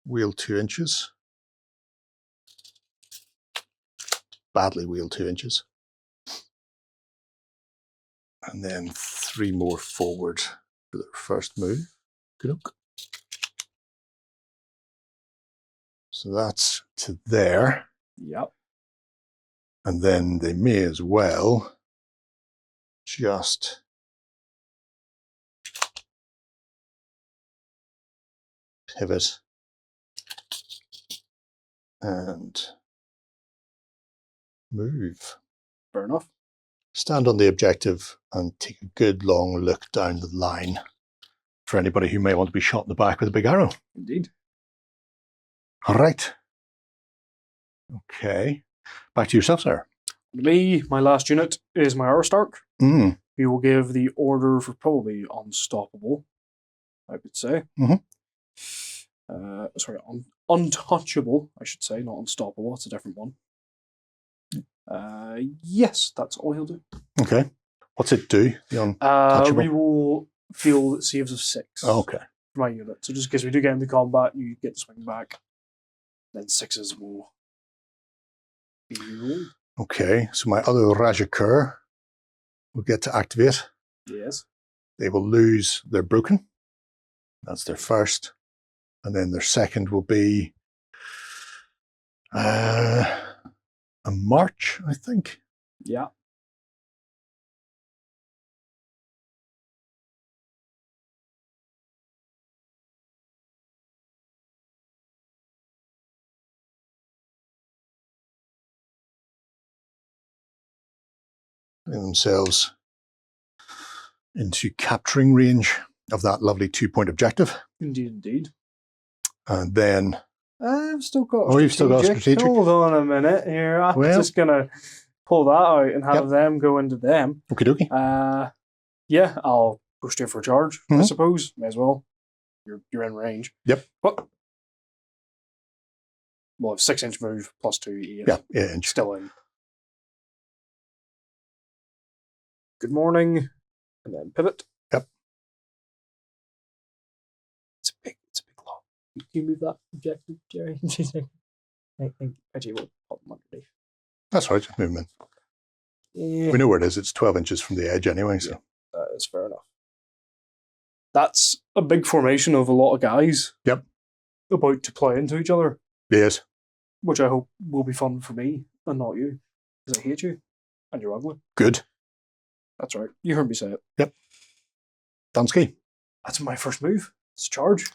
Speaker 2: wheel 2 inches. Badly wheel 2 inches. And then 3 more forward for their first move. Good. So that's to there.
Speaker 3: Yep.
Speaker 2: And then they may as well just pivot and move.
Speaker 3: Fair enough.
Speaker 2: Stand on the objective and take a good long look down the line for anybody who may want to be shot in the back with a big arrow.
Speaker 3: Indeed.
Speaker 2: All right. Okay. Back to yourself, sir.
Speaker 3: Me, my last unit is my Aristarch.
Speaker 2: Mm.
Speaker 3: We will give the order for probably unstoppable, I would say.
Speaker 2: Mhm.
Speaker 3: Sorry, untouchable, I should say, not unstoppable. It's a different one. Yes, that's all he'll do.
Speaker 2: Okay. What's it do? The untouchable?
Speaker 3: We will feel that saves of 6
Speaker 2: Okay.
Speaker 3: for my unit. So just in case we do get into combat, you get to swing back. Then 6s will be rolled.
Speaker 2: Okay. So my other Rajakur will get to activate.
Speaker 3: Yes.
Speaker 2: They will lose their broken. That's their first. And then their second will be a march, I think.
Speaker 3: Yeah.
Speaker 2: Putting themselves into capturing range of that lovely 2-point objective.
Speaker 3: Indeed, indeed.
Speaker 2: And then,
Speaker 3: I've still got.
Speaker 2: Oh, you've still got strategic?
Speaker 3: Hold on a minute here. I'm
Speaker 2: Well-
Speaker 3: just gonna pull that out and have
Speaker 2: Yep.
Speaker 3: them go into them.
Speaker 2: okie dokie.
Speaker 3: Yeah, I'll go straight for a charge. I
Speaker 2: Mhm.
Speaker 3: suppose. May as well. You're in range.
Speaker 2: Yep.
Speaker 3: What? Well, 6-inch move plus 2.
Speaker 2: Yeah, 8 inch.
Speaker 3: Still in. Good morning, and then pivot.
Speaker 2: Yep.
Speaker 3: It's a big lot. Can you move that objective, Jerry? I think actually we'll pop them underneath.
Speaker 2: That's right, just movement.
Speaker 3: Yeah,
Speaker 2: We know where it is. It's 12 inches from the edge anyway, so.
Speaker 3: that is fair enough. That's a big formation of a lot of guys.
Speaker 2: Yep.
Speaker 3: About to play into each other,
Speaker 2: Yes.
Speaker 3: which I hope will be fun for me and not you, because I hate you and you're ugly.
Speaker 2: Good.
Speaker 3: That's right. You heard me say it.
Speaker 2: Dunsky.
Speaker 3: That's my first move. It's a charge.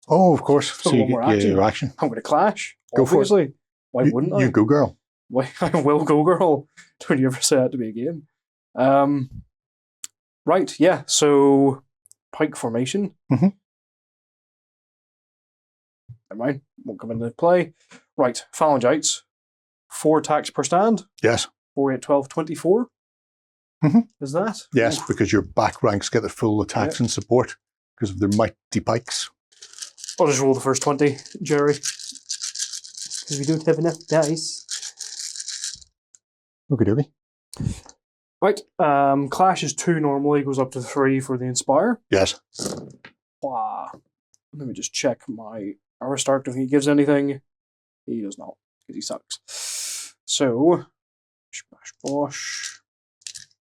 Speaker 2: Oh, of course.
Speaker 3: So
Speaker 2: So you
Speaker 3: one more
Speaker 2: get
Speaker 3: action.
Speaker 2: your action.
Speaker 3: I'm going to clash.
Speaker 2: Go for it.
Speaker 3: Obviously. Why wouldn't I?
Speaker 2: You go, girl.
Speaker 3: Why I will go, girl. Don't you ever say that to me again. Right, yeah. So pike formation.
Speaker 2: Mhm.
Speaker 3: Never mind. Won't come into play. Right, phalangites. 4 attacks per stand.
Speaker 2: Yes.
Speaker 3: 4, 8, 12, 24.
Speaker 2: Mhm.
Speaker 3: Is that?
Speaker 2: Yes,
Speaker 3: Oof.
Speaker 2: because your back ranks get the full attacks and support because of their mighty pikes.
Speaker 3: I'll just roll the first 20, Jerry. Because we don't have enough dice.
Speaker 2: Okie dokie.
Speaker 3: Right, clash is 2 normally, goes up to 3 for the inspire.
Speaker 2: Yes.
Speaker 3: Wow. Let me just check my Aristarch, don't think he gives anything. He does not, because he sucks. So, smash bosh.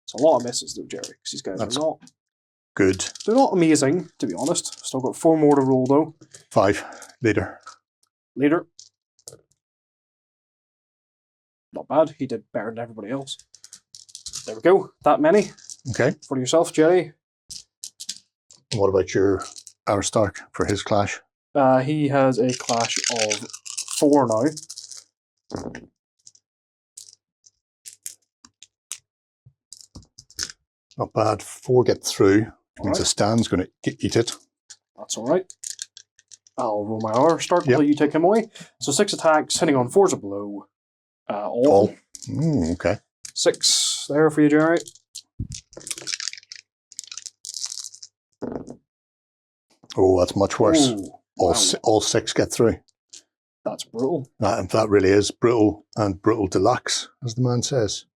Speaker 3: It's a lot of misses though, Gerry, because these guys are not
Speaker 2: good.
Speaker 3: They're not amazing, to be honest. Still got 4 more to roll though.
Speaker 2: 5 later.
Speaker 3: Later. Not bad. He did better than everybody else. There we go. That many.
Speaker 2: Okay.
Speaker 3: For yourself, Gerry.
Speaker 2: What about your Aristarch for his clash?
Speaker 3: He has a clash of 4 now.
Speaker 2: Not bad. 4 get through. Which means the stand's going to eat it.
Speaker 3: That's alright. I'll roll my Aristarch until you take him away. So 6 attacks, hitting on 4s or below. All.
Speaker 2: Okay.
Speaker 3: 6 there for you, Gerry.
Speaker 2: Oh, that's much worse.
Speaker 3: Ooh,
Speaker 2: All 6 get through.
Speaker 3: That's brutal.
Speaker 2: That really is brutal, and brutal deluxe, as the man says.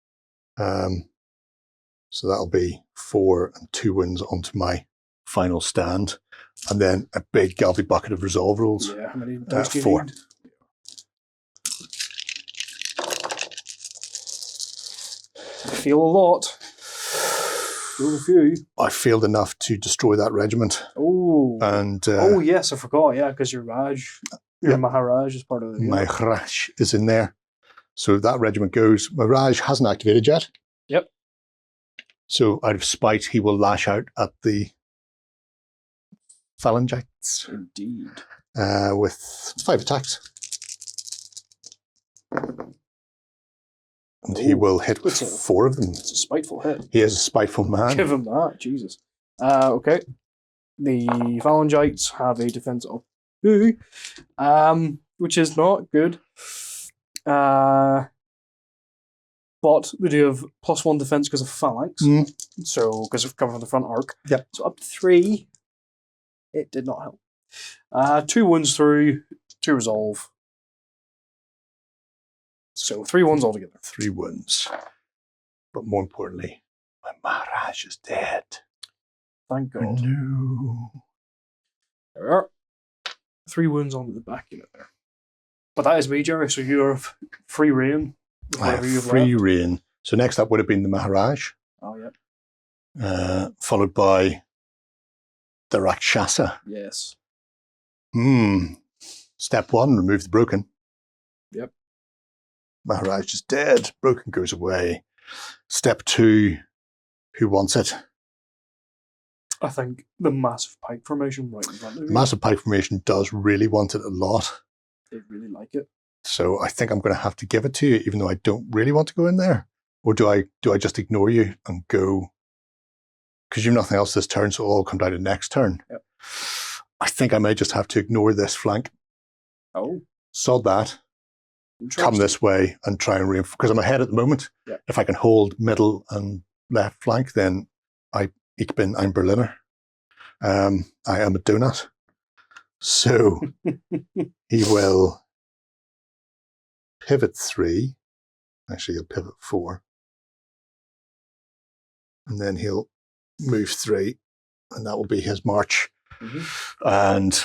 Speaker 2: So that'll be 4 and 2 wins onto my final stand, and then a big gobby bucket of resolve rolls.
Speaker 3: Yeah, how many dice do you
Speaker 2: 4.
Speaker 3: need? Feel a lot. Feel a few.
Speaker 2: I failed enough to destroy that regiment.
Speaker 3: Oh.
Speaker 2: And
Speaker 3: oh yes, I forgot. Yeah, because your Maharaj is part of the.
Speaker 2: Maharaj is in there, so that regiment goes. Maharaj hasn't activated yet.
Speaker 3: Yep.
Speaker 2: So out of spite, he will lash out at the phalangites.
Speaker 3: Indeed.
Speaker 2: With 5 attacks. And he will hit with 4 of them.
Speaker 3: It's a spiteful hit.
Speaker 2: He is a spiteful man.
Speaker 3: Give him that, Jesus. Okay. The phalangites have a defense of 2, which is not good. But they do have +1 defense because of phalanx. So, because of coming from the front arc.
Speaker 2: Yep.
Speaker 3: So up to 3. It did not help. 2 wounds through, 2 resolve. So 3 wounds altogether.
Speaker 2: 3 wounds. But more importantly, my Maharaj is dead.
Speaker 3: Thank God.
Speaker 2: No.
Speaker 3: There we are. 3 wounds onto the back unit there. But that is me, Gerry, so you have free reign.
Speaker 2: I have free reign. So next up would have been the Maharaj.
Speaker 3: Oh, yeah.
Speaker 2: Followed by the Rakshasa.
Speaker 3: Yes.
Speaker 2: Step 1, remove the broken.
Speaker 3: Yep.
Speaker 2: Maharaj is dead. Broken goes away. Step 2, who wants it?
Speaker 3: I think the massive pike formation right in front of you.
Speaker 2: The massive pike formation does really want it a lot.
Speaker 3: They really like it.
Speaker 2: So I think I'm going to have to give it to you, even though I don't really want to go in there. Or do I just ignore you and go? Because you've nothing else this turn, so it'll all come down to next turn.
Speaker 3: Yep.
Speaker 2: I think I may just have to ignore this flank.
Speaker 3: Oh.
Speaker 2: Sod that. Come this way and try and reinforce. Because I'm ahead at the moment.
Speaker 3: Yep.
Speaker 2: If I can hold middle and left flank, then ich bin ein Berliner. I am a donut. So he will pivot 3. Actually, he'll pivot 4. And then he'll move 3. And that will be his march. And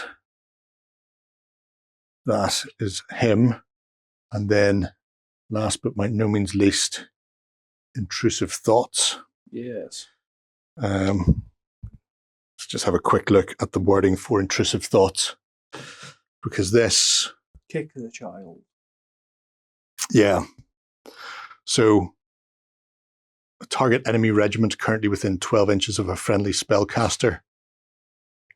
Speaker 2: that is him. And then, last but by no means least, intrusive thoughts.
Speaker 3: Yes.
Speaker 2: Let's just have a quick look at the wording for intrusive thoughts. Because this...
Speaker 3: Kick the child.
Speaker 2: Yeah. So, a target enemy regiment currently within 12 inches of a friendly spellcaster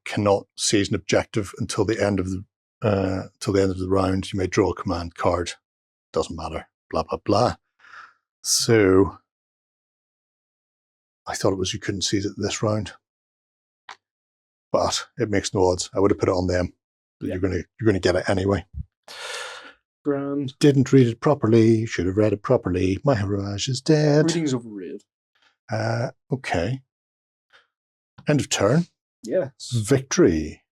Speaker 2: cannot seize an objective until the end of the round. You may draw a command card. Doesn't matter. Blah, blah, blah. So, I thought it was you couldn't seize it this round. But it makes no odds. I would have put it on them. But you're gonna get it anyway.
Speaker 3: Grand.
Speaker 2: Didn't read it properly. Should have read it properly. My Maharaj is dead.
Speaker 3: Reading's overrated.
Speaker 2: Okay. End of turn.
Speaker 3: Yes.
Speaker 2: Victory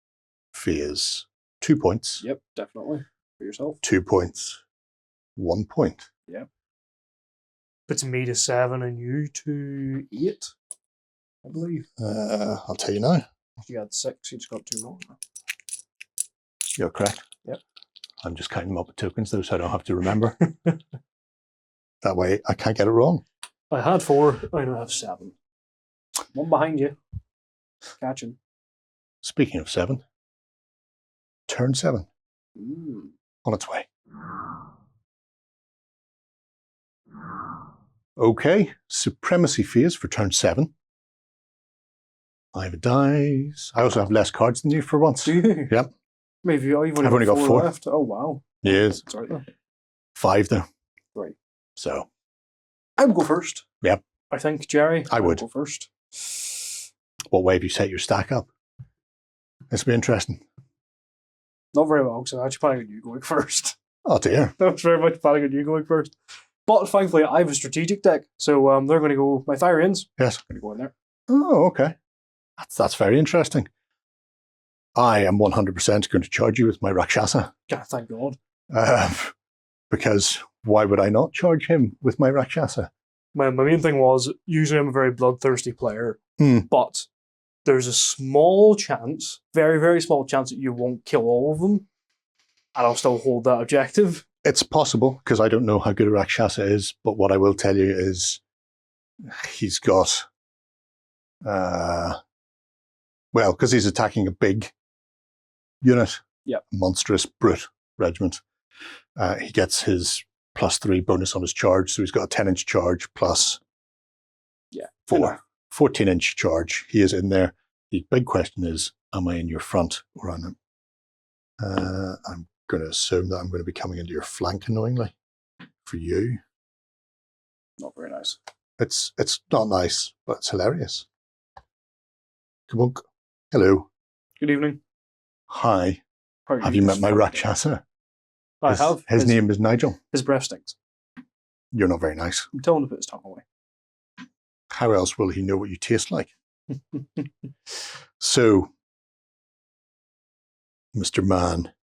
Speaker 2: phase. 2 points.
Speaker 3: Yep, definitely. For yourself.
Speaker 2: 2 points. 1 point.
Speaker 3: Yep. Puts me to 7 and you to 8, I believe.
Speaker 2: I'll tell you now.
Speaker 3: If you had 6, you just got 2 wrong.
Speaker 2: You're correct.
Speaker 3: Yep.
Speaker 2: I'm just counting them up with tokens though, so I don't have to remember. That way I can't get it wrong.
Speaker 3: I had 4, I now have 7. One behind you. Catching.
Speaker 2: Speaking of 7, turn 7. On its way. Okay, supremacy phase for turn 7. I have a dice. I also have less cards than you for once.
Speaker 3: Do you?
Speaker 2: Yep.
Speaker 3: Maybe you've
Speaker 2: only got 4
Speaker 3: left. Oh wow.
Speaker 2: Yes.
Speaker 3: Sorry.
Speaker 2: 5 though.
Speaker 3: Right.
Speaker 2: So.
Speaker 3: I would go first.
Speaker 2: Yep.
Speaker 3: I think, Jerry.
Speaker 2: I would
Speaker 3: go first.
Speaker 2: What way have you set your stack up? This will be interesting.
Speaker 3: Not very well, because I'm actually planning on you going first.
Speaker 2: Oh dear.
Speaker 3: I was very much planning on you going first. But thankfully, I have a strategic deck, so they're going to go. My Therians.
Speaker 2: Yes.
Speaker 3: Going to go in there.
Speaker 2: Oh, okay. That's very interesting. I am 100% going to charge you with my Rakshasa.
Speaker 3: Yeah, thank God.
Speaker 2: Because why would I not charge him with my Rakshasa?
Speaker 3: My main thing was, usually I'm a very bloodthirsty player, but there's a small chance, very, very small chance that you won't kill all of them, and I'll still hold that objective.
Speaker 2: It's possible, because I don't know how good a Rakshasa is, but what I will tell you is he's got, well, because he's attacking a big unit,
Speaker 3: yep.
Speaker 2: Monstrous brute regiment, he gets his +3 bonus on his charge, so he's got a 10-inch charge plus 14-inch charge. He is in there. The big question is, am I in your front or on him? I'm going to assume that I'm going to be coming into your flank, annoyingly, for you.
Speaker 3: Not very nice.
Speaker 2: It's not nice, but it's hilarious. Kabunk. Hello.
Speaker 3: Good evening.
Speaker 2: Hi. Have you met my Rakshasa?
Speaker 3: I have.
Speaker 2: His name is Nigel.
Speaker 3: His breath stinks.
Speaker 2: You're not very nice.
Speaker 3: I'm telling him to put his tongue away.
Speaker 2: How else will he know what you taste like? So, Mr. Man,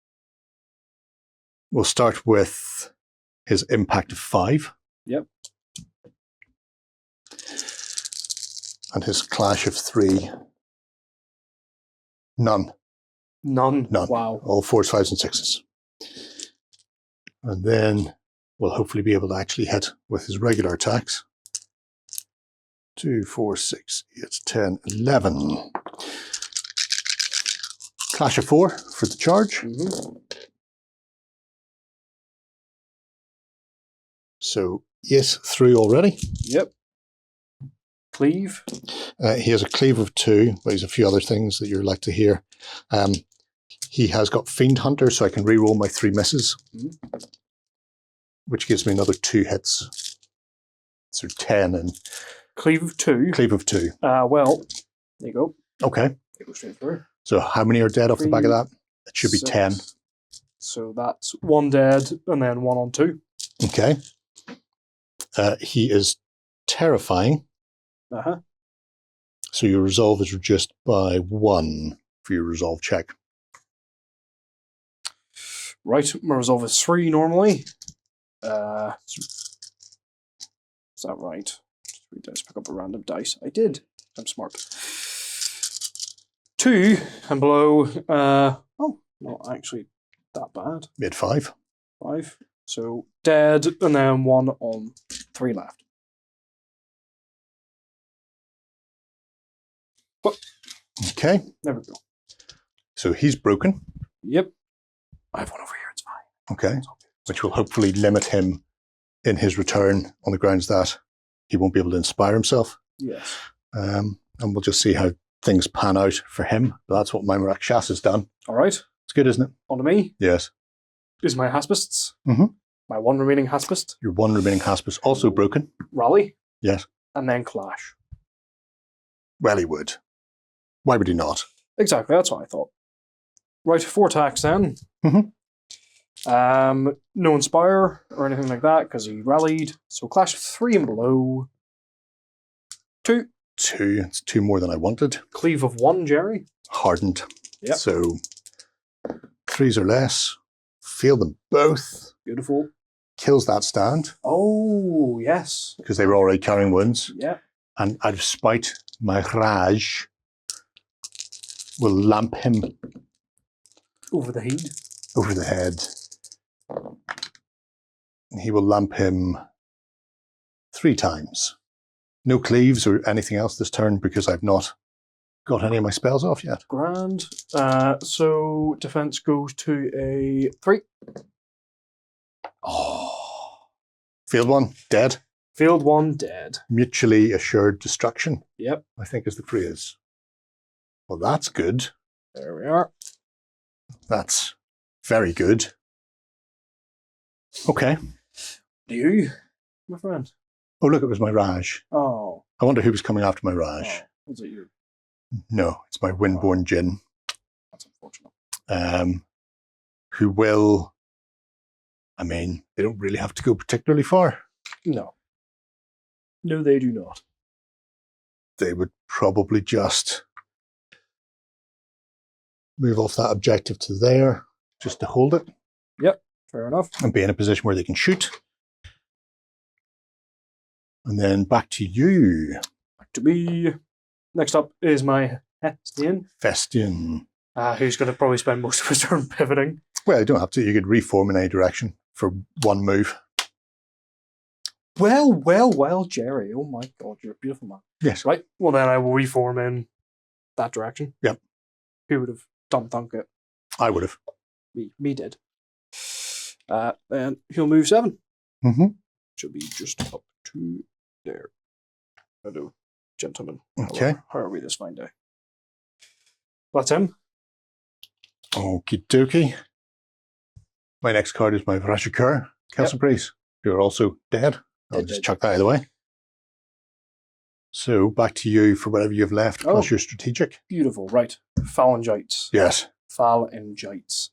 Speaker 2: we'll start with his impact of 5.
Speaker 3: Yep.
Speaker 2: And his clash of 3. None.
Speaker 3: None. Wow.
Speaker 2: All 4s, 5s, and 6s. And then we'll hopefully be able to actually hit with his regular attacks. 2, 4, 6, 8, 10, 11. Clash of 4 for the charge. So, yes, through already.
Speaker 3: Yep. Cleave.
Speaker 2: He has a cleave of 2, but he's a few other things that you're like to hear. He has got Fiend Hunter, so I can reroll my 3 misses, which gives me another 2 hits. So 10 and...
Speaker 3: Cleave of 2?
Speaker 2: Cleave of 2.
Speaker 3: Well, there you go.
Speaker 2: Okay.
Speaker 3: It goes straight through.
Speaker 2: So how many are dead off the back of that? It should be 10.
Speaker 3: So that's 1 dead, and then 1 on 2.
Speaker 2: Okay. He is terrifying. So your resolve is reduced by 1 for your resolve check.
Speaker 3: Right, my resolve is 3 normally. Is that right? Just pick up a random dice. I did. I'm smart. 2 and below. Oh, not actually that bad.
Speaker 2: Made 5.
Speaker 3: 5. So dead, and then 1 on 3 left.
Speaker 2: Okay.
Speaker 3: There we go.
Speaker 2: So he's broken.
Speaker 3: Yep. I have 1 over here. It's fine.
Speaker 2: Okay. Which will hopefully limit him in his return on the grounds that he won't be able to inspire himself.
Speaker 3: Yes.
Speaker 2: And we'll just see how things pan out for him. But that's what my Rakshas has done.
Speaker 3: All right.
Speaker 2: It's good, isn't it?
Speaker 3: On to me.
Speaker 2: Yes.
Speaker 3: Is my Haspists.
Speaker 2: Mm-hmm.
Speaker 3: My 1 remaining Haspist.
Speaker 2: Your 1 remaining Haspist also broken.
Speaker 3: Rally.
Speaker 2: Yes.
Speaker 3: And then Clash.
Speaker 2: Well, he would. Why would he not?
Speaker 3: Exactly, that's what I thought. Right, 4 attacks then. No Inspire or anything like that, because he rallied. So Clash of 3 and below. 2.
Speaker 2: 2. It's 2 more than I wanted.
Speaker 3: Cleave of 1, Jerry.
Speaker 2: Hardened.
Speaker 3: Yep.
Speaker 2: So 3s or less. Feel them both.
Speaker 3: Beautiful.
Speaker 2: Kills that stand.
Speaker 3: Oh, yes.
Speaker 2: Because they were already carrying wounds.
Speaker 3: Yeah.
Speaker 2: And out of spite, my Raj will lamp him
Speaker 3: Over the head.
Speaker 2: Over the head. And he will lamp him 3 times. No cleaves or anything else this turn because I've not got any of my spells off yet.
Speaker 3: Grand. So defense goes to a 3.
Speaker 2: Oh. Field 1, dead.
Speaker 3: Field 1, dead.
Speaker 2: Mutually assured destruction.
Speaker 3: Yep.
Speaker 2: I think is the phrase. Well, that's good.
Speaker 3: There we are.
Speaker 2: That's very good. Okay.
Speaker 3: Do you, my friend?
Speaker 2: Oh, look, it was my Raj.
Speaker 3: Oh.
Speaker 2: I wonder who was coming after my Raj.
Speaker 3: Oh. Was it you?
Speaker 2: No, it's my Windborn Djinn.
Speaker 3: That's unfortunate.
Speaker 2: Who will... I mean, they don't really have to go particularly far.
Speaker 3: No. No, they do not.
Speaker 2: They would probably just move off that objective to there, just to hold it.
Speaker 3: Yep, fair enough.
Speaker 2: And be in a position where they can shoot. And then back to you.
Speaker 3: Back to me. Next up is my Hestian.
Speaker 2: Festian.
Speaker 3: Who's going to probably spend most of his turn pivoting.
Speaker 2: Well, you don't have to. You could reform in any direction for 1 move.
Speaker 3: Well, Gerry. Oh my God, you're a beautiful man.
Speaker 2: Yes.
Speaker 3: Right, well then I will reform in that direction.
Speaker 2: Yep.
Speaker 3: Who would have done thunk it?
Speaker 2: I would have.
Speaker 3: Me did. And he'll move 7.
Speaker 2: Mm-hmm.
Speaker 3: Should be just up to there. Hello, gentlemen.
Speaker 2: Okay.
Speaker 3: How are we this fine day? That's him.
Speaker 2: Okie dokie. My next card is my Vrashikur, Castle Priest, who are also dead. I'll just chuck that out of the way. So back to you for whatever you've left, plus your strategic.
Speaker 3: Beautiful, right. Phalangites.
Speaker 2: Yes.
Speaker 3: Phalangites.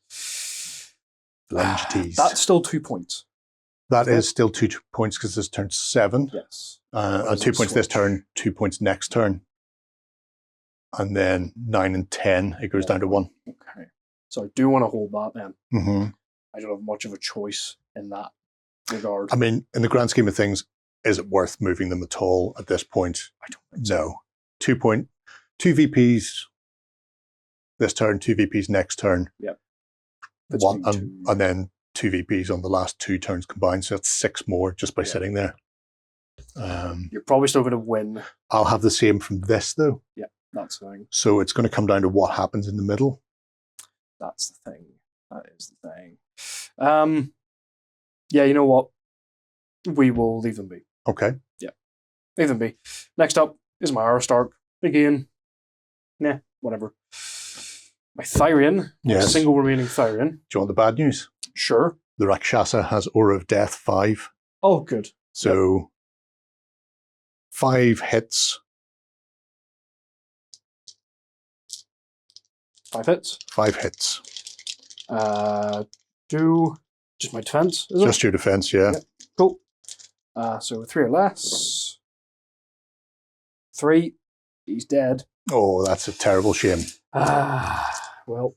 Speaker 2: Phalangites.
Speaker 3: That's still 2 points.
Speaker 2: That is still 2 points because this turn's 7.
Speaker 3: Yes.
Speaker 2: And 2 points this turn, 2 points next turn. And then 9 and 10, it goes down to 1.
Speaker 3: Okay. So I do want to hold that then.
Speaker 2: Mm-hmm.
Speaker 3: I don't have much of a choice in that regard.
Speaker 2: I mean, in the grand scheme of things, is it worth moving them at all at this point?
Speaker 3: I don't think so.
Speaker 2: No. 2 VPs this turn, 2 VPs next turn.
Speaker 3: Yep.
Speaker 2: One, and then 2 VPs on the last 2 turns combined. So that's 6 more just by sitting there.
Speaker 3: You're probably still going to win.
Speaker 2: I'll have the same from this, though.
Speaker 3: Yeah, that's the thing.
Speaker 2: So it's going to come down to what happens in the middle.
Speaker 3: That's the thing. That is the thing. Yeah, you know what? We will leave them be.
Speaker 2: Okay.
Speaker 3: Yeah. Leave them be. Next up is my Aristarch. Again. Nah, whatever. My Thyrian.
Speaker 2: Yes.
Speaker 3: Single remaining Thyrian.
Speaker 2: Do you want the bad news?
Speaker 3: Sure.
Speaker 2: The Rakshasa has Aura of Death 5.
Speaker 3: Oh, good.
Speaker 2: So 5 hits.
Speaker 3: 5 hits.
Speaker 2: 5 hits.
Speaker 3: Do just my defense, is
Speaker 2: Just your defense, yeah.
Speaker 3: Yep. Cool. So 3 or less. 3. He's dead.
Speaker 2: Oh, that's a terrible shame.
Speaker 3: Well.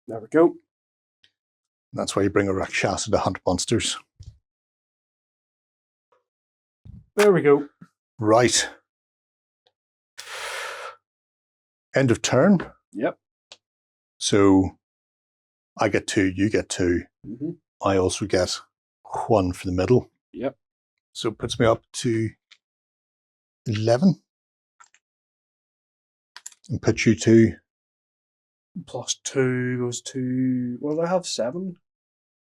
Speaker 3: There we go.
Speaker 2: That's why you bring a Rakshasa to hunt monsters.
Speaker 3: There we go.
Speaker 2: Right. End of turn.
Speaker 3: Yep.
Speaker 2: So I get 2, you get 2.
Speaker 3: Mm-hmm.
Speaker 2: I also get 1 for the middle.
Speaker 3: Yep.
Speaker 2: So it puts me up to 11. And puts you to...
Speaker 3: Plus 2 goes to... What do I have? 7?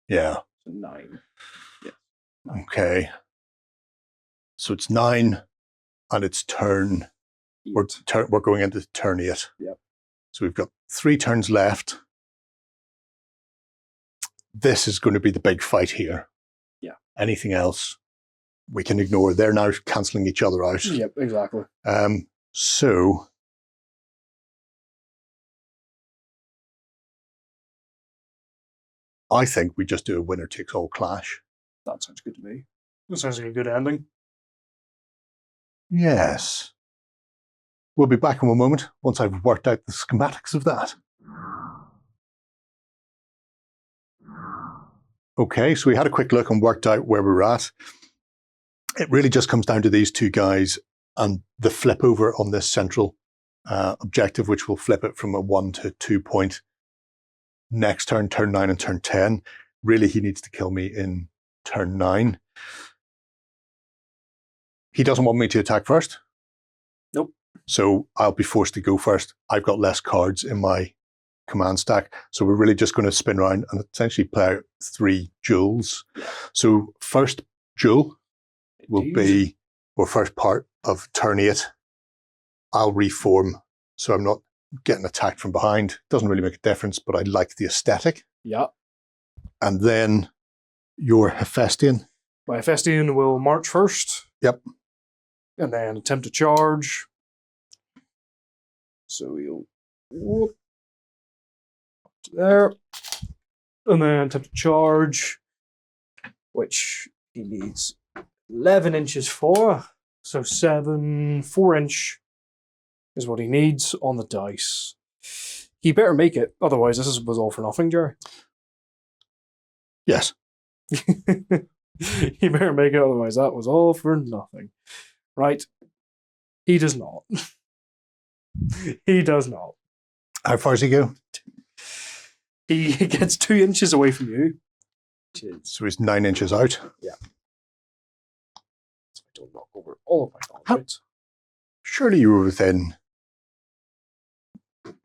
Speaker 2: Yeah.
Speaker 3: So 9. Yeah.
Speaker 2: Okay. So it's 9 and it's turn... We're going into turn 8.
Speaker 3: Yep.
Speaker 2: So we've got 3 turns left. This is going to be the big fight here.
Speaker 3: Yeah.
Speaker 2: Anything else we can ignore. They're now cancelling each other out.
Speaker 3: Yep, exactly.
Speaker 2: So I think we just do a winner takes all clash.
Speaker 3: That sounds good to me. That sounds like a good ending.
Speaker 2: Yes. We'll be back in a moment once I've worked out the schematics of that. Okay, so we had a quick look and worked out where we're at. It really just comes down to these 2 guys and the flip over on this central objective, which will flip it from a 1 to 2 point next turn, turn 9 and turn 10. Really, he needs to kill me in turn 9. He doesn't want me to attack first.
Speaker 3: Nope.
Speaker 2: So I'll be forced to go first. I've got less cards in my command stack. So we're really just going to spin around and essentially play out 3 duels. So first duel will be, or first part of turn 8. I'll reform so I'm not getting attacked from behind. Doesn't really make a difference, but I like the aesthetic.
Speaker 3: Yeah.
Speaker 2: And then your Hephaestion.
Speaker 3: My Hephaestion will march first.
Speaker 2: Yep.
Speaker 3: And then attempt to charge. So he'll whoop there. And then attempt to charge, which he needs 11 inches for. So 4 inch is what he needs on the dice. He better make it, otherwise this was all for nothing, Gerry.
Speaker 2: Yes.
Speaker 3: He better make it, otherwise that was all for nothing. Right? He does not. He does not.
Speaker 2: How far does he go?
Speaker 3: He gets 2 inches away from you.
Speaker 2: So he's 9 inches out.
Speaker 3: Yeah. So I don't knock over all of my targets.
Speaker 2: Surely you were within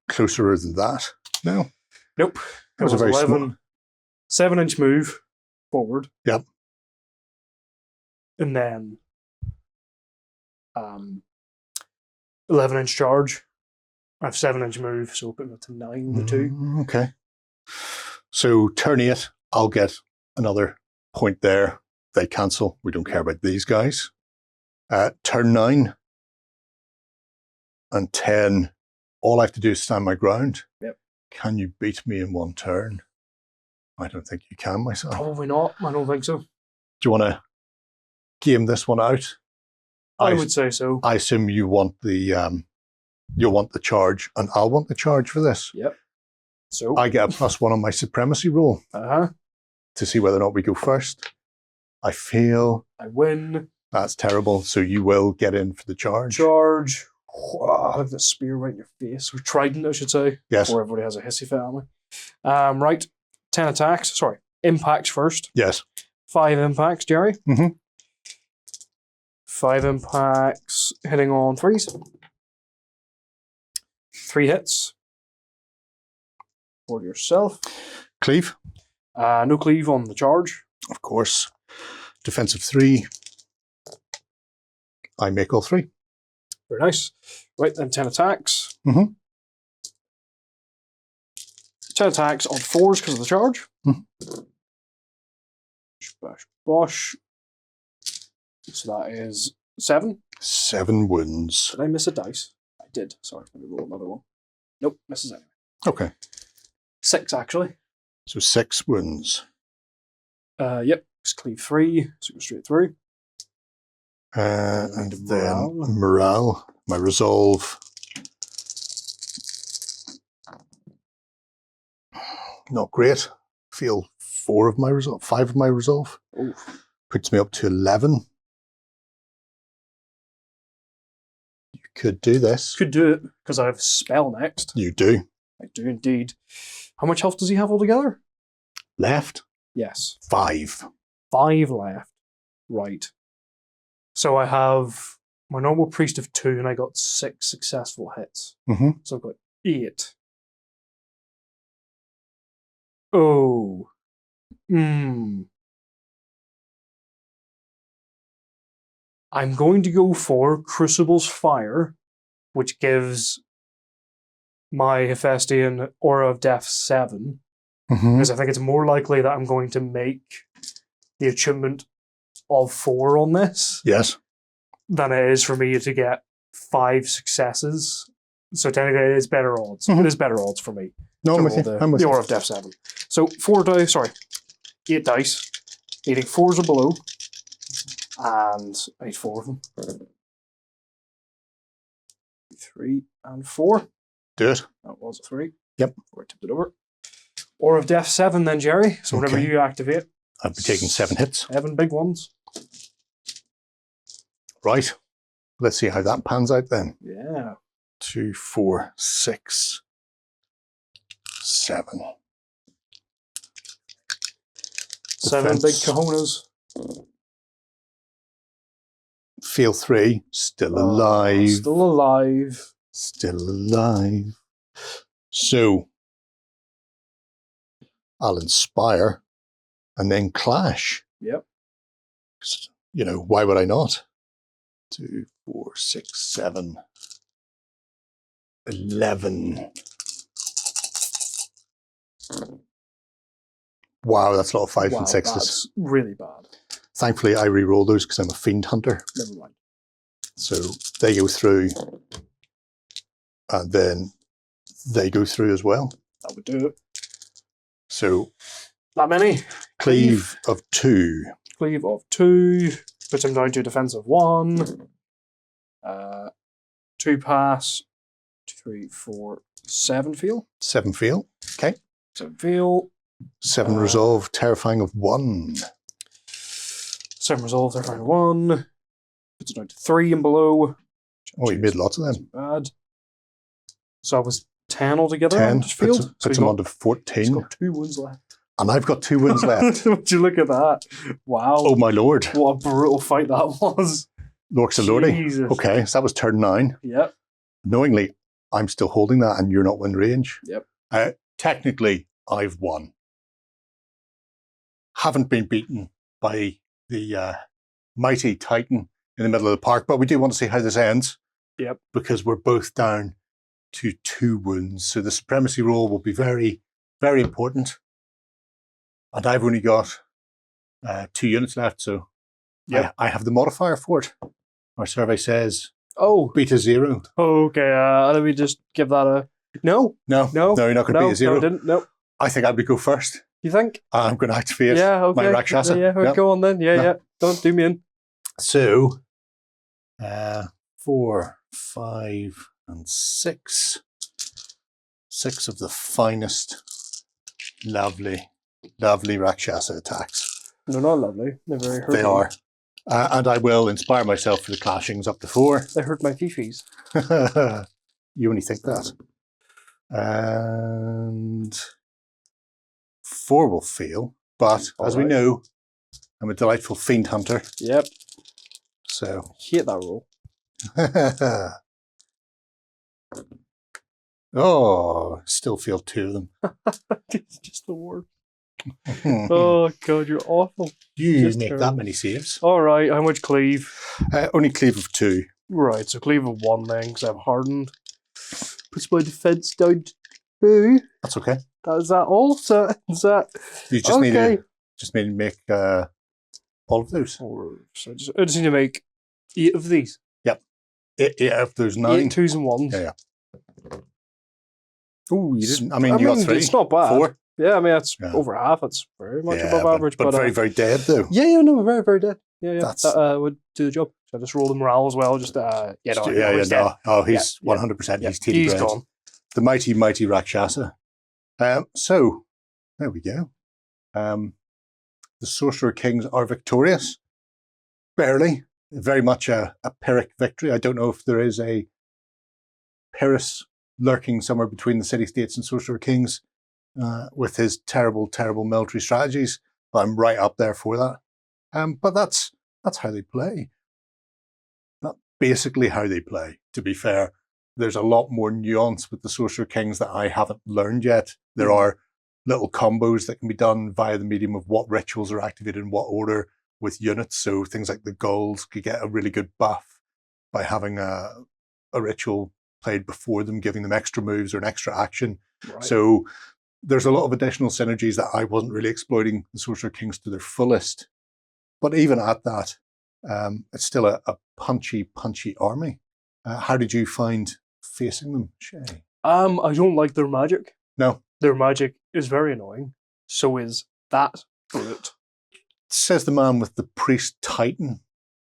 Speaker 2: closer than that. No.
Speaker 3: Nope.
Speaker 2: It was a very
Speaker 3: 11, 7-inch move forward.
Speaker 2: Yep.
Speaker 3: And then 11-inch charge. I have 7-inch move, so put it to 9 the 2.
Speaker 2: Okay. So turn 8, I'll get another point there. They cancel. We don't care about these guys. Turn 9 and 10, all I have to do is stand my ground.
Speaker 3: Yep.
Speaker 2: Can you beat me in 1 turn? I don't think you can, myself.
Speaker 3: Probably not. I don't think so.
Speaker 2: Do you want to game this one out?
Speaker 3: I would say so.
Speaker 2: I assume you want the you'll want the charge, and I'll want the charge for this.
Speaker 3: Yep. So
Speaker 2: I get a +1 on my supremacy roll to see whether or not we go first. I feel
Speaker 3: I win.
Speaker 2: That's terrible. So you will get in for the charge.
Speaker 3: Charge. Wow, look at the spear right in your face. Or trident, I should say.
Speaker 2: Yes.
Speaker 3: Before everybody has a hissy fit on me. Right. 10 attacks. Sorry. Impacts first.
Speaker 2: Yes.
Speaker 3: 5 impacts, Gerry.
Speaker 2: Mm-hmm.
Speaker 3: 5 impacts hitting on 3s. 3 hits. For yourself.
Speaker 2: Cleave.
Speaker 3: No cleave on the charge.
Speaker 2: Of course. Defensive 3. I make all 3.
Speaker 3: Very nice. Right, then 10 attacks.
Speaker 2: Mm-hmm.
Speaker 3: 10 attacks on 4s because of the charge.
Speaker 2: Mm-hmm.
Speaker 3: Bash, bosh. So that is 7.
Speaker 2: 7 wounds.
Speaker 3: Did I miss a dice? I did. Sorry, let me roll another one. Nope, misses anyway.
Speaker 2: Okay.
Speaker 3: 6 actually.
Speaker 2: So 6 wounds.
Speaker 3: Yep. Just cleave 3, so go straight through.
Speaker 2: And then morale, my resolve. Not great. Feel 4 of my resolve, 5 of my resolve.
Speaker 3: Oof.
Speaker 2: Puts me up to 11. You could do this.
Speaker 3: Could do it, because I have spell next.
Speaker 2: You do.
Speaker 3: I do indeed. How much health does he have altogether?
Speaker 2: Left?
Speaker 3: Yes.
Speaker 2: 5.
Speaker 3: 5 left. Right. So I have my normal priest of 2, and I got 6 successful hits.
Speaker 2: Mm-hmm.
Speaker 3: So I've got 8. Oh. I'm going to go for Crucible's Fire, which gives my Hephaestion Aura of Death 7.
Speaker 2: Mm-hmm.
Speaker 3: Because I think it's more likely that I'm going to make the attunement of 4 on this.
Speaker 2: Yes.
Speaker 3: Than it is for me to get 5 successes. So technically it is better odds.
Speaker 2: Mm-hmm.
Speaker 3: It is better odds for me.
Speaker 2: No, I'm with you. I'm with
Speaker 3: the
Speaker 2: you.
Speaker 3: Aura of Death 7. So 8 dice. Needing 4s or below. And I need 4 of them. 3 and 4.
Speaker 2: Do it.
Speaker 3: That was a 3.
Speaker 2: Yep.
Speaker 3: Before I tipped it over. Aura of Death 7 then, Gerry. So whenever
Speaker 2: Okay.
Speaker 3: you activate.
Speaker 2: I'll be taking 7 hits.
Speaker 3: 7 big ones.
Speaker 2: Right. Let's see how that pans out then.
Speaker 3: Yeah.
Speaker 2: 2, 4, 6, 7.
Speaker 3: 7 big
Speaker 2: Defense.
Speaker 3: cojones.
Speaker 2: Feel 3, still alive.
Speaker 3: Still alive.
Speaker 2: Still alive. So, I'll inspire and then clash.
Speaker 3: Yep.
Speaker 2: You know, why would I not? 2, 4, 6, 7, 11. Wow, that's a lot of 5s and 6s.
Speaker 3: That's really bad.
Speaker 2: Thankfully, I re-roll those because I'm a fiend hunter.
Speaker 3: Never mind.
Speaker 2: So they go through, and then they go through as well.
Speaker 3: That would do it.
Speaker 2: So
Speaker 3: That many.
Speaker 2: cleave of 2.
Speaker 3: Cleave of 2. Puts him down to defensive 1. 2 pass. 2, 3, 4, 7 feel.
Speaker 2: 7 feel. Okay.
Speaker 3: 7 feel.
Speaker 2: 7 resolve, terrifying of 1.
Speaker 3: 7 resolve, terrifying of 1. Puts it down to 3 and below.
Speaker 2: Oh, you made lots of them.
Speaker 3: Bad. So I was 10 altogether.
Speaker 2: 10.
Speaker 3: On this field.
Speaker 2: Puts him on to 14.
Speaker 3: He's got 2 wounds left.
Speaker 2: And I've got 2 wounds left.
Speaker 3: Would you look at that? Wow.
Speaker 2: Oh my lord.
Speaker 3: What a brutal fight that was.
Speaker 2: Lorks a lordy.
Speaker 3: Jesus.
Speaker 2: Okay, so that was turn 9.
Speaker 3: Yep.
Speaker 2: Knowingly, I'm still holding that and you're not within range.
Speaker 3: Yep.
Speaker 2: Technically, I've won. Haven't been beaten by the mighty Titan in the middle of the park, but we do want to see how this ends.
Speaker 3: Yep.
Speaker 2: Because we're both down to 2 wounds. So the supremacy roll will be very, very important. And I've only got 2 units left, so
Speaker 3: yep.
Speaker 2: I have the modifier for it. Our survey says
Speaker 3: Oh.
Speaker 2: beat a 0.
Speaker 3: Okay, let me just give that a... No.
Speaker 2: No,
Speaker 3: No.
Speaker 2: you're not going to beat a 0.
Speaker 3: No, I didn't. No.
Speaker 2: I think I would go first.
Speaker 3: You think?
Speaker 2: I'm going to activate
Speaker 3: Yeah, okay.
Speaker 2: my Rakshasa.
Speaker 3: Yeah,
Speaker 2: Yep.
Speaker 3: go on then. Yeah. Don't do me in.
Speaker 2: So, 4, 5, and 6. 6 of the finest, lovely Rakshasa attacks.
Speaker 3: They're not lovely. They're very hurtful.
Speaker 2: They are. And I will inspire myself for the clashings up to 4.
Speaker 3: They hurt my fifis.
Speaker 2: You only think that. And 4 will fail. But as we know, I'm a delightful fiend hunter.
Speaker 3: Yep.
Speaker 2: So.
Speaker 3: Hate that roll.
Speaker 2: Oh, still feel 2 of them.
Speaker 3: It's just the worst. Oh, God, you're awful.
Speaker 2: You
Speaker 3: Just
Speaker 2: make
Speaker 3: terrible.
Speaker 2: that many saves.
Speaker 3: All right, how much cleave?
Speaker 2: Only cleave of 2.
Speaker 3: Right, so cleave of 1 then, because I'm hardened. Puts my defense down to 2.
Speaker 2: That's okay.
Speaker 3: Is that all? Is that...
Speaker 2: You just need to make all of those.
Speaker 3: So I just need to make 8 of these.
Speaker 2: Yep. 8 of those 9.
Speaker 3: 8 2s and 1s.
Speaker 2: Yeah. Oh, you didn't. I mean, you got 3.
Speaker 3: It's not bad.
Speaker 2: 4.
Speaker 3: Yeah, I mean, that's over half. It's very much above average.
Speaker 2: But very, very dead, though.
Speaker 3: Yeah, no, very, very dead. Yeah.
Speaker 2: That's...
Speaker 3: That would do the job. So I just roll the morale as well. Just, he's
Speaker 2: no. Oh, he's 100%. He's TD
Speaker 3: He's
Speaker 2: bread.
Speaker 3: gone.
Speaker 2: The mighty, mighty Rakshasa. So, there we go. The Sorcerer Kings are victorious. Barely. Very much a Pyrrhic victory. I don't know if there is a Pyrrhus lurking somewhere between the city-states and Sorcerer Kings with his terrible, terrible military strategies. But I'm right up there for that. But that's how they play. That's basically how they play, to be fair. There's a lot more nuance with the Sorcerer Kings that I haven't learned yet. There are little combos that can be done via the medium of what rituals are activated in what order with units. So things like the Gulls could get a really good buff by having a ritual played before them, giving them extra moves or an extra action. Right. So there's a lot of additional synergies that I wasn't really exploiting the Sorcerer Kings to their fullest. But even at that, it's still a punchy army. How did you find facing them, Shay?
Speaker 3: I don't like their magic.
Speaker 2: No.
Speaker 3: Their magic is very annoying. So is that brute.
Speaker 2: Says the man with the priest titan.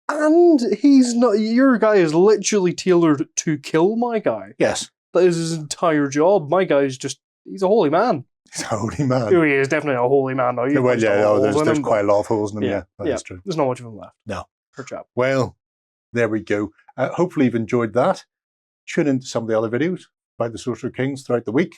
Speaker 3: And he's not... Your guy is literally tailored to kill my guy.
Speaker 2: Yes.
Speaker 3: That is his entire job. My guy's just... He's a holy man.
Speaker 2: He's a holy man.
Speaker 3: Oh, he is definitely a holy man now.
Speaker 2: There's quite a lot of holes in him. Yeah, that's true.
Speaker 3: There's not much of him left.
Speaker 2: No.
Speaker 3: Per chap.
Speaker 2: Well, there we go. Hopefully you've enjoyed that. tune into some of the other videos by the Sorcerer Kings throughout the week.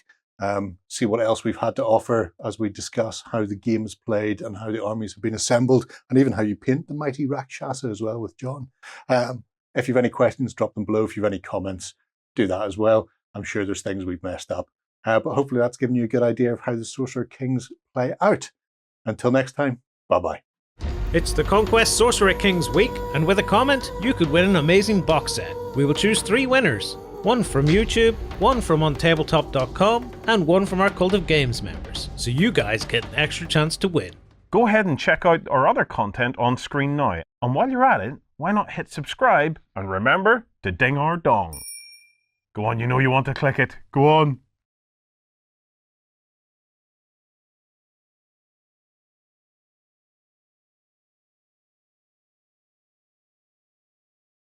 Speaker 2: See what else we've had to offer as we discuss how the game is played and how the armies have been assembled, and even how you paint the mighty Rakshasa as well with John. If you have any questions, drop them below. If you have any comments, do that as well. I'm sure there's things we've messed up. But hopefully that's given you a good idea of how the Sorcerer Kings play out. Until next time, bye-bye.
Speaker 1: It's the Conquest Sorcerer Kings week, and with a comment, you could win an amazing box set. We will choose 3 winners. 1 from YouTube, 1 from OnTableTop.com, and 1 from our Cult of Games members. So you guys get an extra chance to win.
Speaker 4: Go ahead and check out our other content on screen now. And while you're at it, why not hit subscribe and remember to ding our dong. Go on, you know you want to click it. Go on.